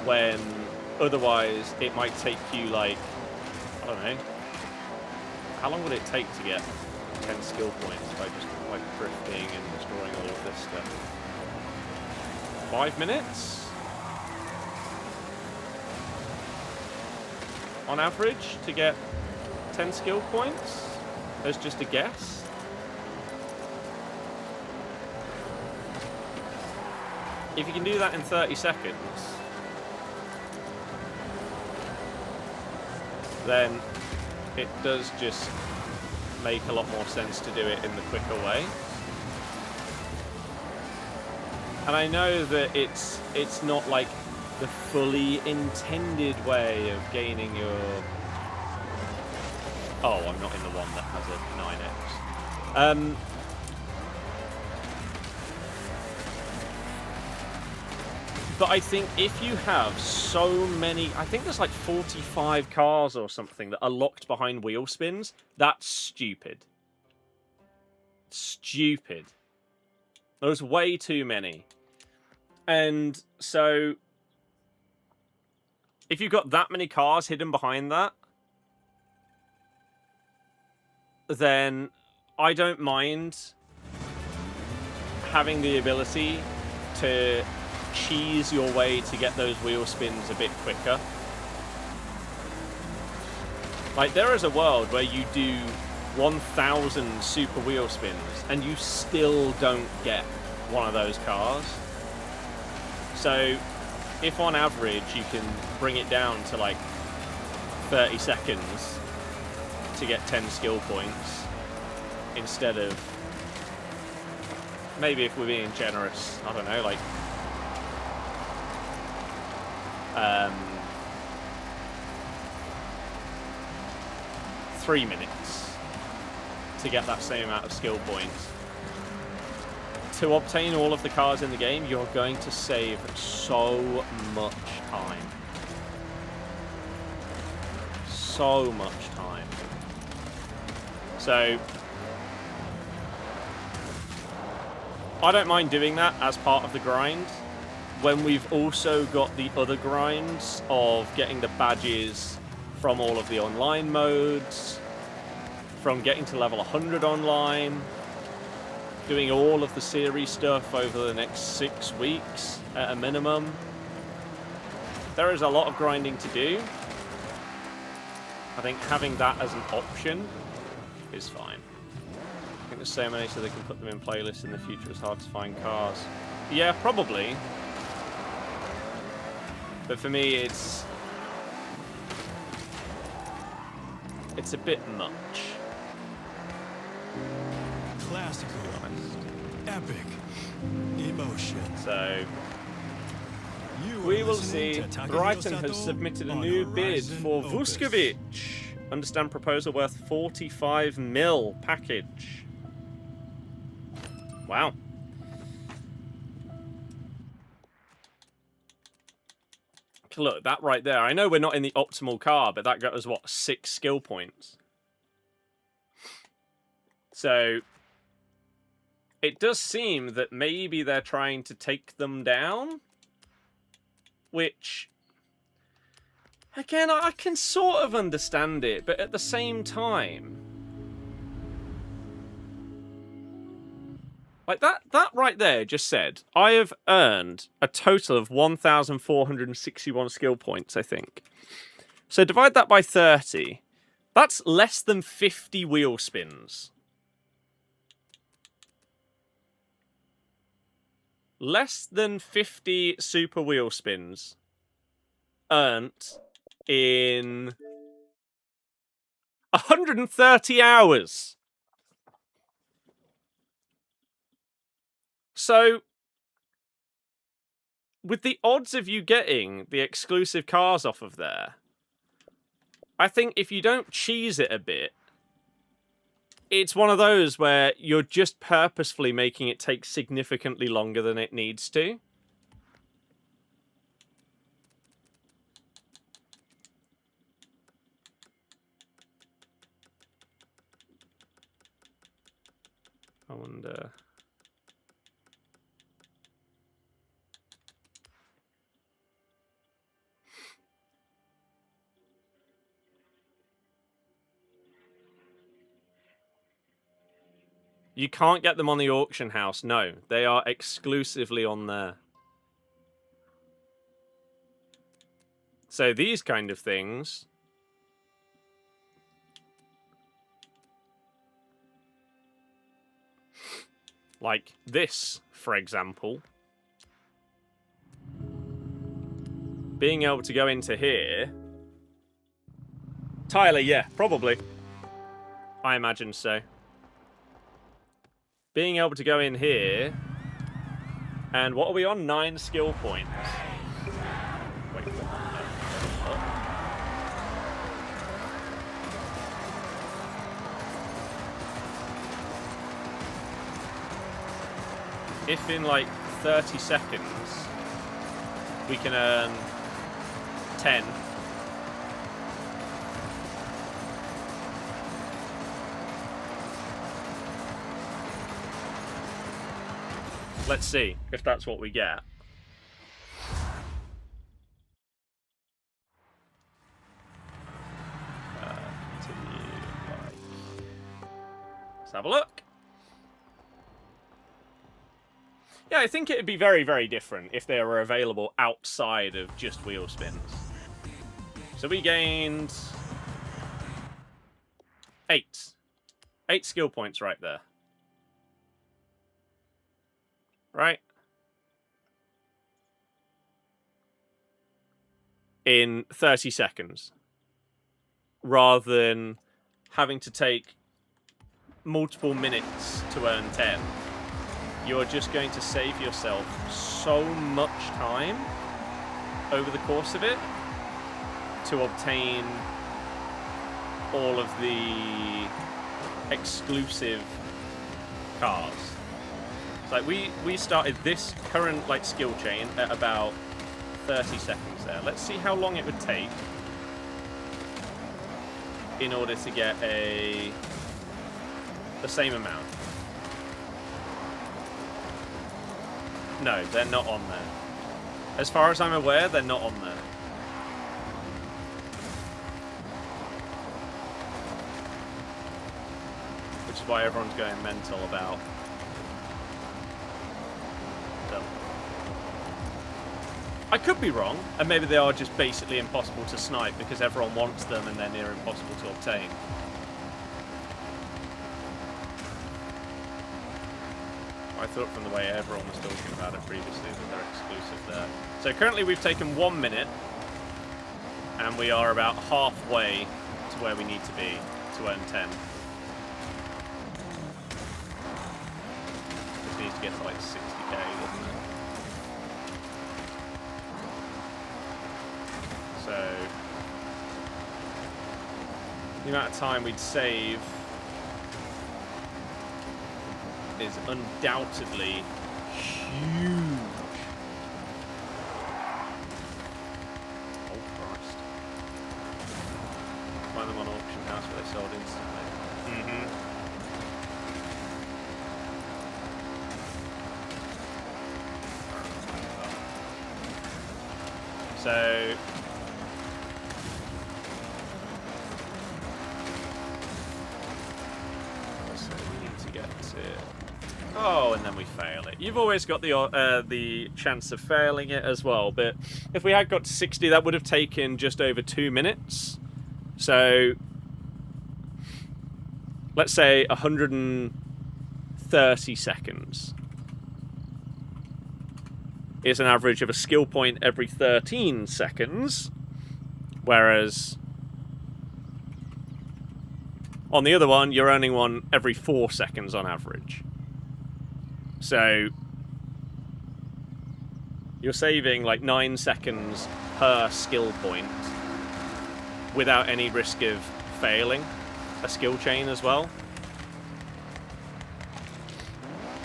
when otherwise it might take you like, I don't know, how long would it take to get 10 skill points by just like drifting and destroying all of this stuff? 5 minutes? On average to get 10 skill points? As just a guess? If you can do that in 30 seconds, then it does just make a lot more sense to do it in the quicker way. And I know that it's not like the fully intended way of gaining your... Oh, I'm not in the one that has a 9x. But I think if you have so many... I think there's like 45 cars or something that are locked behind wheel spins. That's stupid. Stupid. There's way too many. And so... if you've got that many cars hidden behind that, then I don't mind having the ability to cheese your way to get those wheel spins a bit quicker. Like, there is a world where you do 1,000 super wheel spins and you still don't get one of those cars. So if on average you can bring it down to like 30 seconds to get 10 skill points instead of, maybe if we're being generous, I don't know, like 3 minutes to get that same amount of skill points. To obtain all of the cars in the game, you're going to save so much time. So much time. So I don't mind doing that as part of the grind, when we've also got the other grinds of getting the badges from all of the online modes, from getting to level 100 online, doing all of the series stuff over the next 6 weeks at a minimum. There is a lot of grinding to do. I think having that as an option is fine. I think there's so many so they can put them in playlists in the future. It's hard to find cars. Yeah, probably. But for me, it's a bit much. Classical, epic, emotion. So we will see. Brighton has submitted a new bid for Vuskovic. Understand proposal worth 45 mil package. Wow. Look, that right there. I know we're not in the optimal car, but that got us, what, 6 skill points? So it does seem that maybe they're trying to take them down. Which, again, I can sort of understand it, but at the same time, like that right there just said, I have earned a total of 1,461 skill points, I think. So divide that by 30. That's less than 50 wheel spins. Less than 50 super wheel spins earned in 130 hours. So, with the odds of you getting the exclusive cars off of there, I think if you don't cheese it a bit, it's one of those where you're just purposefully making it take significantly longer than it needs to. I wonder... You can't get them on the auction house. No, they are exclusively on there. So these kind of things... Like this, for example. Being able to go into here... Tyler, yeah, probably. I imagine so. Being able to go in here... And what are we on? 9 skill points. Wait. If in like 30 seconds we can earn 10, let's see if that's what we get. Continue. Let's have a look. Yeah, I think it'd be very, very different if they were available outside of just wheel spins. So we gained 8. 8 skill points right there. Right? In 30 seconds. Rather than having to take multiple minutes to earn 10. You're just going to save yourself so much time over the course of it to obtain all of the exclusive cars. It's like we started this current like skill chain at about 30 seconds there. Let's see how long it would take in order to get the same amount. No, they're not on there. As far as I'm aware, they're not on there. Which is why everyone's going mental about them. I could be wrong, and maybe they are just basically impossible to snipe because everyone wants them and they're near impossible to obtain. I thought from the way everyone was talking about it previously that they're exclusive there. So currently we've taken 1 minute, and we are about halfway to where we need to be to earn 10. Just needs to get to like 60k, doesn't it? So the amount of time we'd save is undoubtedly huge. Oh Christ. Find them on auction house where they sold instantly. So we need to get to... Oh, and then we fail it. You've always got the chance of failing it as well, but if we had got to 60, that would have taken just over 2 minutes. So let's say 130 seconds is an average of a skill point every 13 seconds, whereas on the other one, you're earning one every 4 seconds on average. So you're saving like 9 seconds per skill point without any risk of failing a skill chain as well.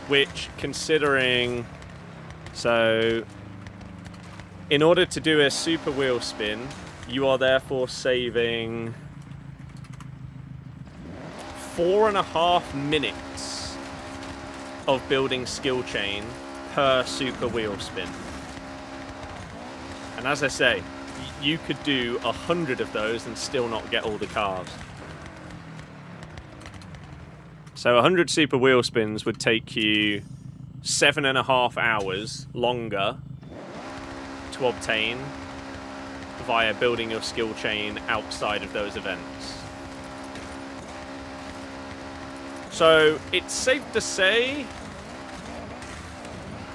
Which, considering... So, in order to do a super wheel spin, you are therefore saving 4.5 minutes of building skill chain per super wheel spin. And as I say, you could do 100 of those and still not get all the cars. So 100 super wheel spins would take you 7.5 hours longer to obtain via building your skill chain outside of those events. So it's safe to say,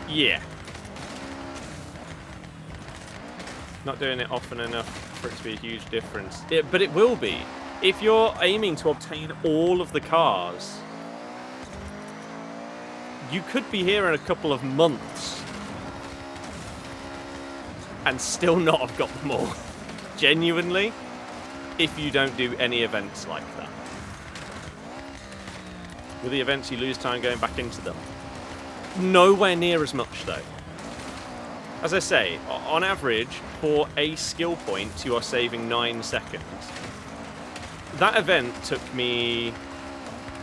yeah. Not doing it often enough for it to be a huge difference. But it will be. If you're aiming to obtain all of the cars, you could be here in a couple of months and still not have got them all. Genuinely, if you don't do any events like that. With the events, you lose time going back into them. Nowhere near as much, though. As I say, on average, for a skill point, you are saving 9 seconds. That event took me,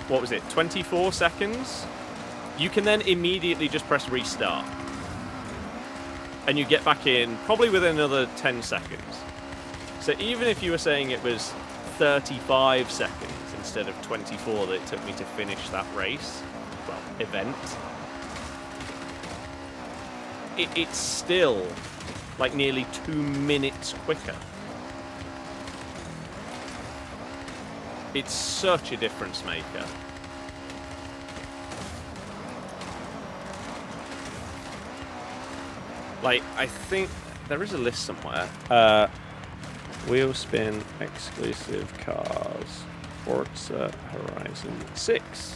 what was it, 24 seconds? You can then immediately just press restart. And you get back in probably within another 10 seconds. So even if you were saying it was 35 seconds instead of 24 that it took me to finish that race, well, event, it's still like nearly 2 minutes quicker. It's such a difference maker. Like, I think there is a list somewhere. Wheel spin exclusive cars. Forza Horizon 6.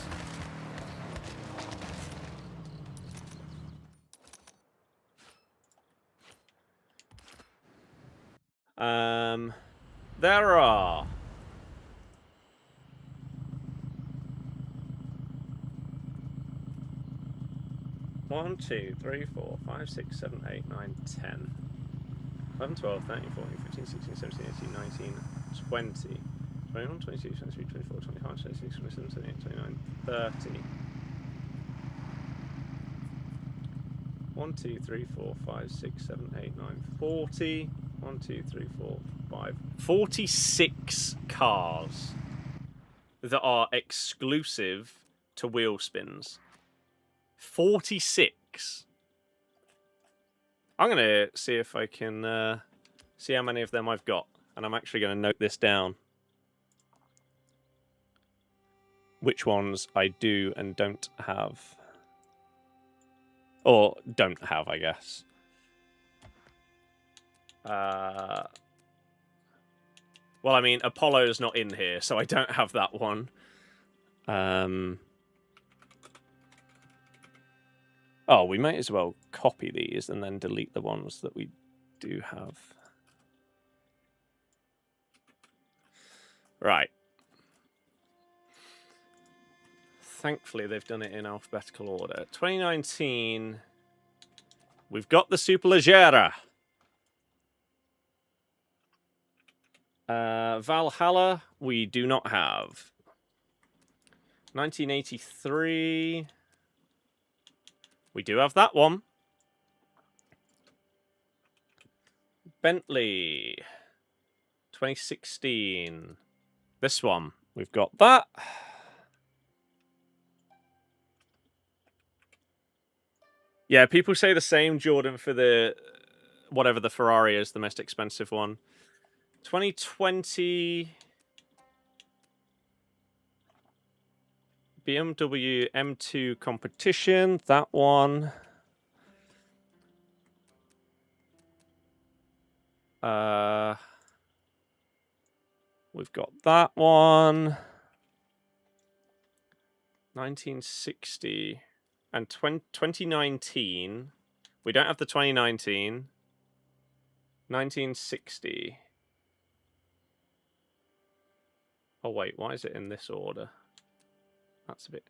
There are 1, 2, 3, 4, 5, 6, 7, 8, 9, 10, 11, 12, 13, 14, 15, 16, 17, 18, 19, 20, 21, 22, 23, 24, 25, 26, 27, 28, 29, 30. 1, 2, 3, 4, 5, 6, 7, 8, 9, 40. 1, 2, 3, 4, 5. 46 cars that are exclusive to wheel spins. 46. I'm going to see if I can see how many of them I've got. And I'm actually going to note this down. Which ones I do and don't have. Or don't have, I guess. Well, I mean, Apollo's not in here, so I don't have that one. Oh, we might as well copy these and then delete the ones that we do have. Right. Thankfully, they've done it in alphabetical order. 2019, we've got the Superleggera. Valhalla, we do not have. 1983, we do have that one. Bentley. 2016. This one. We've got that. Yeah, people say the same, Jordan, for the... whatever the Ferrari is, the most expensive one. 2020... BMW M2 competition. That one. We've got that one. 1960 and 2019. We don't have the 2019. 1960. Oh wait, why is it in this order? That's a bit.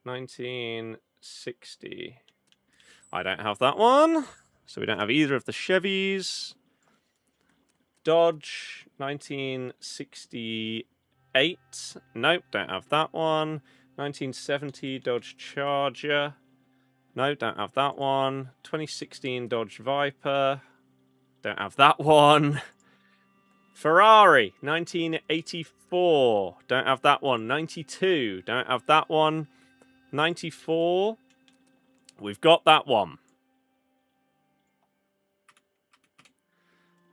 1960. I don't have that one. So we don't have either of the Chevys. Dodge, 1968. Nope, don't have that one. 1970 Dodge Charger. No, don't have that one. 2016 Dodge Viper. Don't have that one. Ferrari, 1984. Don't have that one. 92. Don't have that one. 94. We've got that one.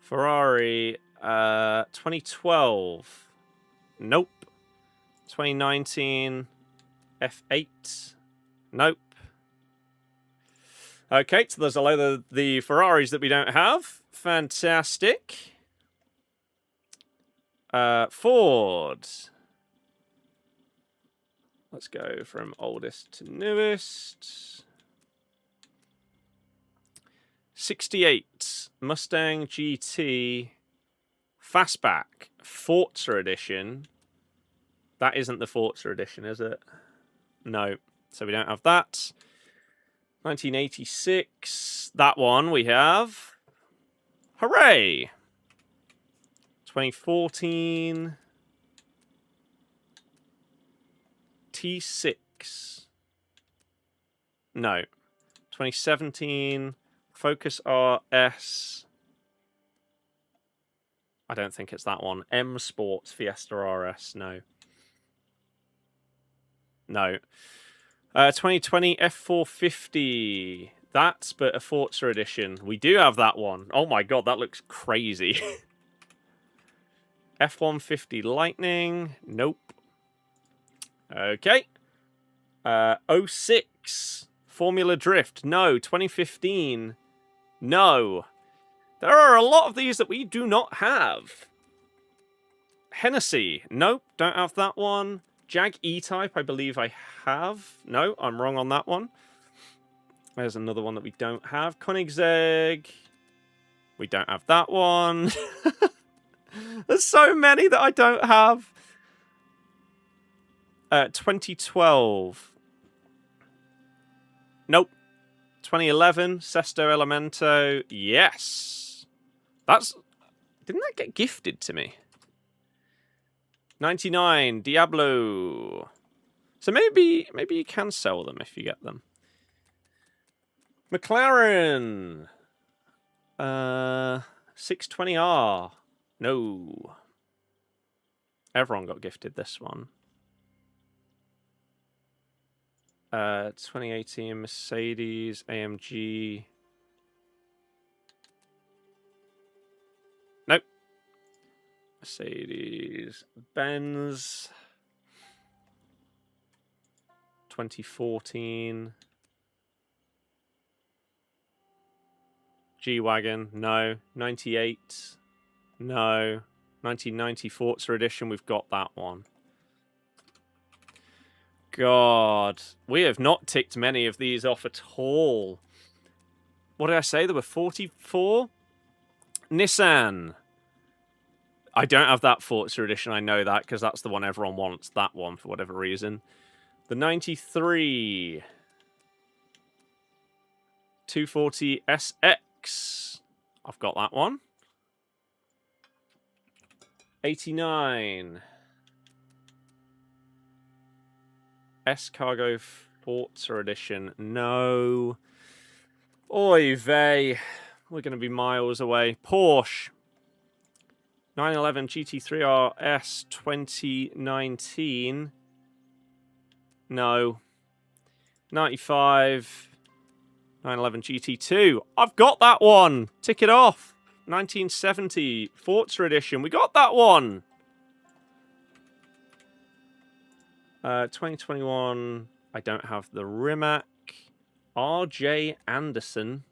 Ferrari, 2012. Nope. 2019. F8. Nope. Okay, so there's a load of the Ferraris that we don't have. Fantastic. Ford. Let's go from oldest to newest. 68 Mustang GT Fastback Forza Edition. That isn't the Forza Edition, is it? No. So we don't have that. 1986. That one we have. Hooray! 2014. T6. No. 2017. Focus RS. I don't think it's that one. M Sports Fiesta RS. No. No. 2020 F450. That's but a Forza edition. We do have that one. Oh my god, that looks crazy. F150 Lightning. Nope. Okay. 06 Formula Drift. No. 2015. No. There are a lot of these that we do not have. Hennessy. Nope. Don't have that one. Jag E-Type, I believe I have. No, I'm wrong on that one. There's another one that we don't have. Koenigsegg. We don't have that one. There's so many that I don't have. 2012. Nope. 2011. Sesto Elemento. Yes. That's... Didn't that get gifted to me? 99 Diablo. So maybe you can sell them if you get them. McLaren. 620R. No. Everyone got gifted this one. 2018 Mercedes AMG. Nope. Mercedes Benz. 2014. G-Wagon. No. 98. No. 1990 Forza Edition. We've got that one. God. We have not ticked many of these off at all. What did I say? There were 44? Nissan. I don't have that Forza Edition. I know that because that's the one everyone wants. That one for whatever reason. The 93. 240 SX. I've got that one. 89. S Cargo Forza Edition. No. Oy vey. We're going to be miles away. Porsche 911 GT3 RS 2019. No. 95 911 GT2. I've got that one. Tick it off. 1970 Forza Edition. We got that one. 2021. I don't have the Rimac. RJ Anderson.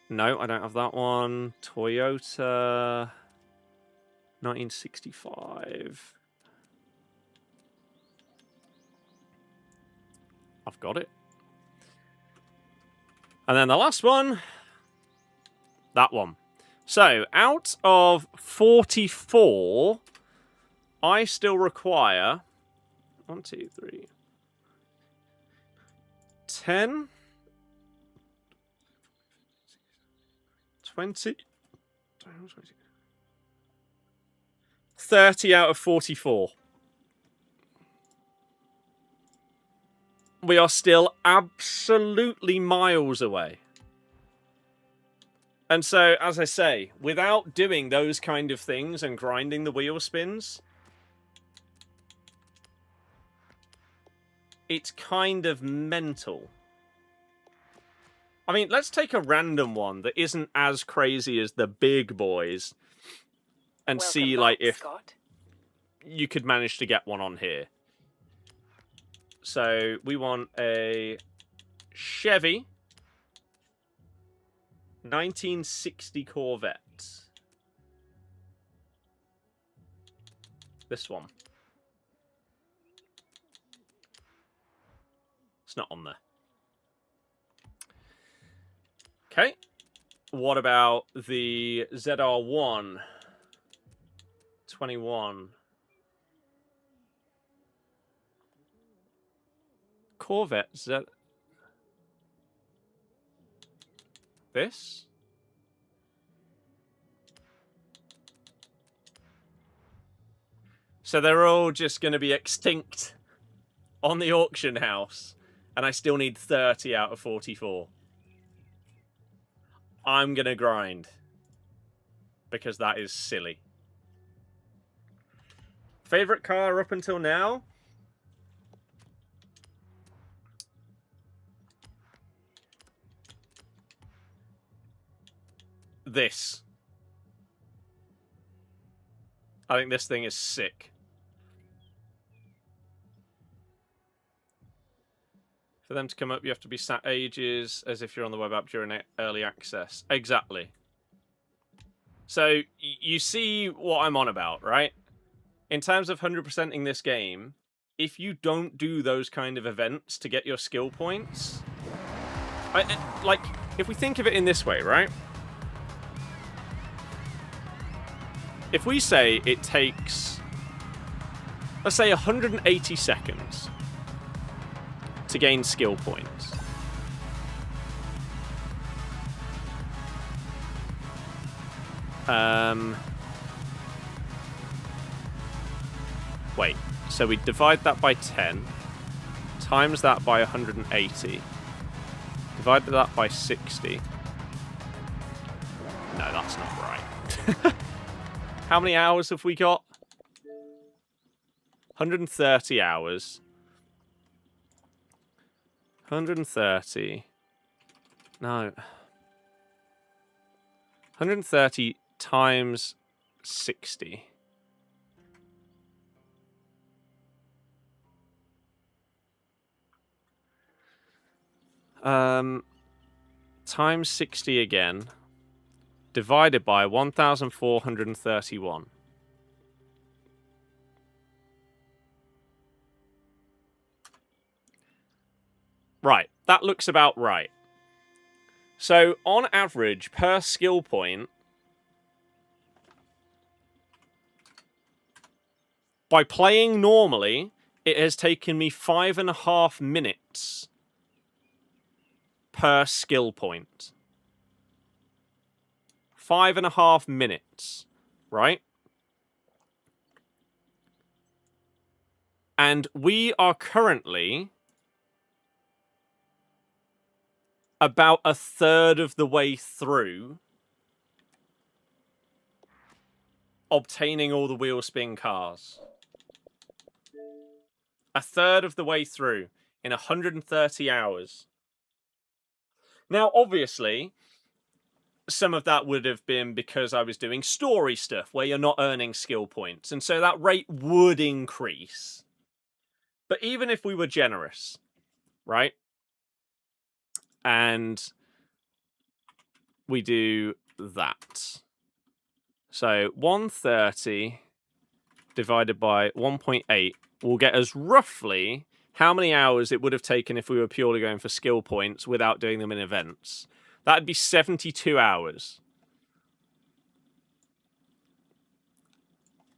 No, I don't have that one. Toyota 1965. I've got it. And then the last one. That one. So, out of 44, I still require 1, 2, 3, 10, 20, 30 out of 44. We are still absolutely miles away. And so, as I say, without doing those kind of things and grinding the wheel spins, it's kind of mental. I mean, let's take a random one that isn't as crazy as the big boys and see, like, if you could manage to get one on here. So, we want a Chevy 1960 Corvette. This one. It's not on there. Okay. What about the ZR1 21? Corvette Z. This? So they're all just going to be extinct on the auction house. And I still need 30 out of 44. I'm going to grind. Because that is silly. Favorite car up until now? This. I think this thing is sick. For them to come up, you have to be sat ages as if you're on the web app during early access. Exactly. So, you see what I'm on about, right? In terms of 100%ing this game, if you don't do those kind of events to get your skill points... like, if we think of it in this way, right? If we say it takes, let's say 180 seconds to gain skill points. Wait, so we divide that by 10, times that by 180, divide that by 60. No, that's not right. How many hours have we got? 130 hours. 130. No. 130 times 60. Times 60 again. Divided by 1,431. Right, that looks about right. So, on average, per skill point, by playing normally, it has taken me 5.5 minutes per skill point. 5.5 minutes, right? And we are currently about a third of the way through obtaining all the wheel spin cars. A third of the way through in 130 hours. Now, obviously, some of that would have been because I was doing story stuff where you're not earning skill points. And so that rate would increase. But even if we were generous, right? And we do that. So 130 divided by 1.8 will get us roughly how many hours it would have taken if we were purely going for skill points without doing them in events. That'd be 72 hours.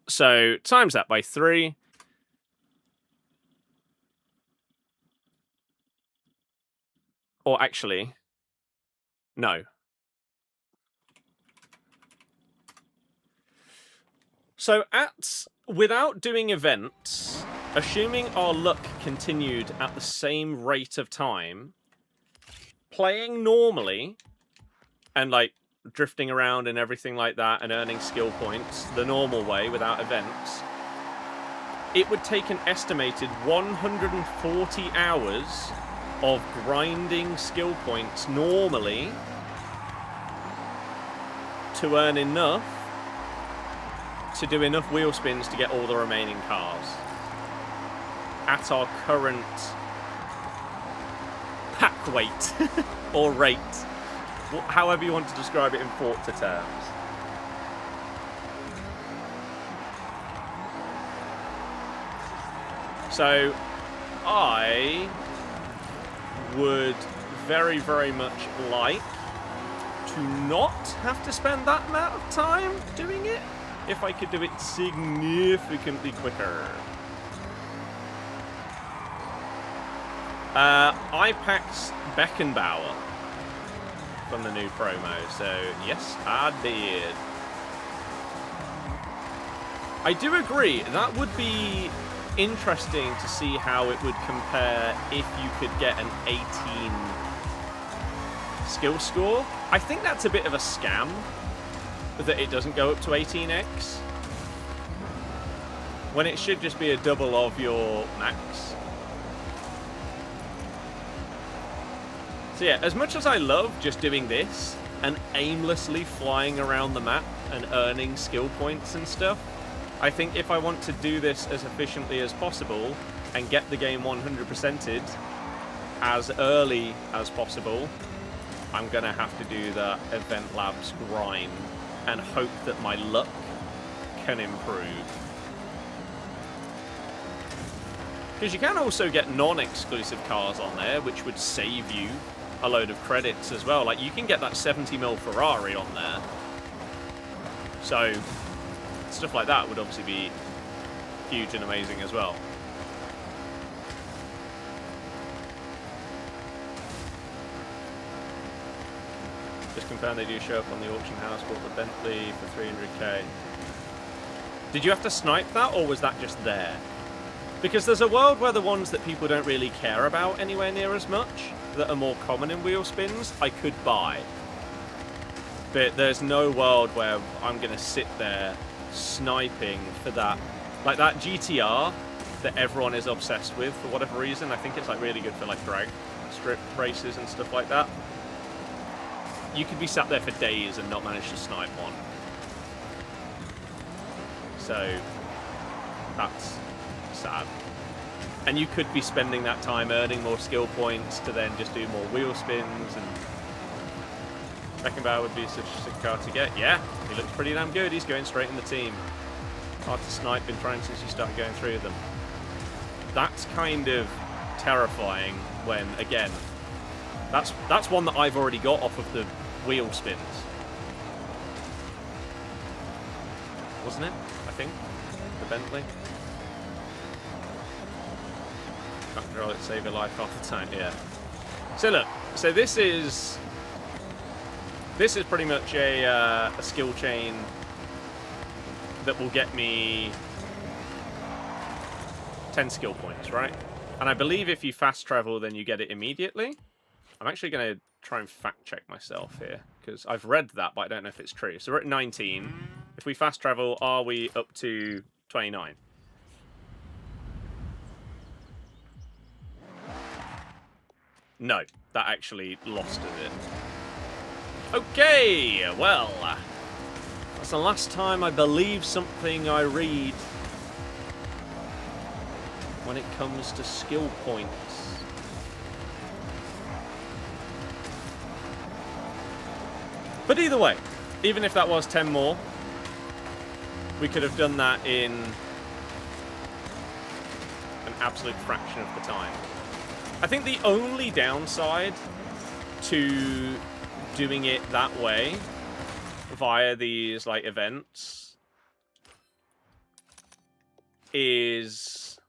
So times that by 3. Or actually, no. So without doing events, assuming our luck continued at the same rate of time, playing normally, and like drifting around and everything like that, and earning skill points the normal way without events, it would take an estimated 140 hours of grinding skill points normally to earn enough to do enough wheel spins to get all the remaining cars at our current pack weight or rate, however you want to describe it in Forza terms. So I would very, very much like to not have to spend that amount of time doing it if I could do it significantly quicker. Ipax Beckenbauer from the new promo, so yes, I did. I do agree, that would be interesting to see how it would compare if you could get an 18 skill score. I think that's a bit of a scam that it doesn't go up to 18x when it should just be a double of your max. So yeah, as much as I love just doing this and aimlessly flying around the map and earning skill points and stuff, I think if I want to do this as efficiently as possible and get the game 100%ed as early as possible, I'm going to have to do the Event Labs grind and hope that my luck can improve. Because you can also get non-exclusive cars on there, which would save you a load of credits as well. Like, you can get that 70mm Ferrari on there. So stuff like that would obviously be huge and amazing as well. Just confirm they do show up on the auction house, bought the Bentley for 300k. Did you have to snipe that, or was that just there? Because there's a world where the ones that people don't really care about anywhere near as much, that are more common in wheel spins, I could buy. But there's no world where I'm going to sit there sniping for that. Like that GTR that everyone is obsessed with for whatever reason. I think it's like really good for like drag strip races and stuff like that. You could be sat there for days and not manage to snipe one. So that's sad. And you could be spending that time earning more skill points to then just do more wheel spins, and Beckenbauer would be such a sick car to get. Yeah, he looks pretty damn good. He's going straight in the team. Hard to snipe, been trying since you started going through them. That's kind of terrifying when, again, that's one that I've already got off of the wheel spins. Wasn't it? I think. The Bentley. Can't control it, save your life half the time, yeah. So look, so this is pretty much a skill chain that will get me 10 skill points, right? And I believe if you fast travel, then you get it immediately. I'm actually going to try and fact check myself here, because I've read that, but I don't know if it's true. So we're at 19. If we fast travel, are we up to 29? No, that actually lost it. Okay, well, that's the last time I believe something I read when it comes to skill points. But either way, even if that was 10 more, we could have done that in an absolute fraction of the time. I think the only downside to doing it that way via these like events is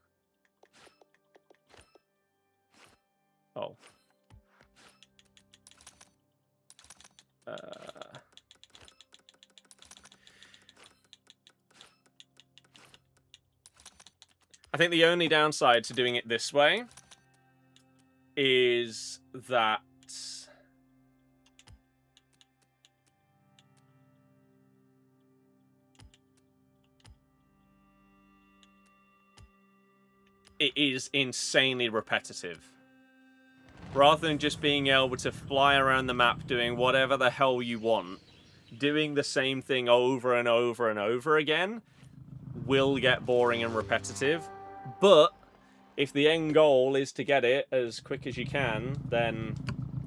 I think the only downside to doing it this way is that it is insanely repetitive. Rather than just being able to fly around the map doing whatever the hell you want, doing the same thing over and over and over again will get boring and repetitive. But if the end goal is to get it as quick as you can, then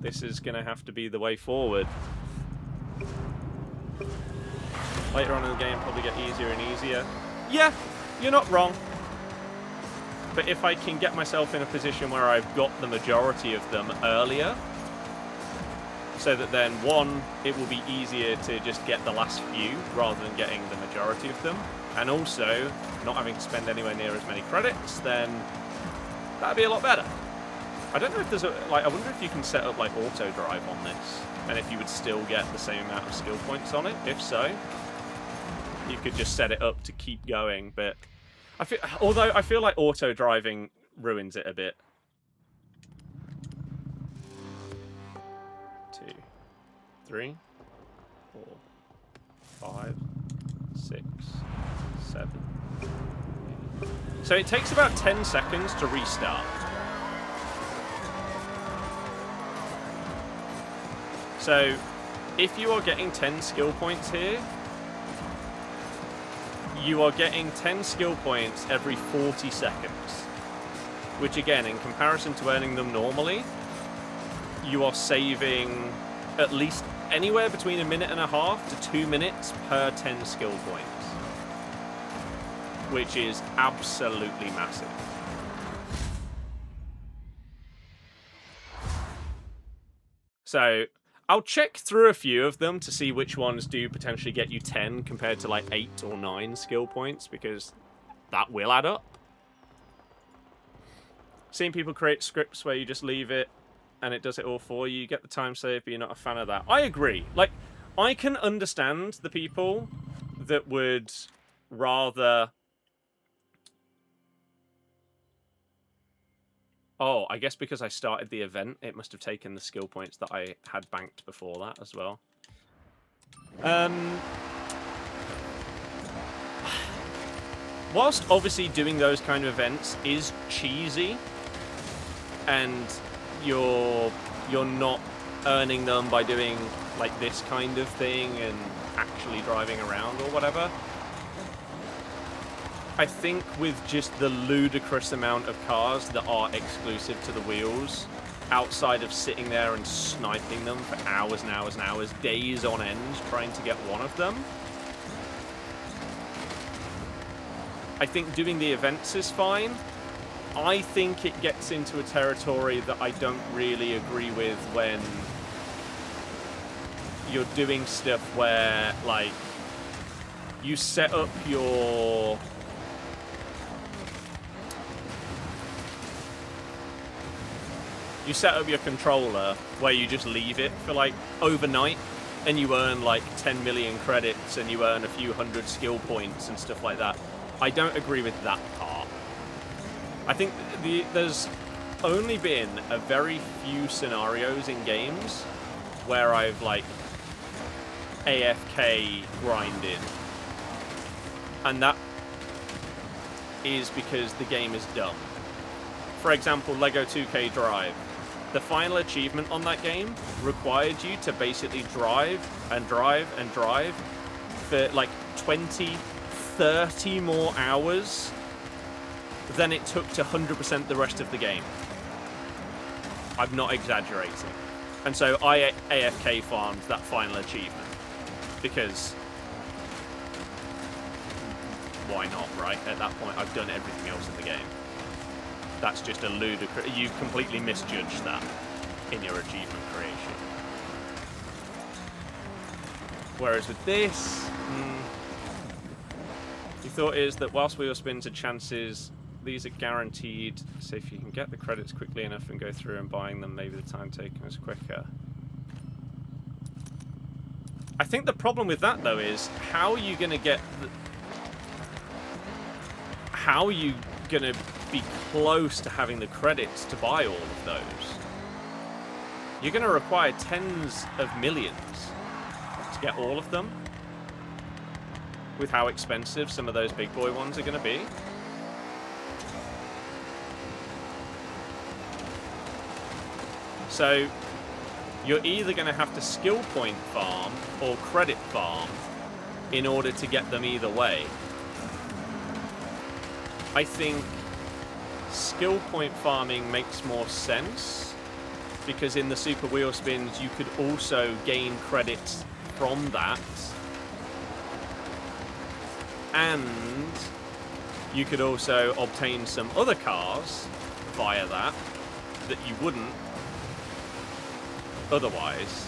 this is going to have to be the way forward. Later on in the game, probably get easier and easier. Yeah, you're not wrong. But if I can get myself in a position where I've got the majority of them earlier, so that then, one, it will be easier to just get the last few rather than getting the majority of them, and also not having to spend anywhere near as many credits, then that'd be a lot better. I don't know if there's a, like, I wonder if you can set up like auto drive on this, and if you would still get the same amount of skill points on it. If so, you could just set it up to keep going. But although I feel like auto driving ruins it a bit. 2, 3, 4, 5, 6, 7. 8. So it takes about 10 seconds to restart. So if you are getting 10 skill points here, you are getting 10 skill points every 40 seconds. Which again, in comparison to earning them normally, you are saving at least anywhere between 1.5 minutes to 2 minutes per 10 skill points. Which is absolutely massive. So I'll check through a few of them to see which ones do potentially get you 10 compared to like 8 or 9 skill points, because that will add up. Seen people create scripts where you just leave it and it does it all for you. You get the time save, but you're not a fan of that. I agree. Like, I can understand the people that would rather... Oh, I guess because I started the event, it must have taken the skill points that I had banked before that as well. Whilst obviously doing those kind of events is cheesy, and you're not earning them by doing like this kind of thing and actually driving around or whatever, I think with just the ludicrous amount of cars that are exclusive to the wheels, outside of sitting there and sniping them for hours and hours and hours, days on end, trying to get one of them, I think doing the events is fine. I think it gets into a territory that I don't really agree with when you're doing stuff where, like, you set up your... You set up your controller where you just leave it for like overnight and you earn like 10 million credits and you earn a few hundred skill points and stuff like that. I don't agree with that part. I think there's only been a very few scenarios in games where I've, like, AFK grinded. And that is because the game is dumb. For example, Lego 2K Drive. The final achievement on that game required you to basically drive and drive and drive for like 20, 30 more hours than it took to 100% the rest of the game. I'm not exaggerating. And so I AFK farmed that final achievement. Because why not, right? At that point, I've done everything else in the game. That's just a ludicrous... You've completely misjudged that in your achievement creation. Whereas with this... the thought is that whilst wheel spins are chances, these are guaranteed. So if you can get the credits quickly enough and go through and buying them, maybe the time taken is quicker. I think the problem with that, though, is how are you going to get... How are you going to be close to having the credits to buy all of those? You're going to require tens of millions to get all of them, with how expensive some of those big boy ones are going to be. So you're either going to have to skill point farm or credit farm in order to get them either way. I think skill point farming makes more sense because in the super wheel spins you could also gain credits from that, and you could also obtain some other cars via that you wouldn't otherwise.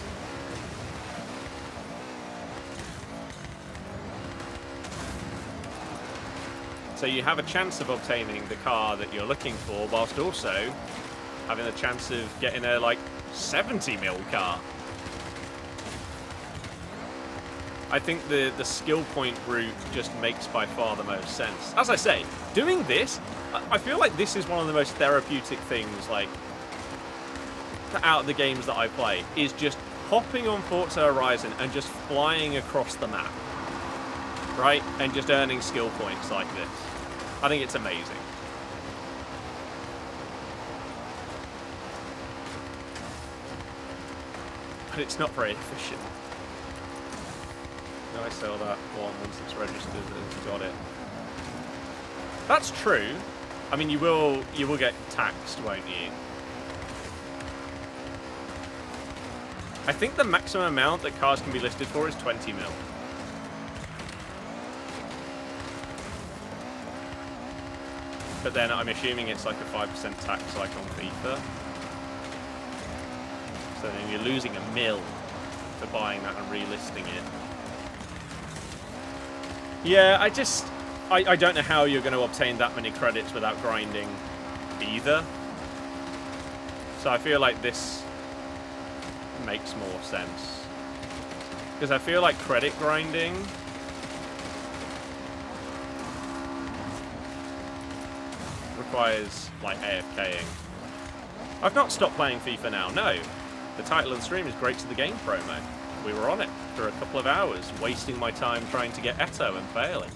So you have a chance of obtaining the car that you're looking for, whilst also having a chance of getting a, like, 70 mil car. I think the skill point route just makes by far the most sense. As I say, doing this, I feel like this is one of the most therapeutic things, like, out of the games that I play, is just hopping on Forza Horizon and just flying across the map. Right? And just earning skill points like this. I think it's amazing. But it's not very efficient. No, I sell that one once it's registered and got it. That's true. I mean, you will get taxed, won't you? I think the maximum amount that cars can be listed for is 20 mil. But then I'm assuming it's like a 5% tax like on FIFA. So then you're losing $1 mil for buying that and relisting it. Yeah, I don't know how you're going to obtain that many credits without grinding either. So I feel like this makes more sense. Because I feel like credit grinding requires, like, AFKing. I've not stopped playing FIFA now, no. The title of the stream is Great to the Game promo. We were on it for a couple of hours, wasting my time trying to get Eto and failing.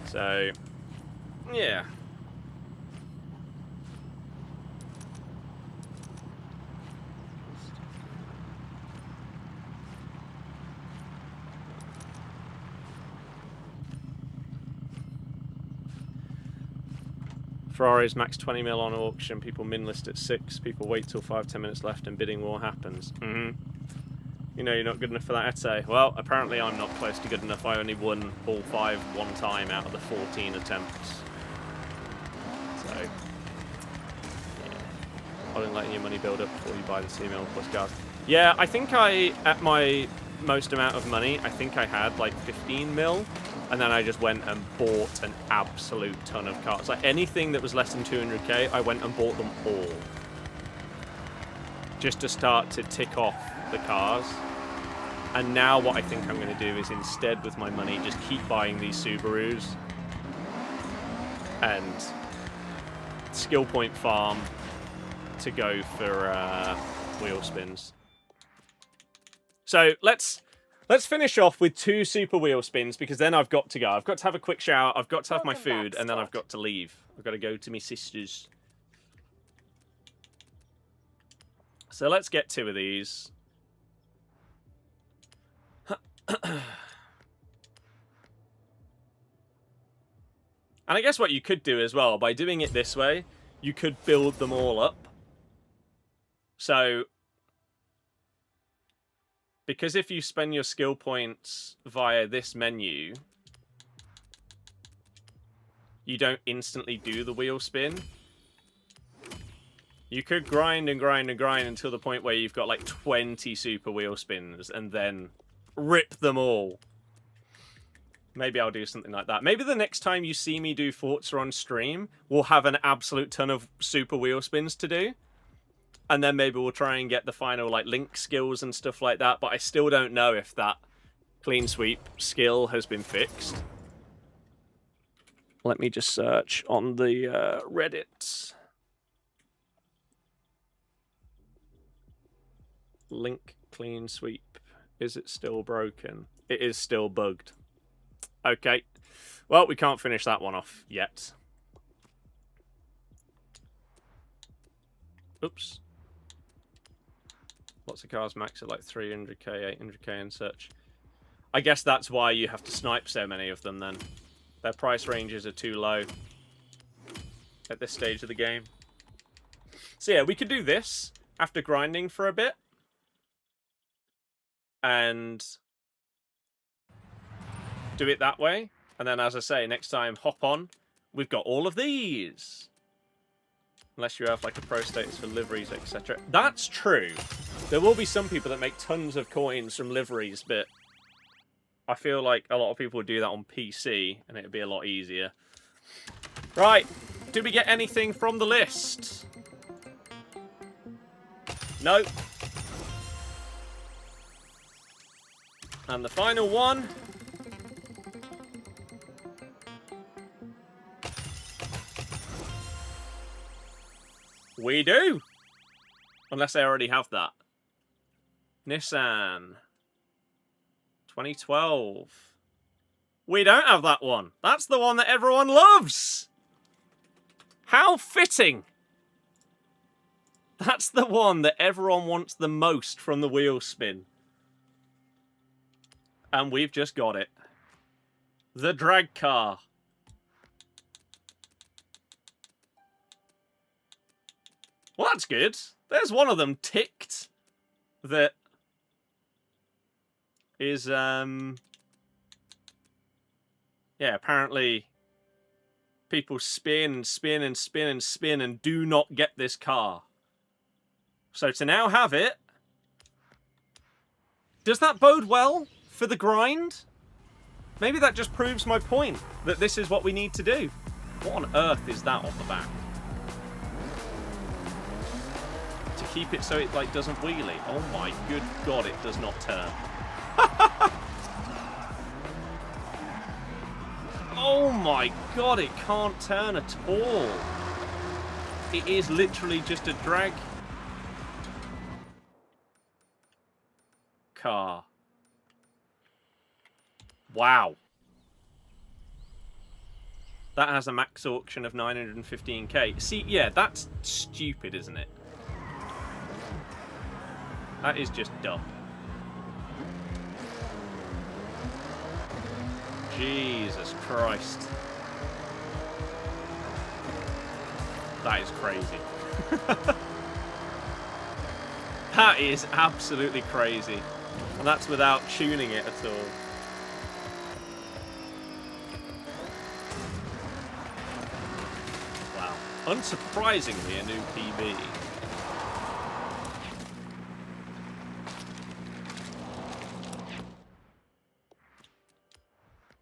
So, yeah. Ferrari's max 20 mil on auction, people min list at 6, people wait till 5-10 minutes left and bidding war happens. You know you're not good enough for that essay. Well, apparently I'm not close to good enough. I only won all 5 one time out of the 14 attempts. So, yeah. Holding letting your money build up before you buy the 2 mil plus cars. Yeah, I think at my most amount of money, I think I had like 15 mil. And then I just went and bought an absolute ton of cars. Like anything that was less than 200k, I went and bought them all. Just to start to tick off the cars. And now what I think I'm going to do is instead with my money, just keep buying these Subarus. and skill point farm to go for wheel spins. So let's finish off with 2 super wheel spins, because then I've got to go. I've got to have a quick shower, I've got to have my food, and then I've got to leave. I've got to go to my sister's. So let's get 2 of these. And I guess what you could do as well, by doing it this way, you could build them all up. So, because if you spend your skill points via this menu, you don't instantly do the wheel spin. You could grind and grind and grind until the point where you've got like 20 super wheel spins and then rip them all. Maybe I'll do something like that. Maybe the next time you see me do Forza on stream, we'll have an absolute ton of super wheel spins to do. And then maybe we'll try and get the final like link skills and stuff like that. But I still don't know if that clean sweep skill has been fixed. Let me just search on the Reddit. Link clean sweep. Is it still broken? It is still bugged. Okay. Well, we can't finish that one off yet. Oops. Lots of cars max at like 300k, 800k and such. I guess that's why you have to snipe so many of them then. Their price ranges are too low at this stage of the game. So yeah, we could do this after grinding for a bit. And do it that way. And then, as I say, next time, hop on. We've got all of these. Unless you have, like, a pro status for liveries, etc. That's true. There will be some people that make tons of coins from liveries, but I feel like a lot of people would do that on PC, and it would be a lot easier. Right. Did we get anything from the list? No. And the final one. We do. Unless I already have that. Nissan. 2012. We don't have that one. That's the one that everyone loves. How fitting. That's the one that everyone wants the most from the wheel spin. And we've just got it. The drag car. Well, that's good. There's one of them ticked that is, yeah, apparently people spin and spin and spin and spin and do not get this car. So to now have it, does that bode well for the grind? Maybe that just proves my point, that this is what we need to do. What on earth is that on the back? To keep it so it like doesn't wheelie. Oh my good god, it does not turn. Oh my god, it can't turn at all. It is literally just a drag car. Wow. That has a max auction of 915k. See, yeah, that's stupid, isn't it? That is just dumb. Jesus Christ. That is crazy. That is absolutely crazy. And that's without tuning it at all. Wow. Unsurprisingly, a new PB.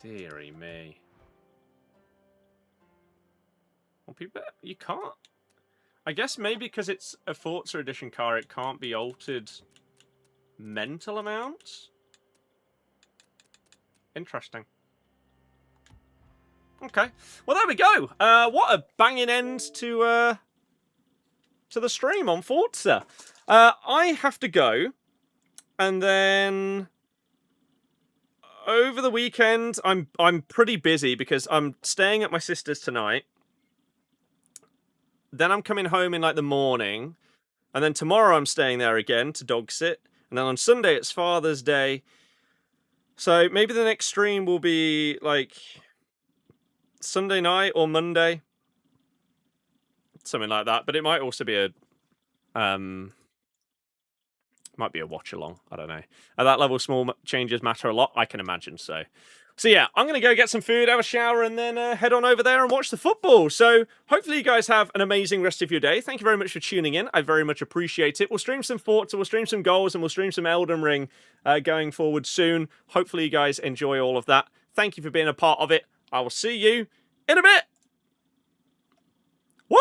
Deary me. Well, people, you can't. I guess maybe because it's a Forza Edition car, it can't be altered mental amounts? Interesting. Okay. Well, there we go. What a banging end to the stream on Forza. I have to go, and then over the weekend I'm pretty busy because I'm staying at my sister's tonight. Then I'm coming home in like the morning, and then tomorrow I'm staying there again to dog sit, and then on Sunday it's Father's Day. So maybe the next stream will be like Sunday night or Monday, something like that. But it might also be a watch along. I don't know. At that level, small changes matter a lot. I can imagine so. So yeah, I'm going to go get some food, have a shower, and then head on over there and watch the football. So hopefully you guys have an amazing rest of your day. Thank you very much for tuning in. I very much appreciate it. We'll stream some Forza, we'll stream some goals, and we'll stream some Elden Ring going forward soon. Hopefully you guys enjoy all of that. Thank you for being a part of it. I will see you in a bit. Woo!